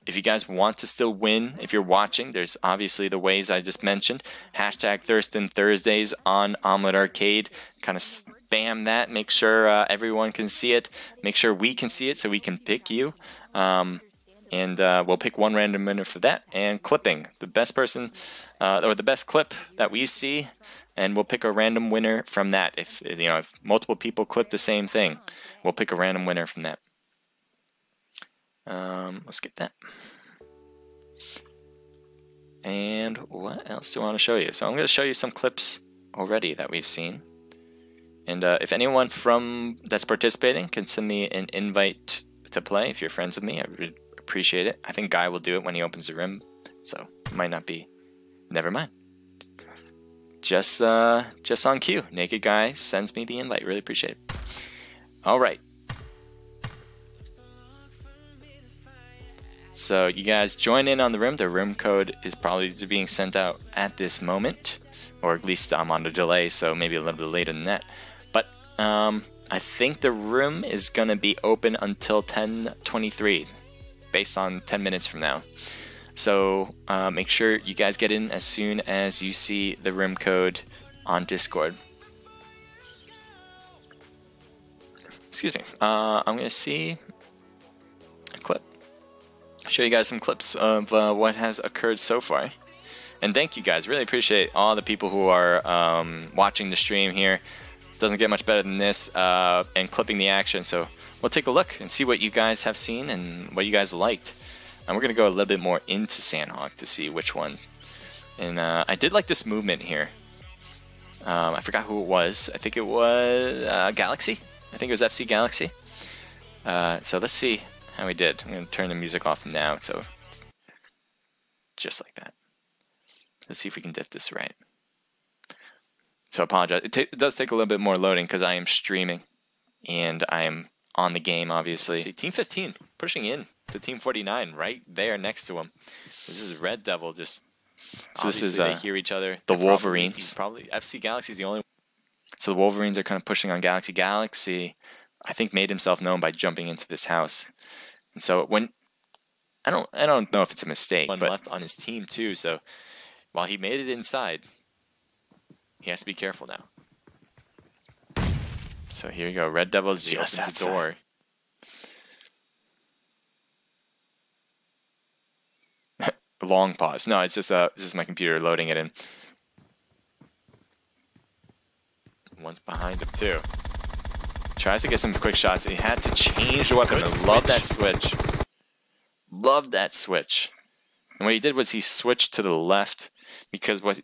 if you guys want to still win, if you're watching, there's obviously the ways I just mentioned. Hashtag Thirstin Thursdays on Omelet Arcade. Kind of spam that. Make sure everyone can see it. Make sure we can see it so we can pick you. And we'll pick one random winner for that. And clipping. The best person, or the best clip that we see. And we'll pick a random winner from that. If multiple people clip the same thing, we'll pick a random winner from that. Let's get that. And what else do I want to show you? So I'm going to show you some clips already that we've seen. And if anyone that's participating can send me an invite to play, if you're friends with me, I would appreciate it. I think Guy will do it when he opens the room, so it might not be. Never mind. Just on cue. Naked Guy sends me the invite. Really appreciate it. All right. So you guys join in on the room. The room code is probably being sent out at this moment, or at least I'm on a delay, so maybe a little bit later than that. But I think the room is gonna be open until 10:23, based on 10 minutes from now. So make sure you guys get in as soon as you see the room code on Discord. Excuse me. I'm gonna see a clip. Show you guys some clips of what has occurred so far. And thank you guys. Really appreciate all the people who are watching the stream here. Doesn't get much better than this, and clipping the action. So we'll take a look and see what you guys have seen and what you guys liked. And we're going to go a little bit more into Sandhawk to see which one. And I did like this movement here. I forgot who it was. I think it was Galaxy. I think it was FC Galaxy. So let's see how he did. I'm going to turn the music off now, so just like that. Let's see if we can diff this right. So I apologize. It does take a little bit more loading because I am streaming and I am on the game, obviously. See, Team 15 pushing in to Team 49 right there next to him. This is Red Devil just. So this is they hear each other. The Wolverines. Probably FC Galaxy's the only. So the Wolverines are kind of pushing on Galaxy. Galaxy, I think, made himself known by jumping into this house. And so when I don't know if it's a mistake, but left on his team too. So while he made it inside, he has to be careful now. So here you go. Red Devil's just opens the door. Long pause. No, it's just this is my computer loading it in. One's behind him too. Tries to get some quick shots. He had to change the weapon. I love that switch. Love that switch. And what he did was he switched to the left because what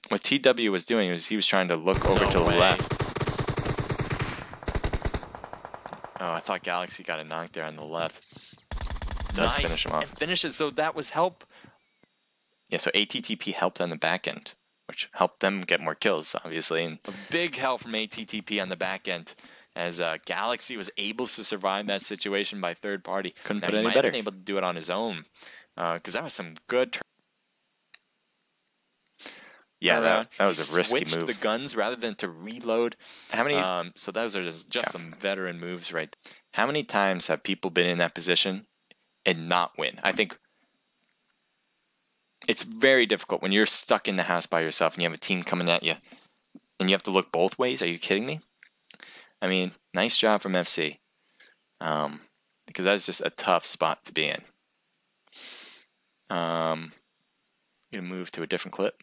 TW was doing was he was trying to look over to the left. Oh, I thought Galaxy got a knock there on the left. Does finish him off. And finishes, so that was help. Yeah, so ATTP helped on the back end, which helped them get more kills, obviously. And a big help from ATTP on the back end, as Galaxy was able to survive that situation by third party. Couldn't put any better. He might have been able to do it on his own, because that was some good. Yeah, that was a risky move. Switched the guns rather than to reload. How many? So those are just some veteran moves, right? How many times have people been in that position and not win? I think it's very difficult when you're stuck in the house by yourself and you have a team coming at you, and you have to look both ways. Are you kidding me? I mean, nice job from FC, because that's just a tough spot to be in. I'm gonna move to a different clip.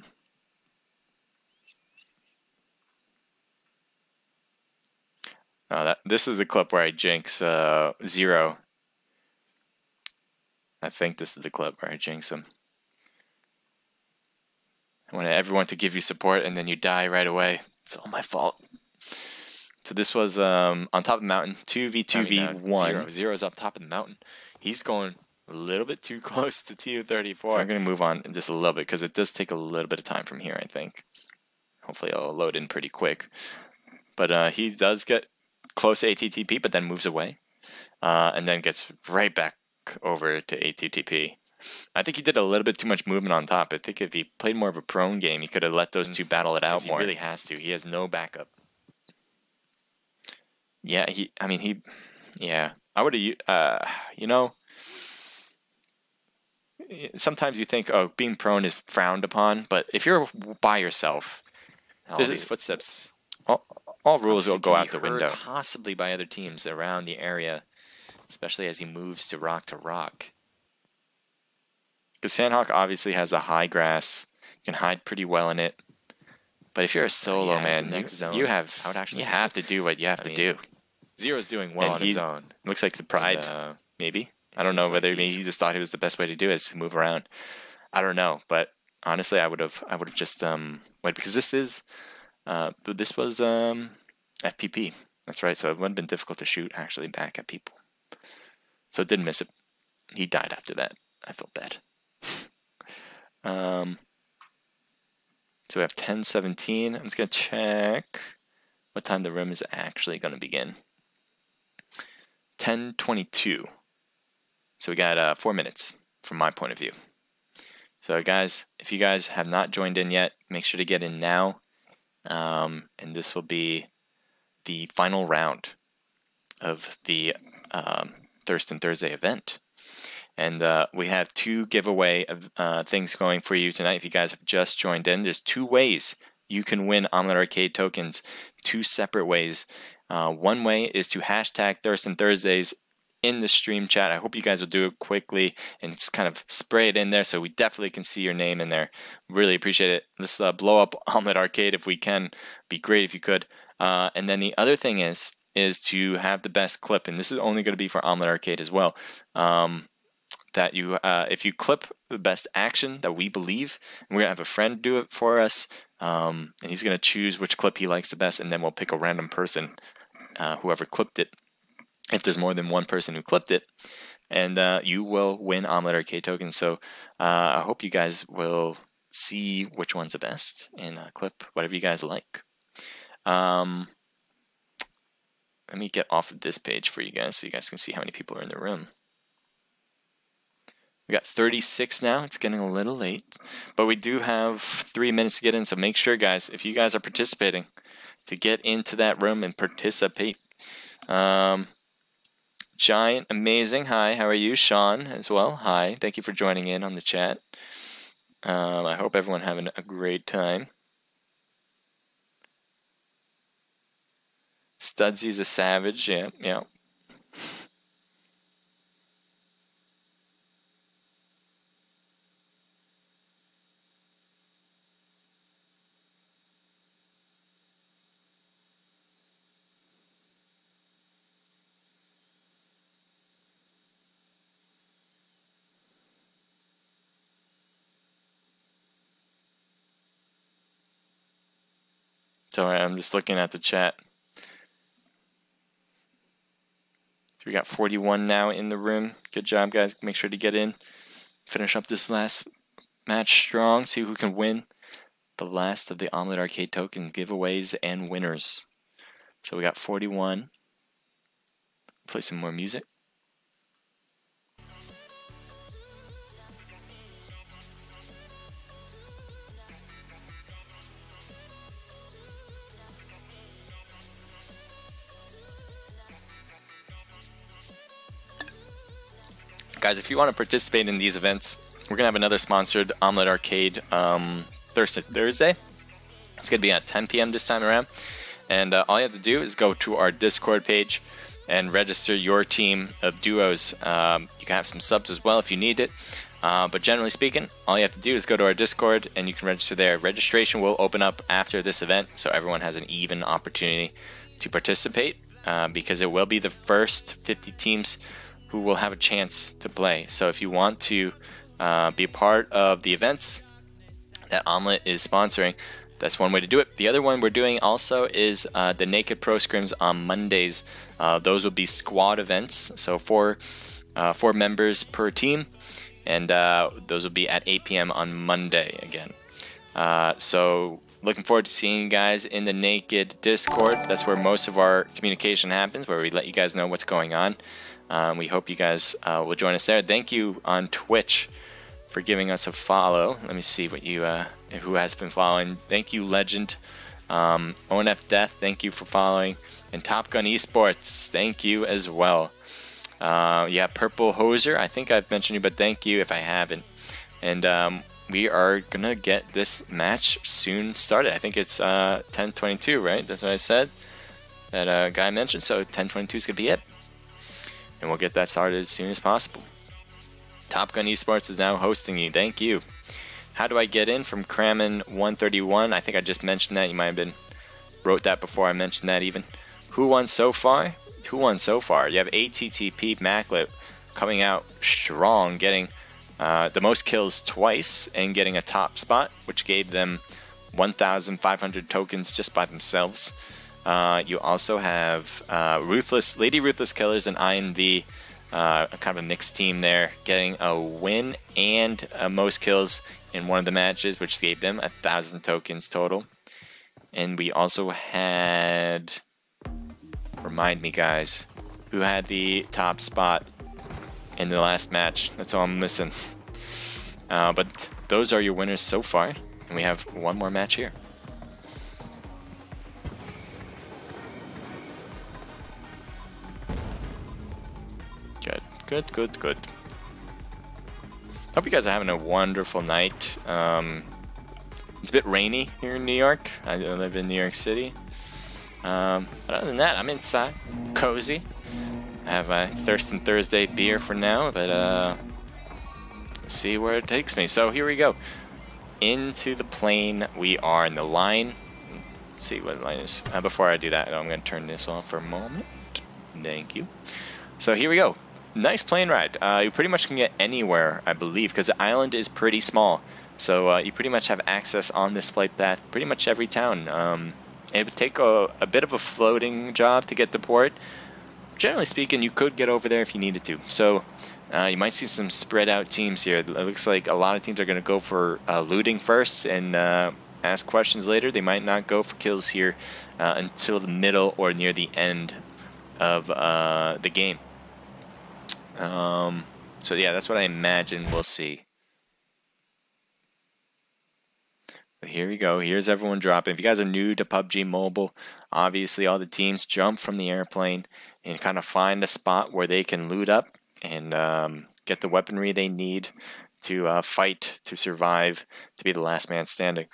This is the clip where I jinx Zero. I think this is the clip where I jinx him. I want everyone to give you support and then you die right away. It's all my fault. So this was on top of the mountain, 2v2v1. Zero's up top of the mountain. He's going a little bit too close to TU-34. So I'm going to move on just a little bit because it does take a little bit of time from here, I think. Hopefully it'll load in pretty quick. But he does get close to ATTP, but then moves away. And then gets right back over to ATTP. I think he did a little bit too much movement on top. I think if he played more of a prone game, he could have let those two battle it out more. He really has to. He has no backup. Yeah, yeah. I would have, you know, sometimes you think, oh, being prone is frowned upon, but if you're by yourself, All these footsteps all rules will go can out be the heard window. possibly by other teams around the area, especially as he moves to rock. Because Sandhawk obviously has a high grass, you can hide pretty well in it. But if you're a solo man, you have to do what you have to do. Zero's doing well on his own. Looks like the pride, maybe. I don't know whether maybe he just thought it was the best way to do it, is to move around. I don't know, but honestly, I would have just wait, because this was FPP. That's right. So it would have been difficult to shoot actually back at people. So it didn't miss it. He died after that. I felt bad. So we have 10:17. I'm just gonna check what time the room is actually gonna begin. 10:22. So we got 4 minutes from my point of view. So guys, if you guys have not joined in yet, make sure to get in now. And this will be the final round of the Thirstin Thursday event. And we have 2 giveaway things going for you tonight. If you guys have just joined in, there's 2 ways you can win Omelette Arcade tokens, 2 separate ways. One way is to hashtag Thirstin Thursdays in the stream chat. I hope you guys will do it quickly and just kind of spray it in there so we definitely can see your name in there. Really appreciate it. Let's blow up Omelette Arcade if we can. Be great if you could. And then the other thing is to have the best clip, and this is only going to be for Omelette Arcade as well. That you, if you clip the best action that we believe, and we're gonna have a friend do it for us, and he's gonna choose which clip he likes the best, and then we'll pick a random person, whoever clipped it. If there's more than one person who clipped it, and you will win Omelette Arcade tokens. So I hope you guys will see which one's the best and clip whatever you guys like. Let me get off of this page for you guys so you guys can see how many people are in the room. We got 36 now. It's getting a little late, but we do have 3 minutes to get in. So make sure, guys, if you guys are participating, to get into that room and participate. Giant, amazing. Hi, how are you? Sean as well. Hi, thank you for joining in on the chat. I hope everyone having a great time. Studsy's a savage. Yeah. Sorry, I'm just looking at the chat. So we got 41 now in the room. Good job, guys. Make sure to get in. Finish up this last match strong. See who can win the last of the Omelette Arcade token giveaways and winners. So we got 41. Play some more music. Guys, if you want to participate in these events, we're going to have another sponsored Omelette Arcade Thirstin Thursday. It's going to be at 10 p.m. this time around. And all you have to do is go to our Discord page and register your team of duos. You can have some subs as well if you need it. But generally speaking, all you have to do is go to our Discord and you can register there. Registration will open up after this event, so everyone has an even opportunity to participate because it will be the first 50 teams who will have a chance to play. So if you want to be a part of the events that Omelette is sponsoring, that's one way to do it. The other one we're doing also is the Naked Pro Scrims on Mondays. Those will be squad events, so four members per team, and those will be at 8 p.m. on Monday again. So looking forward to seeing you guys in the Naked Discord. That's where most of our communication happens, where we let you guys know what's going on. We hope you guys will join us there. Thank you on Twitch for giving us a follow. Let me see what you who has been following. Thank you, Legend. ONF Death, thank you for following. And Top Gun Esports, thank you as well. Yeah, Purple Hoser, I think I've mentioned you, but thank you if I haven't. And we are going to get this match soon started. I think it's 10:22, right? That's what I said. That guy mentioned, so 10:22 is going to be it. And we'll get that started as soon as possible. Top Gun Esports is now hosting you. Thank you. How do I get in from Kramen 131? I think I just mentioned that. You might have wrote that before I mentioned that even. Who won so far? Who won so far? You have ATTP Maclet coming out strong, getting the most kills twice and getting a top spot, which gave them 1,500 tokens just by themselves. You also have Lady Ruthless Killers and INV, kind of a mixed team there, getting a win and most kills in one of the matches, which gave them 1,000 tokens total. And we also had, remind me guys, who had the top spot in the last match. That's all I'm missing. But those are your winners so far, and we have one more match here. Good. Hope you guys are having a wonderful night. It's a bit rainy here in New York. I live in New York City. But other than that, I'm inside, cozy. I have a Thirstin Thursday beer for now, but see where it takes me. So here we go. Into the plane we are in the line. Let's see what the line is. Before I do that, I'm going to turn this off for a moment. Thank you. So here we go. Nice plane ride. You pretty much can get anywhere, I believe, because the island is pretty small. So you pretty much have access on this flight path, pretty much every town. It would take a bit of a floating job to get to port. Generally speaking, you could get over there if you needed to. So you might see some spread out teams here. It looks like a lot of teams are going to go for looting first and ask questions later. They might not go for kills here until the middle or near the end of the game. So yeah, that's what I imagine we'll see. But here we go. Here's everyone dropping. If you guys are new to PUBG Mobile, obviously all the teams jump from the airplane and kind of find a spot where they can loot up and get the weaponry they need to fight, to survive, to be the last man standing.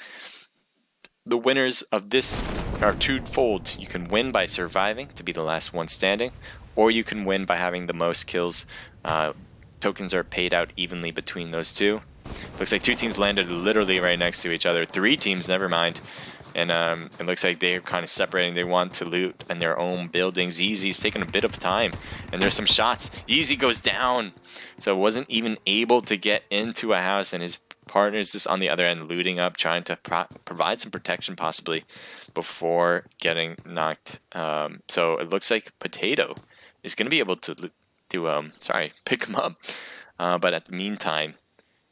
The winners of this are twofold. You can win by surviving to be the last one standing, or you can win by having the most kills. Tokens are paid out evenly between those two. Looks like two teams landed literally right next to each other. Three teams, never mind. And it looks like they're kind of separating. They want to loot in their own buildings. Yeezy's taking a bit of time. And there's some shots. Yeezy goes down. So wasn't even able to get into a house. And his partner's just on the other end looting up, trying to provide some protection possibly before getting knocked. So it looks like Potato is going to be able to pick him up. But at the meantime,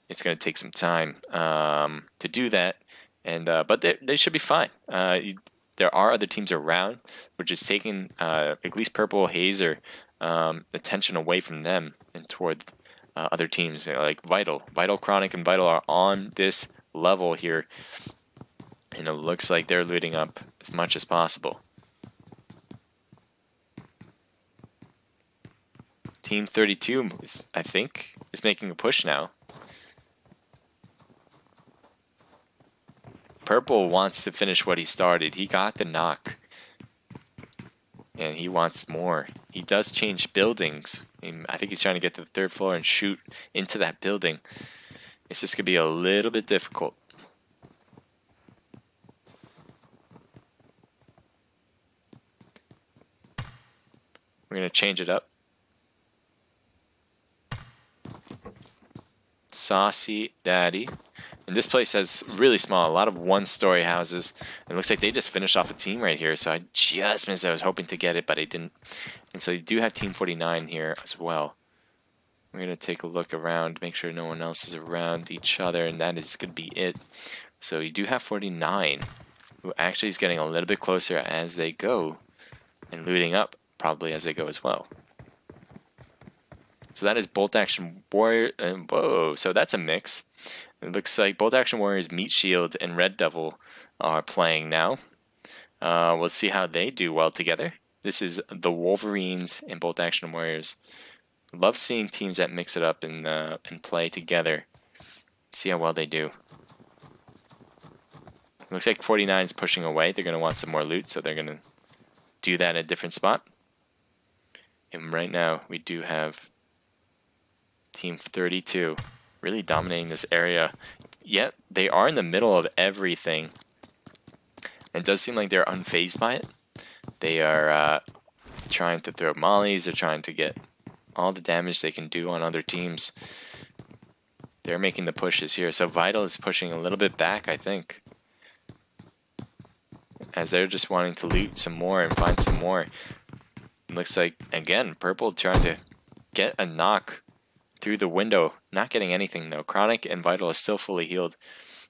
it's going to take some time to do that. And but they should be fine. There are other teams around, which is taking at least Purple Hazer attention away from them and toward other teams, like Vital Chronic and Vital are on this level here, and it looks like they're looting up as much as possible. Team 32, I think, is making a push now. Purple wants to finish what he started. He got the knock. And he wants more. He does change buildings. I think he's trying to get to the third floor and shoot into that building. It's just going to be a little bit difficult. We're going to change it up. Saucy Daddy. And this place has really small, a lot of one-story houses. It looks like they just finished off a team right here, so I just missed it. I was hoping to get it, but I didn't. And so you do have Team 49 here as well. We're going to take a look around, make sure no one else is around each other, and that is going to be it. So you do have 49, who actually is getting a little bit closer as they go, and looting up probably as they go as well. So that is Bolt Action Warrior. Whoa, so that's a mix. It looks like Bolt Action Warriors, Meat Shield, and Red Devil are playing now. We'll see how they do well together. This is the Wolverines and Bolt Action Warriors. Love seeing teams that mix it up and play together. See how well they do. Looks like 49 is pushing away. They're going to want some more loot, so they're going to do that in a different spot. And right now, we do have Team 32 really dominating this area. Yet, they are in the middle of everything. It does seem like they're unfazed by it. They are trying to throw mollies. They're trying to get all the damage they can do on other teams. They're making the pushes here. So Vital is pushing a little bit back, I think, as they're just wanting to loot some more and find some more. It looks like, again, Purple trying to get a knock through the window. Not getting anything, though. Chronic and Vital is still fully healed.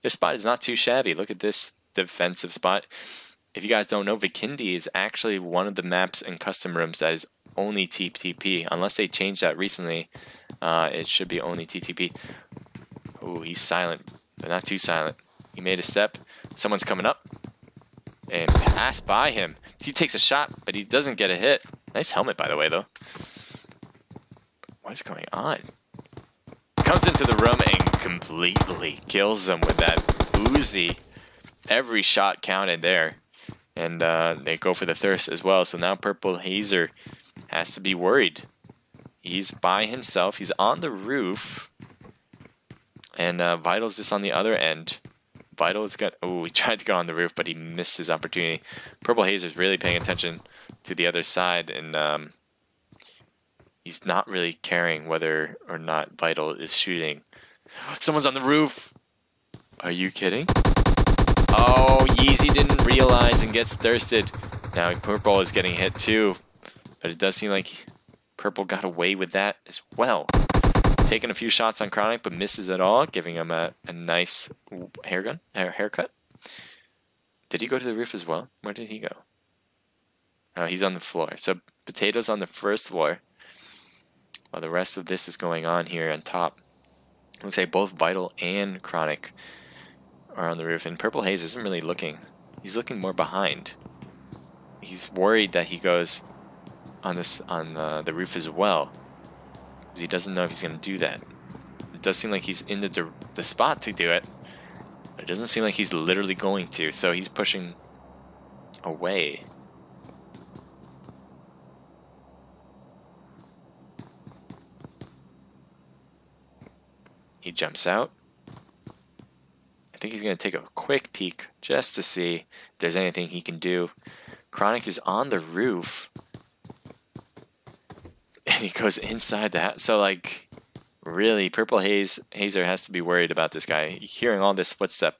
This spot is not too shabby. Look at this defensive spot. If you guys don't know, Vikindi is actually one of the maps and custom rooms that is only TTP. Unless they changed that recently, it should be only TTP. Oh, he's silent, but not too silent. He made a step. Someone's coming up and passed by him. He takes a shot, but he doesn't get a hit. Nice helmet, by the way, though. What is going on? Comes into the room and completely kills him with that Uzi. Every shot counted there. And they go for the Thirst as well. So now Purple Hazer has to be worried. He's by himself. He's on the roof. And Vital's just on the other end. Vital is got. Oh, he tried to go on the roof, but he missed his opportunity. Purple Hazer's really paying attention to the other side, and he's not really caring whether or not Vital is shooting. Someone's on the roof. Are you kidding? Oh, Yeezy didn't realize and gets thirsted. Now Purple is getting hit too, but it does seem like Purple got away with that as well. Taking a few shots on Chronic, but misses it all, giving him a nice haircut. Did he go to the roof as well? Where did he go? Oh, he's on the floor. So Potato's on the first floor, while the rest of this is going on here on top. Looks like both Vital and Chronic are on the roof, and Purple Haze isn't really looking. He's looking more behind. He's worried that he goes on the roof as well. He doesn't know if he's going to do that. It does seem like he's in the spot to do it, but it doesn't seem like he's literally going to, so he's pushing away. He jumps out. I think he's going to take a quick peek just to see if there's anything he can do. Chronic is on the roof. And he goes inside that. So, like, really, Purple Hazer has to be worried about this guy. Hearing all this footstep,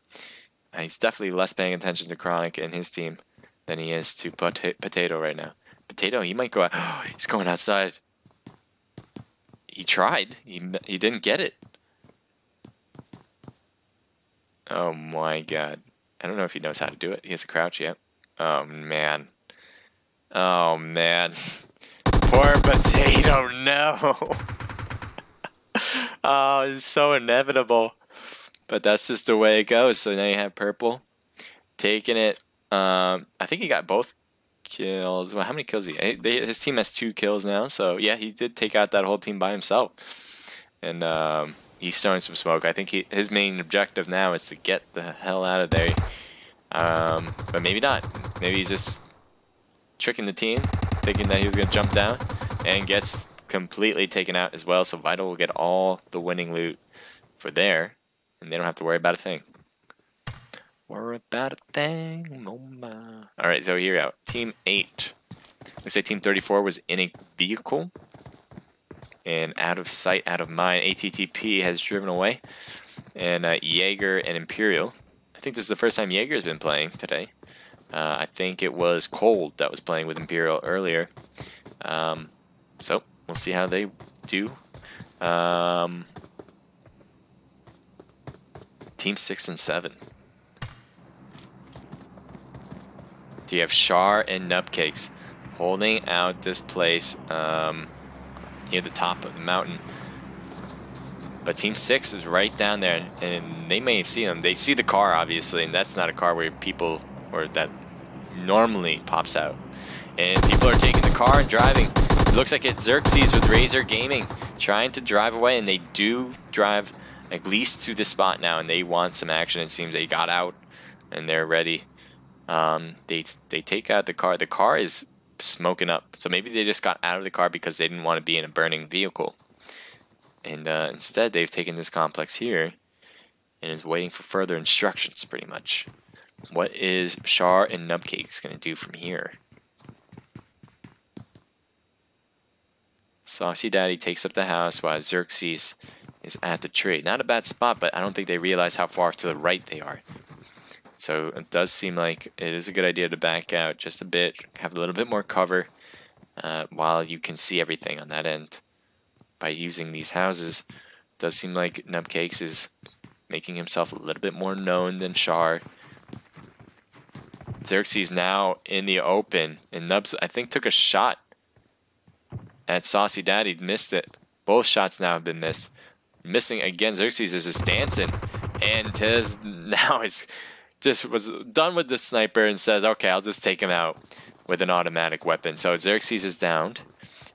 he's definitely less paying attention to Chronic and his team than he is to Potato right now. Potato, he might go out. Oh, he's going outside. He tried. He didn't get it. Oh, my God. I don't know if he knows how to do it. He has a crouch yet. Oh, man. Oh, man. Poor Potato, no. Oh, it's so inevitable. But that's just the way it goes. So now you have Purple taking it. I think he got both kills. Well, how many kills his team has 2 kills now. So, yeah, he did take out that whole team by himself. And he's throwing some smoke. I think his main objective now is to get the hell out of there. But maybe not. Maybe he's just tricking the team, thinking that he was going to jump down, and gets completely taken out as well. So Vital will get all the winning loot for there, and they don't have to worry about a thing. Worry about a thing, no ma. All right, so here we go. Team 8. Looks like Team 34 was in a vehicle, and out of sight, out of mind. ATTP has driven away, and Jaeger and Imperial. I think this is the first time Jaeger has been playing today. I think it was Cold that was playing with Imperial earlier. So we'll see how they do. Team 6 and 7. Do you have Char and Nubcakes holding out this place near the top of the mountain? But Team 6 is right down there, and they may have seen them. They see the car, obviously, and that's not a car where people, or that normally pops out. And people are taking the car and driving. It looks like it's Xerxes with Razor Gaming trying to drive away, and they do drive at least to the spot now, and they want some action. It seems they got out and they're ready. They take out the car. The car is smoking up, so maybe they just got out of the car because they didn't want to be in a burning vehicle. And instead, they've taken this complex here and is waiting for further instructions, pretty much. What is Char and Nubcakes going to do from here? Saucy Daddy takes up the house while Xerxes is at the tree. Not a bad spot, but I don't think they realize how far to the right they are. So it does seem like it is a good idea to back out just a bit, have a little bit more cover while you can see everything on that end. By using these houses, it does seem like Nubcakes is making himself a little bit more known than Char. Xerxes now in the open, and Nubs, I think, took a shot at Saucy Daddy, missed it. Both shots now have been missed. Missing again, Xerxes is just dancing, and Tiz now is just was done with the sniper and says, okay, I'll just take him out with an automatic weapon. So Xerxes is downed.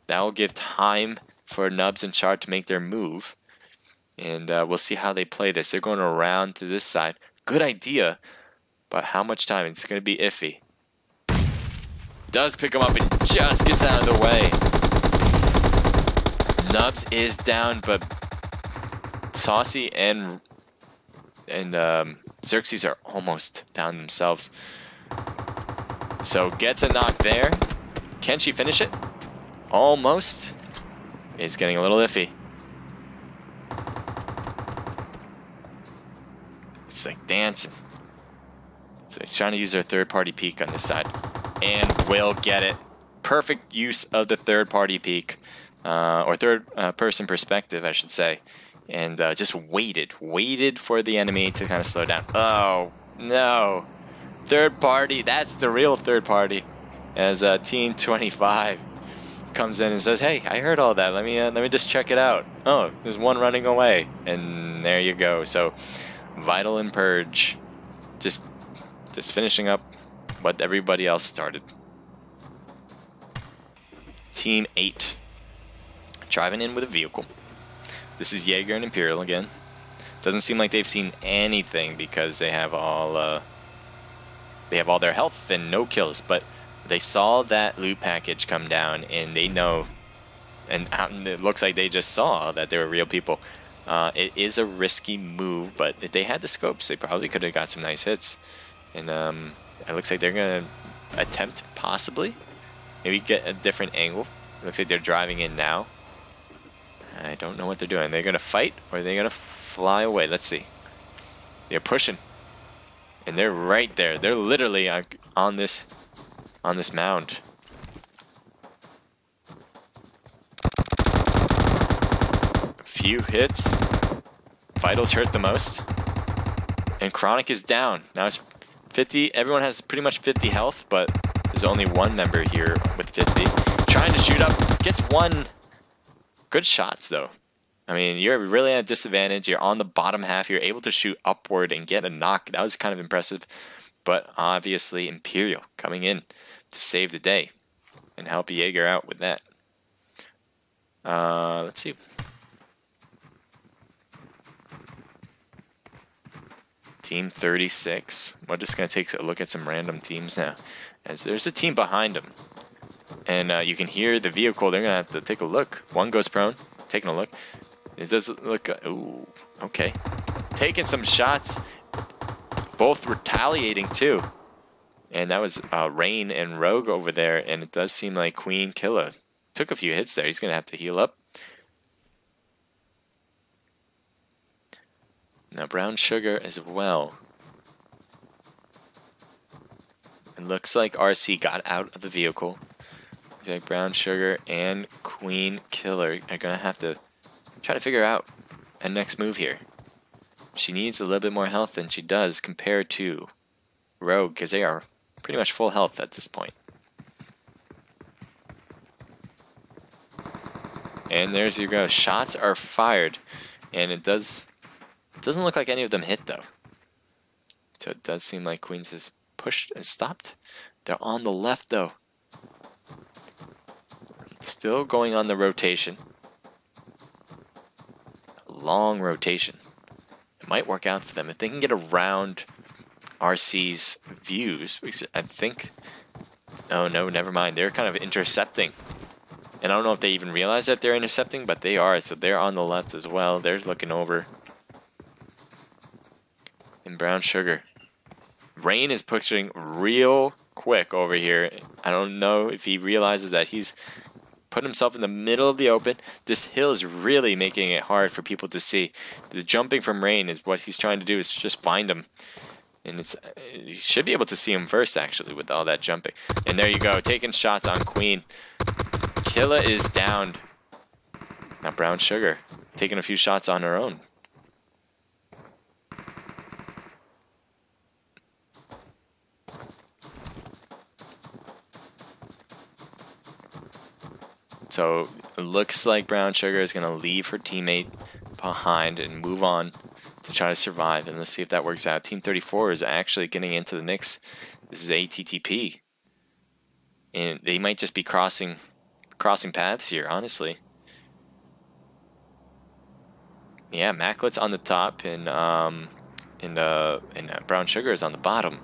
That will give time for Nubs and Char to make their move. And we'll see how they play this. They're going around to this side. Good idea, but how much time? It's going to be iffy. Does pick him up and just gets out of the way. Nubs is down, but Saucy and Xerxes are almost down themselves. So gets a knock there. Can she finish it? Almost. It's getting a little iffy. It's like dancing. So he's trying to use their third-party peek on this side. And will get it. Perfect use of the third-party peek. Or third-person perspective, I should say. And just waited for the enemy to kind of slow down. Oh, no. Third party, that's the real third party. As Team 25 comes in and says, hey, I heard all that. Let me just check it out. Oh, there's one running away. And there you go. So, Vital and Purge just finishing up what everybody else started. Team 8 driving in with a vehicle. This is Jaeger and Imperial again. Doesn't seem like they've seen anything because they have all their health and no kills, but they saw that loot package come down and they know, and it looks like they just saw that there were real people. It is a risky move, but if they had the scopes, they probably could have got some nice hits. And it looks like they're going to attempt, possibly, maybe get a different angle. It looks like they're driving in now. I don't know what they're doing. They're going to fight or are they going to fly away? Let's see. They're pushing. And they're right there. They're literally on this mound. A few hits. Vitals hurt the most. And Chronic is down. Now it's 50. Everyone has pretty much 50 health, but there's only one member here with 50. Trying to shoot up. Gets one. Good shots, though. I mean, you're really at a disadvantage. You're on the bottom half. You're able to shoot upward and get a knock. That was kind of impressive. But obviously, Imperial coming in to save the day and help Jaeger out with that. Let's see. Team 36. We're just going to take a look at some random teams now. As there's a team behind them. And you can hear the vehicle. They're going to have to take a look. One goes prone. Taking a look. It does look... ooh, okay. Taking some shots. Both retaliating, too. And that was Rain and Rogue over there. And it does seem like Queen Killer took a few hits there. He's going to have to heal up. Now Brown Sugar as well. It looks like RC got out of the vehicle. Looks like Brown Sugar and Queen Killer are going to have to try to figure out a next move here. She needs a little bit more health than she does compared to Rogue, because they are pretty much full health at this point. And there's you go. Shots are fired, and it doesn't look like any of them hit, though. So it does seem like Queens has pushed and stopped They're on the left, though. Still going on the rotation. Long rotation. It might work out for them. If they can get around RC's views, I think... Oh, no, never mind. They're kind of intercepting. And I don't know if they even realize that they're intercepting, but they are. So they're on the left as well. They're looking over. And Brown Sugar. Rain is pushing real quick over here. I don't know if he realizes that he's put himself in the middle of the open. This hill is really making it hard for people to see. The jumping from Rain is what he's trying to do, is just find him. And you should be able to see him first, actually, with all that jumping. And there you go, taking shots on Queen. Killa is down. Now Brown Sugar taking a few shots on her own. So it looks like Brown Sugar is going to leave her teammate behind and move on to try to survive. And let's see if that works out. Team 34 is actually getting into the mix. This is ATTP. And they might just be crossing paths here, honestly. Yeah, Maclet's on the top, and Brown Sugar is on the bottom.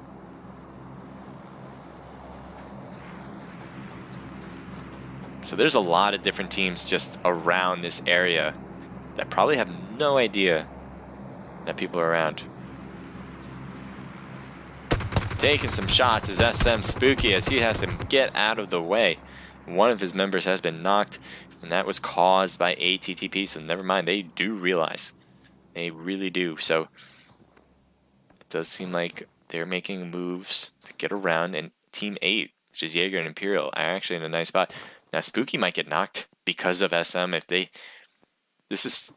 So there's a lot of different teams just around this area that probably have no idea that people are around. Taking some shots is SM Spooky as he has to get out of the way. One of his members has been knocked, and that was caused by ATTP, so never mind, they do realize. They really do. So it does seem like they're making moves to get around, and Team 8, which is Jaeger and Imperial, are actually in a nice spot. Now Spooky might get knocked because of SM if they... This is...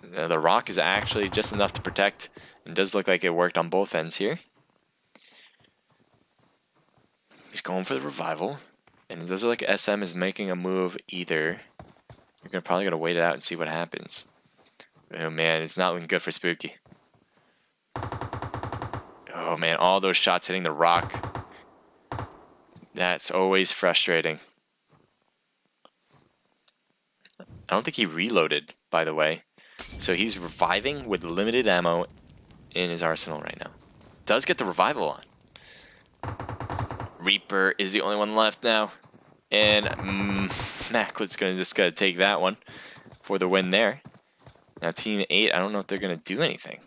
the rock is actually just enough to protect, and does look like it worked on both ends here. He's going for the revival, and it does look like SM is making a move either. You're probably going to wait it out and see what happens. Oh man, it's not looking good for Spooky. Oh man, all those shots hitting the rock. That's always frustrating. I don't think he reloaded, by the way. So he's reviving with limited ammo in his arsenal right now. Does get the revival on. Reaper is the only one left now. And Maclet's just gotta take that one for the win there. Now Team 8, I don't know if they're gonna do anything.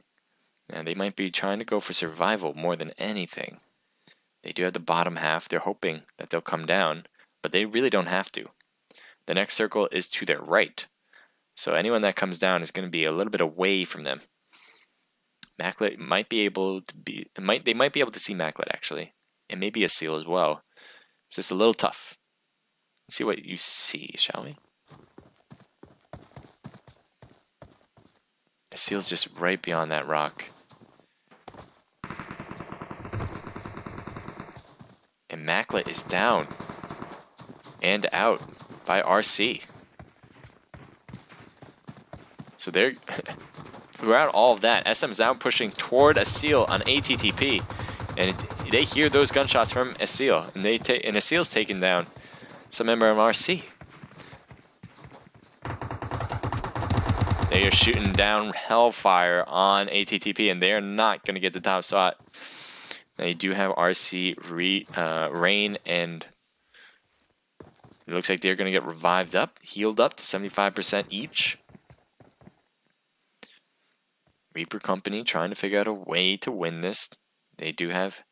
Now they might be trying to go for survival more than anything. They do have the bottom half. They're hoping that they'll come down, but they really don't have to. The next circle is to their right. So anyone that comes down is going to be a little bit away from them. Maclet might be able to be... They might be able to see Maclet, actually. And maybe a seal as well. It's just a little tough. Let's see what you see, shall we? The seal's just right beyond that rock. And Maclet is down. And out by RC. So they're throughout all of that, SM's now pushing toward a seal on ATTP, and they hear those gunshots from a seal, and a seal's taken down some member of RC. They are shooting down hellfire on ATTP, and they are not going to get the top spot. They do have RC, Rain, and it looks like they're going to get revived up, healed up to 75% each. Reaper Company trying to figure out a way to win this. They do have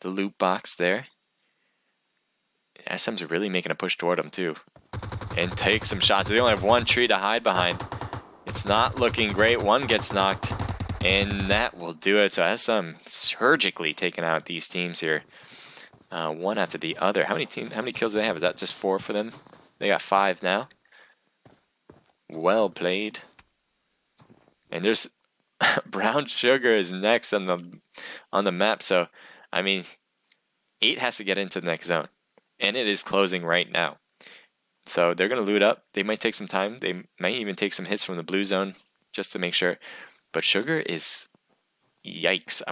the loot box there. SM's really making a push toward them too. And take some shots. They only have one tree to hide behind. It's not looking great. One gets knocked. And that will do it. So SM surgically taking out these teams here. One after the other. How many kills do they have? Is that just 4 for them? They got 5 now. Well played. And there's Brown Sugar is next on the map. So I mean, 8 has to get into the next zone, and it is closing right now. So they're gonna loot up. They might take some time. They might even take some hits from the blue zone just to make sure. But Sugar is, yikes!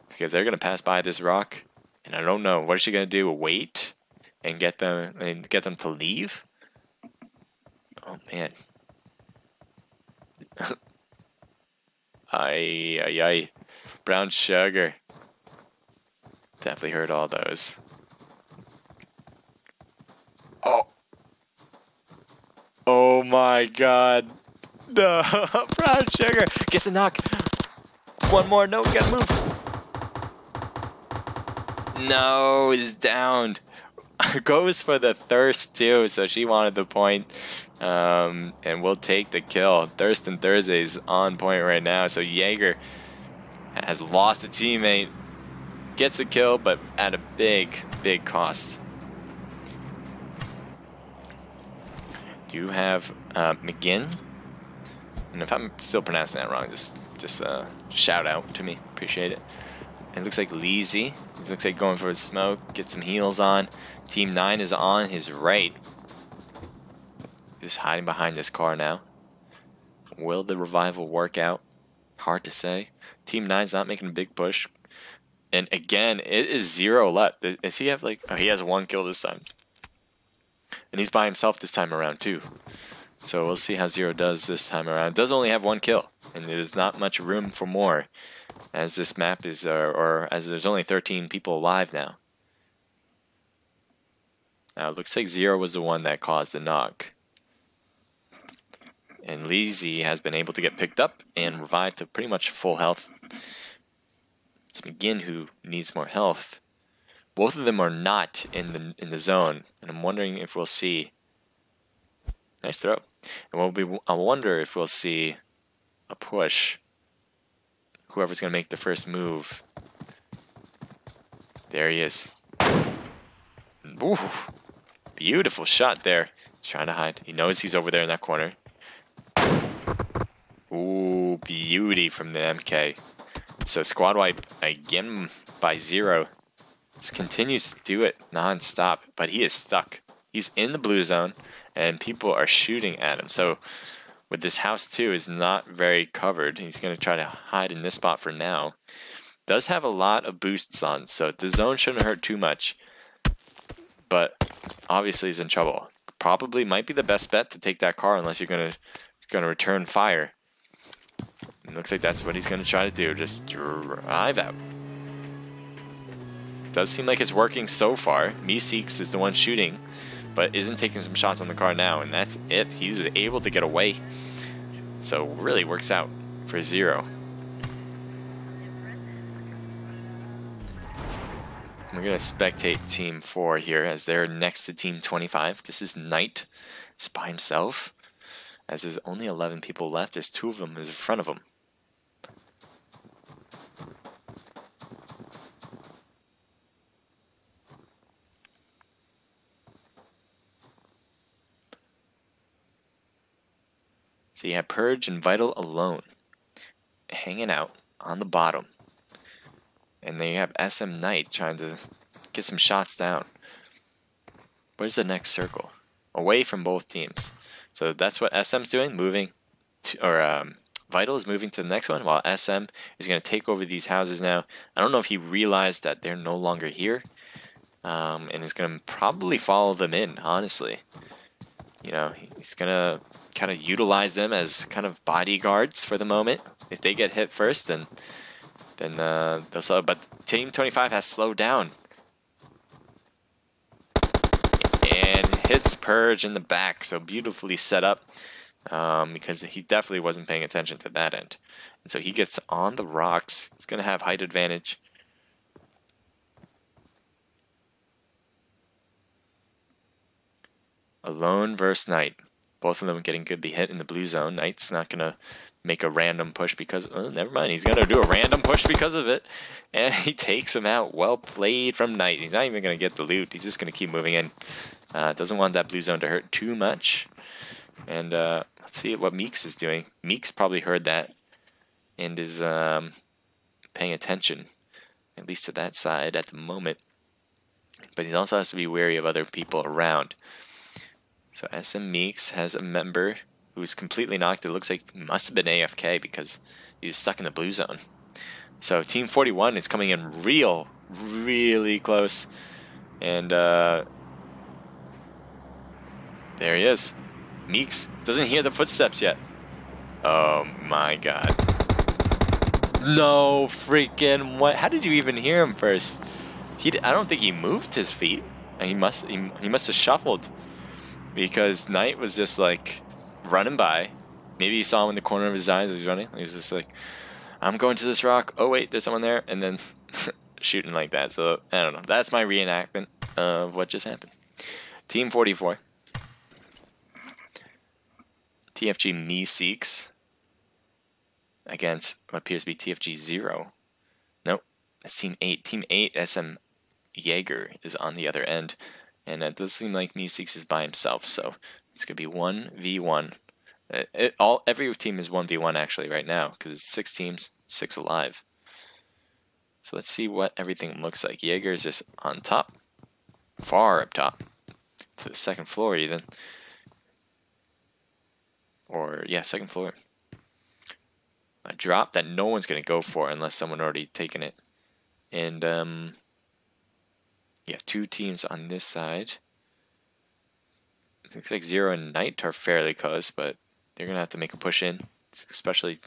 Because they're gonna pass by this rock, And I don't know, what is she gonna do? Wait and get them to leave? Oh man. Ay. Brown sugar. Definitely heard all those. Oh my god. No. Brown sugar gets a knock. One more. No, we gotta move. No, he's downed. Goes for the thirst too, so she wanted the point. And we'll take the kill. Thirstin Thursday's on point right now, so Jaeger has lost a teammate. Gets a kill, but at a big cost. Do you have McGinn? And if I'm still pronouncing that wrong, just shout out to me. Appreciate it. It looks like Leezy. He looks like going for a smoke. Get some heals on. Team 9 is on his right. Just hiding behind this car now. Will the revival work out? Hard to say. Team 9's not making a big push. And again, it is 0 left. Does he have like... Oh, he has 1 kill this time. And he's by himself this time around too. So we'll see how 0 does this time around. It does only have 1 kill. And there's not much room for more. As this map is... or as there's only 13 people alive now. Now it looks like 0 was the one that caused the knock. And Leezy has been able to get picked up and revived to pretty much full health. It's McGinn who needs more health. Both of them are not in the zone, and I'm wondering if we'll see. Nice throw. And I wonder if we'll see a push. Whoever's gonna make the first move. There he is. Ooh, beautiful shot there. He's trying to hide. He knows he's over there in that corner. Ooh, beauty from the MK. So squad wipe again by 0. Just continues to do it non-stop, but he is stuck. He's in the blue zone, and people are shooting at him. So with this house too is not very covered. He's going to try to hide in this spot for now. Does have a lot of boosts on, so the zone shouldn't hurt too much. But obviously he's in trouble. Probably might be the best bet to take that car unless you're going to return fire. It looks like that's what he's going to try to do. Just drive out. Does seem like it's working so far. Meeseeks is the one shooting, but isn't taking some shots on the car now, and that's it. He was able to get away. So really works out for 0. We're going to spectate Team 4 here as they're next to Team 25. This is Knight. He's by himself. As there's only 11 people left, there's 2 of them in front of him. So you have Purge and Vital alone, hanging out on the bottom. And then you have SM Knight trying to get some shots down. Where's the next circle? Away from both teams. So that's what SM's doing, moving to, or Vital is moving to the next one, while SM is going to take over these houses now. I don't know if he realized that they're no longer here, and is going to probably follow them in, honestly. You know, he's going to kind of utilize them as kind of bodyguards for the moment. If they get hit first, then they'll slow. But Team 25 has slowed down. And hits Purge in the back, so beautifully set up. Because he definitely wasn't paying attention to that end. And so he gets on the rocks. He's going to have height advantage. Alone versus Knight. Both of them getting good be hit in the blue zone. Knight's not going to make a random push because... Oh, never mind. He's going to do a random push because of it. And he takes him out. Well played from Knight. He's not even going to get the loot. He's just going to keep moving in. Doesn't want that blue zone to hurt too much. And let's see what Meeks is doing. Meeks probably heard that and is paying attention, at least to that side at the moment. But he also has to be wary of other people around. So SM Meeks has a member who's completely knocked. It looks like he must have been AFK because he was stuck in the blue zone. So Team 41 is coming in real really close. And there he is. Meeks doesn't hear the footsteps yet. Oh my god. No freaking what? How did you even hear him first? I don't think he moved his feet. He must have shuffled, because Knight was just like running by. Maybe he saw him in the corner of his eyes as he was running. He was just like, I'm going to this rock. Oh wait, there's someone there, and then shooting like that. So I don't know. That's my reenactment of what just happened. Team 44. TFG Me Seeks against what appears to be TFG 0. Nope, that's Team 8. Team 8, SM Jaeger is on the other end, and it does seem like Me Seeks is by himself. So it's gonna be 1v1. Every team is 1v1 actually right now, because it's 6 teams, 6 alive. So let's see what everything looks like. Jaeger is just on top, far up top, to the second floor even. Or yeah, second floor. A drop that no one's gonna go for unless someone already taken it. And yeah, 2 teams on this side. It looks like Zero and Knight are fairly close, but they're gonna have to make a push in, especially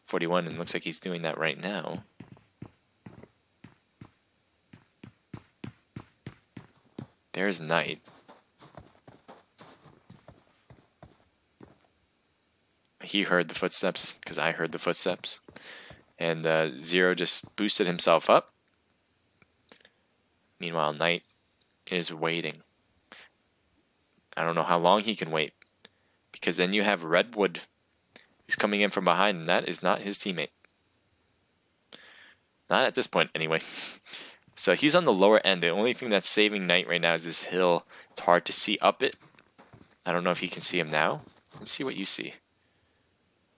41, and it looks like he's doing that right now. There's Knight. He heard the footsteps, because I heard the footsteps. And Zero just boosted himself up. Meanwhile, Knight is waiting. I don't know how long he can wait, because then you have Redwood. He's coming in from behind, and that is not his teammate. Not at this point, anyway. So he's on the lower end. The only thing that's saving Knight right now is this hill. It's hard to see up it. I don't know if he can see him now. Let's see what you see.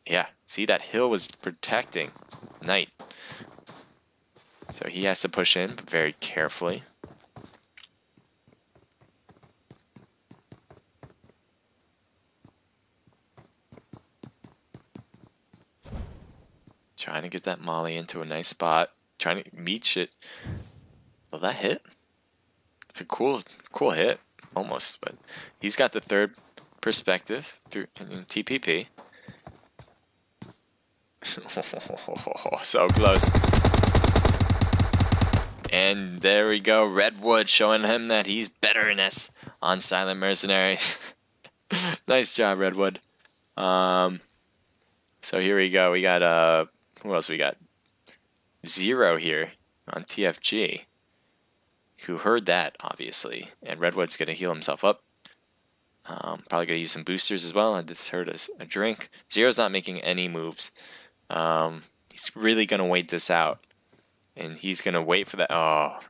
Yeah, see, that hill was protecting Knight. So he has to push in, but very carefully. Trying to get that molly into a nice spot. Trying to meet it. Will that hit? It's a cool hit, almost. But he's got the third perspective through in TPP. So close. And there we go. Redwood showing him that he's betterness on Silent Mercenaries. Nice job, Redwood. So here we go. We got who else we got? Zero here on TFG, who heard that, obviously. And Redwood's going to heal himself up. Probably going to use some boosters as well. I just heard a drink. Zero's not making any moves. He's really going to wait this out. And he's going to wait for that. Oh.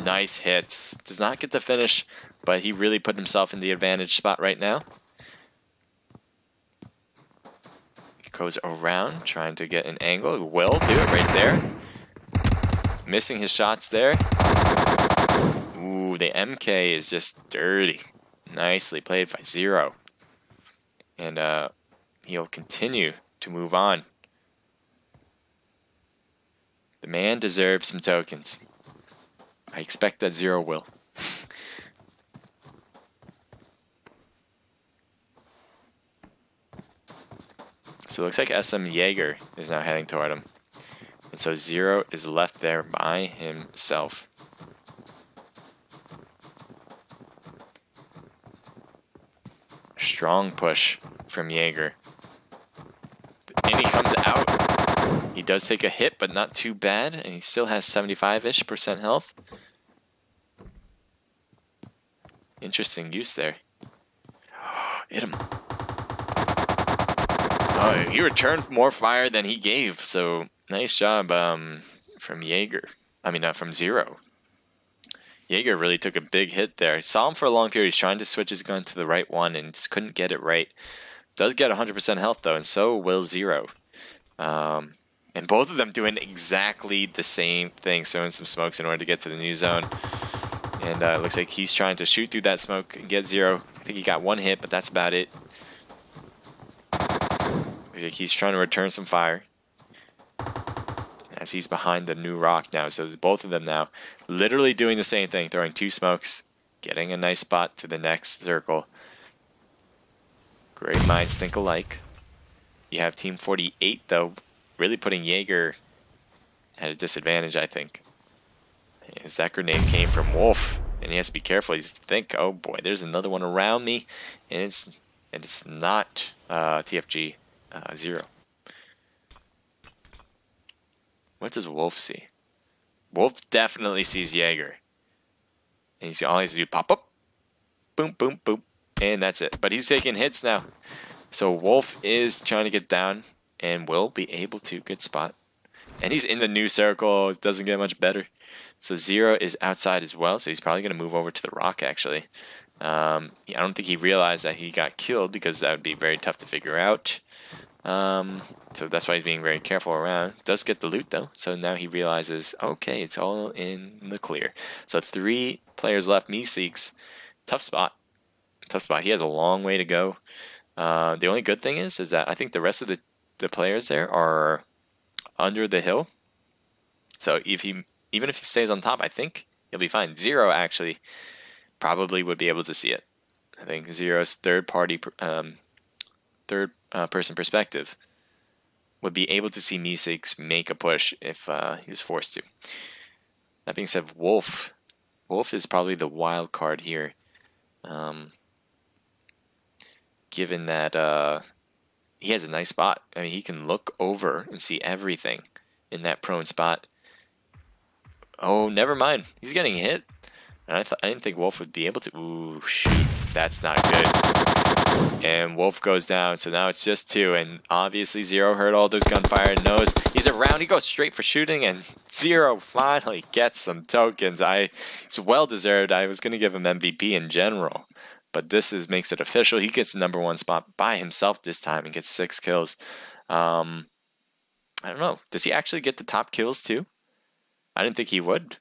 Nice hits. Does not get the finish, but he really put himself in the advantage spot right now. Goes around, trying to get an angle. Will do it right there. Missing his shots there. Ooh, the MK is just dirty. Nicely played by Zero. And he'll continue to move on. The man deserves some tokens. I expect that Zero will. So it looks like SM Jaeger is now heading toward him. And so Zero is left there by himself. Strong push from Jaeger. And he comes out. He does take a hit, but not too bad. And he still has 75-ish% health. Interesting use there. Hit him. Oh, he returned more fire than he gave, so nice job from Jaeger. I mean, from Zero. Jaeger really took a big hit there. I saw him for a long period. He's trying to switch his gun to the right one and just couldn't get it right. Does get 100% health, though, and so will Zero. And both of them doing exactly the same thing, throwing some smokes in order to get to the new zone. And it looks like he's trying to shoot through that smoke and get Zero. I think he got one hit, but that's about it. He's trying to return some fire. as he's behind the new rock now. So it's both of them now literally doing the same thing, throwing 2 smokes, getting a nice spot to the next circle. Great minds think alike. You have Team 48, though, really putting Jaeger at a disadvantage, I think. As that grenade came from Wolf, and he has to be careful. He's think, oh boy, there's another one around me, and it's not TFG 0. What does Wolf see? Wolf definitely sees Jaeger. And all he has to do pop up, boom, boom, boom, and that's it. But he's taking hits now. So Wolf is trying to get down and will be able to. Good spot. And he's in the new circle. It doesn't get much better. So 0 is outside as well. So he's probably going to move over to the rock, actually. I don't think he realized that he got killed, because that would be very tough to figure out. So that's why he's being very careful around. Does get the loot, though. So now he realizes, okay, it's all in the clear. So 3 players left. Meeseeks, tough spot. Tough spot. He has a long way to go. The only good thing is that I think the rest of the players there are under the hill. So even if he stays on top, I think he'll be fine. 0 actually probably would be able to see it. I think 0's third person perspective would be able to see Meeseeks make a push if he was forced to. That being said, Wolf is probably the wild card here, given that he has a nice spot. I mean, he can look over and see everything in that prone spot. Oh, never mind. He's getting hit. And I didn't think Wolf would be able to. Ooh, shoot. That's not good. And Wolf goes down. So now it's just 2. And obviously 0 heard all those gunfire and knows he's around. He goes straight for shooting. And 0 finally gets some tokens. It's well deserved. I was going to give him MVP in general. But this makes it official. He gets the number 1 spot by himself this time and gets 6 kills. I don't know. Does he actually get the top kills too? I didn't think he would.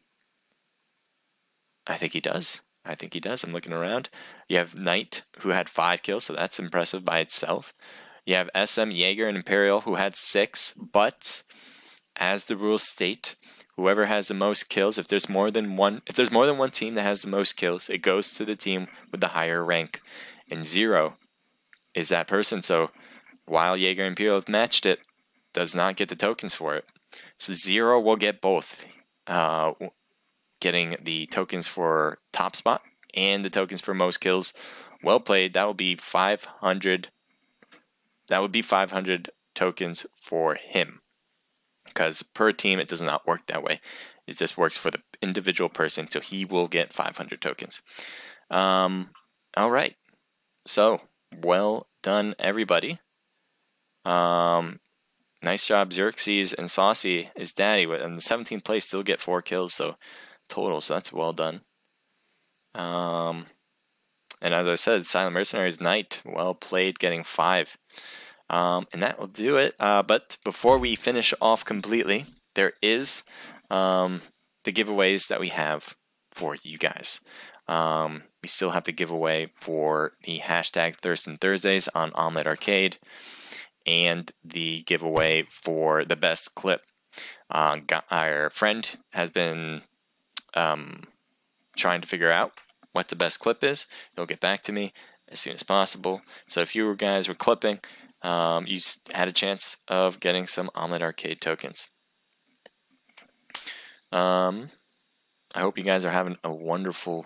I think he does. I'm looking around. You have Knight, who had 5 kills, so that's impressive by itself. You have SM, Jaeger, and Imperial, who had 6, but as the rules state, whoever has the most kills, if there's more than one team that has the most kills, it goes to the team with the higher rank. And 0 is that person. So while Jaeger and Imperial have matched it, does not get the tokens for it. So 0 will get both. Getting the tokens for top spot and the tokens for most kills. Well played. That will be 500. That would be 500 tokens for him. Because per team, it does not work that way. It just works for the individual person, so he will get 500 tokens. All right. So, well done, everybody. Nice job, Xerxes and Saucy, his daddy, in the 17th place, still get 4 kills, so total, so that's well done. And as I said, Silent Mercenaries Knight, well played, getting 5. And that will do it. But before we finish off completely, there is the giveaways that we have for you guys. We still have to give away for the hashtag Thirstin Thursdays on Omelette Arcade, and the giveaway for the best clip. Our friend has been trying to figure out what the best clip is. He'll get back to me as soon as possible. So if you guys were clipping, you had a chance of getting some Omelette Arcade tokens. I hope you guys are having a wonderful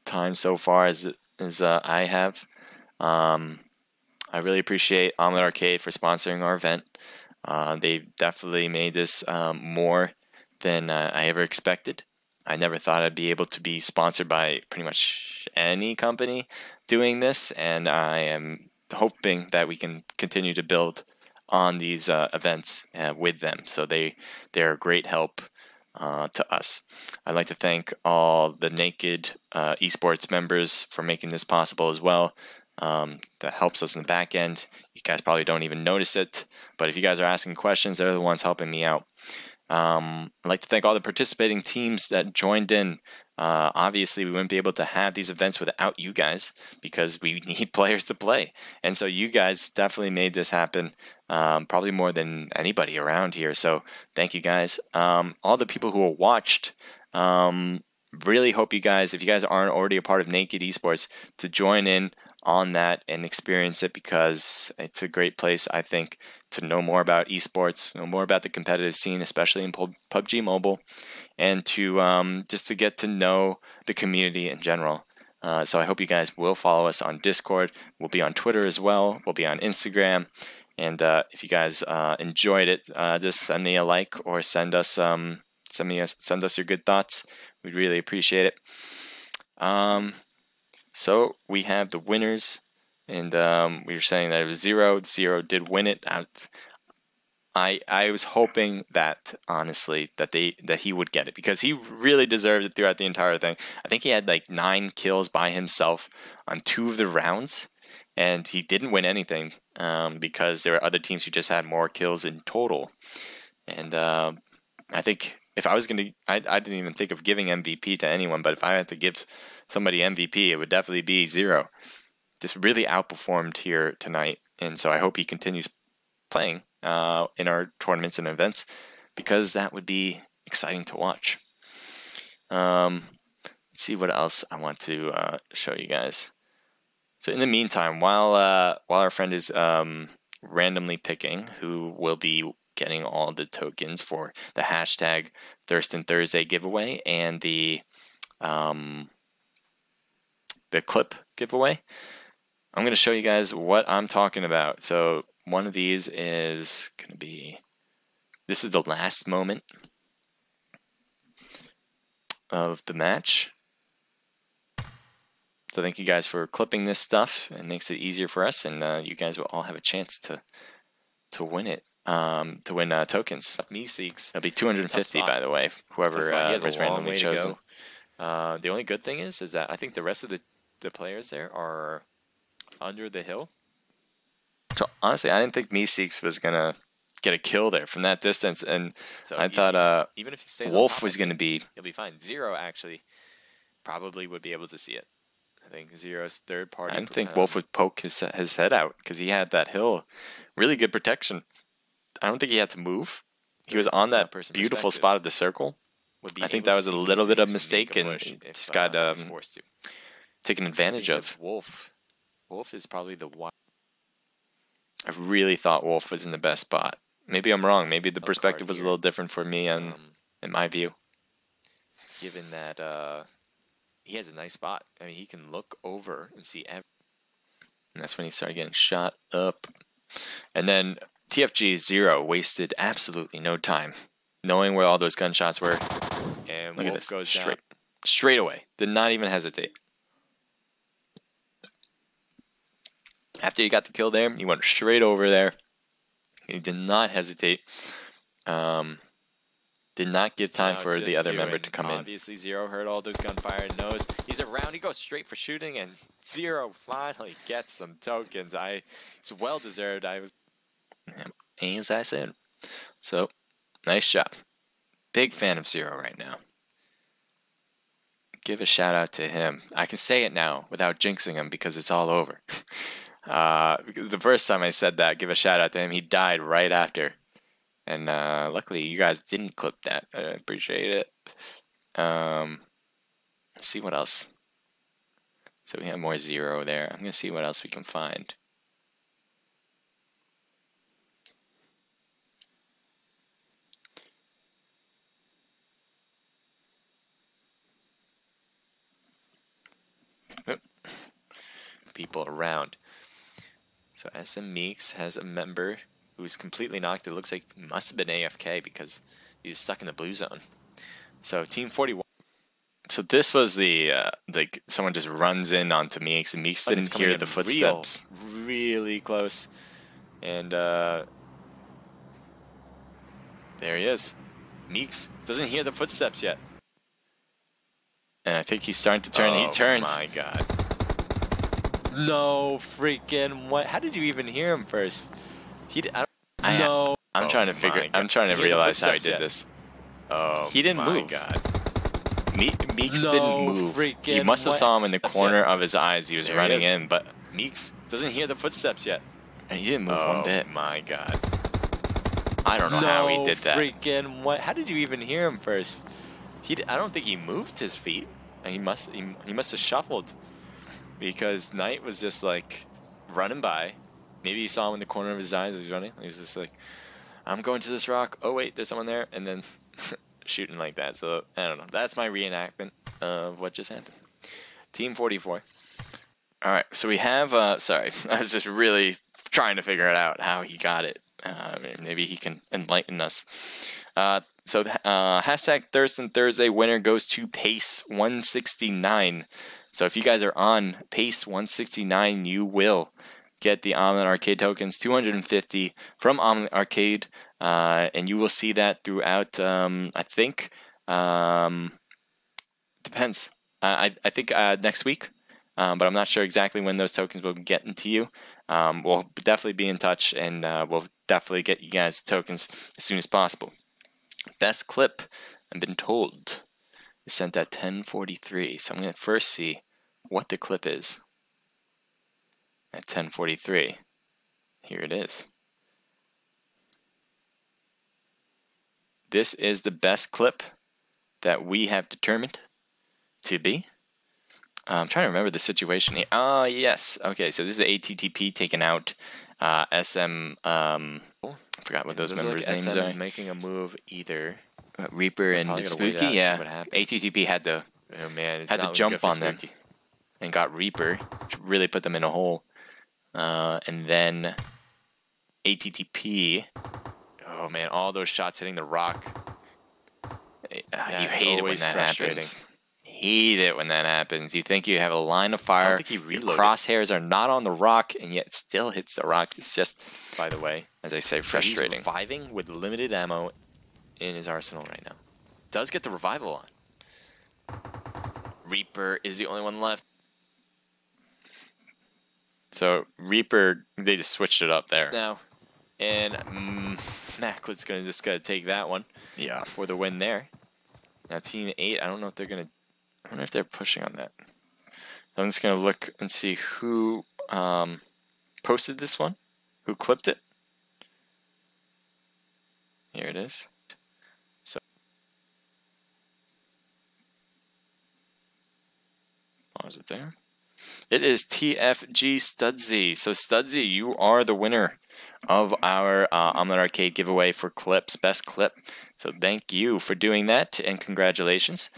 time so far as I have. I really appreciate Omelette Arcade for sponsoring our event. They've definitely made this more than I ever expected. I never thought I'd be able to be sponsored by pretty much any company doing this, and I am hoping that we can continue to build on these events with them. So they're a great help to us. I'd like to thank all the Naked eSports members for making this possible as well. That helps us in the back end. You guys probably don't even notice it, but if you guys are asking questions, they're the ones helping me out. I'd like to thank all the participating teams that joined in. Obviously, we wouldn't be able to have these events without you guys because we need players to play. And so you guys definitely made this happen, probably more than anybody around here. So thank you guys. All the people who watched, really hope you guys, if you guys aren't already a part of Naked Esports, to join in on that and experience it, because it's a great place, I think, to know more about esports, know more about the competitive scene, especially in PUBG Mobile, and to just to get to know the community in general. So I hope you guys will follow us on Discord. We'll be on Twitter as well. We'll be on Instagram. And if you guys enjoyed it, just send me a like or send us your good thoughts. We'd really appreciate it. So we have the winners, and we were saying that it was Zero. Zero did win it. I was hoping that, honestly, that he would get it, because he really deserved it throughout the entire thing. I think he had like 9 kills by himself on 2 of the rounds, and he didn't win anything because there were other teams who just had more kills in total. And I think if I was going to, I didn't even think of giving MVP to anyone, but if I had to give somebody MVP, it would definitely be Zero. Just really outperformed here tonight, and so I hope he continues playing in our tournaments and events, because that would be exciting to watch. Let's see what else I want to show you guys. So in the meantime, while our friend is randomly picking who will be getting all the tokens for the hashtag Thirstin Thursday giveaway and the clip giveaway, I'm going to show you guys what I'm talking about. So one of these is going to be, this is the last moment of the match. So thank you guys for clipping this stuff. It makes it easier for us, and you guys will all have a chance to win it. To win tokens. Me Seeks. It'll be 250, by the way. Whoever was randomly chosen. The only good thing is that I think the rest of the players there are under the hill. So honestly, I didn't think Meeseeks was gonna get a kill there from that distance, and so I thought even if he stays Wolf was gonna be. He'll be fine. Zero actually probably would be able to see it. I think Zero's third party. I didn't think Wolf would poke his head out because he had that hill, really good protection. I don't think he had to move. He was on that beautiful spot of the circle. I think that was a little bit of a mistake, and just got taken advantage of. Wolf is probably the one. I really thought Wolf was in the best spot. Maybe I'm wrong. Maybe the perspective was a little different for me and in my view. Given that he has a nice spot. I mean, he can look over and see everything. And that's when he started getting shot up. And then TFG Zero wasted absolutely no time knowing where all those gunshots were. And look at this. Goes straight away. Did not even hesitate. After he got the kill there, he went straight over there. He did not hesitate. Did not give time for the other member to come in. Obviously, Zero heard all those gunfire and knows he's around. He goes straight for shooting, and Zero finally gets some tokens. It's well deserved. As I said. So, nice job. Big fan of Zero right now. Give a shout out to him. I can say it now without jinxing him because it's all over. The first time I said that, give a shout out to him, he died right after. And luckily, you guys didn't clip that. I appreciate it. Let's see what else. So we have more Zero there. I'm going to see what else we can find. People around. So SM Meeks has a member who's completely knocked. It looks like he must have been AFK because he was stuck in the blue zone. So Team 41. So this was the like someone just runs in onto Meeks, and Meeks didn't hear the footsteps. Really close, and there he is. Meeks doesn't hear the footsteps yet, and I think he's starting to turn. He turns. Oh my god! No freaking what? How did you even hear him first? I'm trying to figure. I'm trying to realize how he did this. Oh, he didn't my move. God. Meeks No didn't move. freaking You must have way. saw him in the That's corner it. of his eyes. He was There he running is. in, but Meeks doesn't hear the footsteps yet. And he didn't move one bit. Oh, my God. I don't know how he No did that. freaking way. How did you even hear him first? I don't think he moved his feet. And he must have shuffled, because Knight was just like running by. Maybe he saw him in the corner of his eyes as he was running. He was just like, I'm going to this rock. Oh wait, there's someone there, and then shooting like that. So I don't know. That's my reenactment of what just happened. Team 44. All right, so we have. Sorry, I was just really trying to figure it out how he got it. Maybe he can enlighten us. So hashtag Thirstin Thursday winner goes to Pace 169. So if you guys are on Pace 169, you will get the Omelet Arcade tokens, 250 from Omelet Arcade, and you will see that throughout. I think depends. I think next week, but I'm not sure exactly when those tokens will get into you. We'll definitely be in touch, and we'll definitely get you guys the tokens as soon as possible. Best clip, I've been told, is sent at 10:43. So I'm going to first see what the clip is at 10:43. Here it is. This is the best clip that we have determined to be. I'm trying to remember the situation here. Oh, yes. Okay, so this is ATTP taking out SM. I forgot what those members' names SM are. is making a move either. Reaper and Spooky. Yeah, ATTP had to jump on them and got Reaper, which really put them in a hole. And then ATTP. Oh man, all those shots hitting the rock. You hate it when that happens. Hate it when that happens. You think you have a line of fire, your crosshairs are not on the rock, and yet it still hits the rock. It's just, by the way, as I say, frustrating. He's reviving with limited ammo in his arsenal right now. Does get the revival on. Reaper is the only one left. So Reaper, they just switched it up there now, and Macklit's just gonna take that one. Yeah, for the win there. Now Team 8, I don't know if they're gonna. I wonder if they're pushing on that. I'm just gonna look and see who posted this one, who clipped it. Here it is. So pause it there. It is TFG Studsy. So Studsy, you are the winner of our Omelet Arcade giveaway for clips, best clip. So thank you for doing that, and congratulations.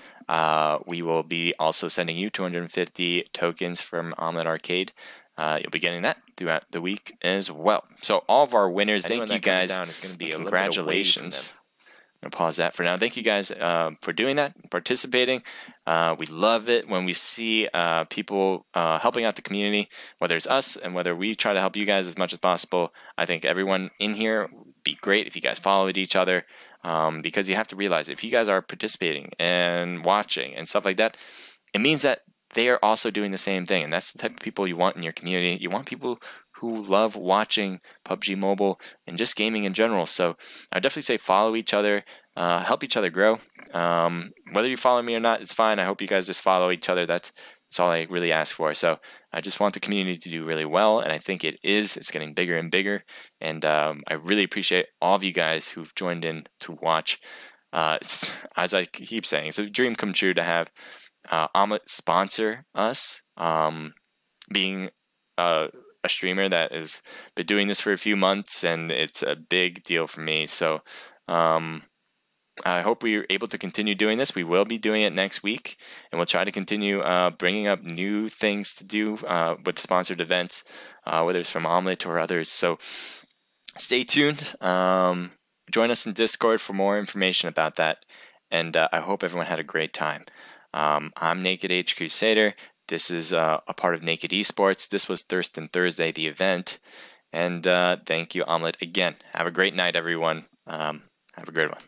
We will be also sending you 250 tokens from Omelet Arcade. You'll be getting that throughout the week as well. So all of our winners, thank you guys. Congratulations. I'm going to pause that for now. Thank you guys for doing that, participating. We love it when we see people helping out the community, whether it's us and whether we try to help you guys as much as possible. I think everyone in here would be great if you guys followed each other, because you have to realize if you guys are participating and watching and stuff like that, it means that they are also doing the same thing. And that's the type of people you want in your community. You want people who love watching PUBG Mobile and just gaming in general. So I would definitely say follow each other, help each other grow. Whether you follow me or not, it's fine. I hope you guys just follow each other. That's all I really ask for. So I just want the community to do really well, and I think it is. It's getting bigger and bigger, and I really appreciate all of you guys who've joined in to watch. As I keep saying, it's a dream come true to have Omelet sponsor us. Being a streamer that has been doing this for a few months, and it's a big deal for me. So I hope we're able to continue doing this. We will be doing it next week, and we'll try to continue bringing up new things to do with sponsored events, whether it's from Omelet or others. So stay tuned. Join us in Discord for more information about that, and I hope everyone had a great time. I'm Naked H Crusader. This is a part of Naked eSports. This was Thirstin Thursday, the event. And thank you, Omelet, again. Have a great night, everyone. Have a great one.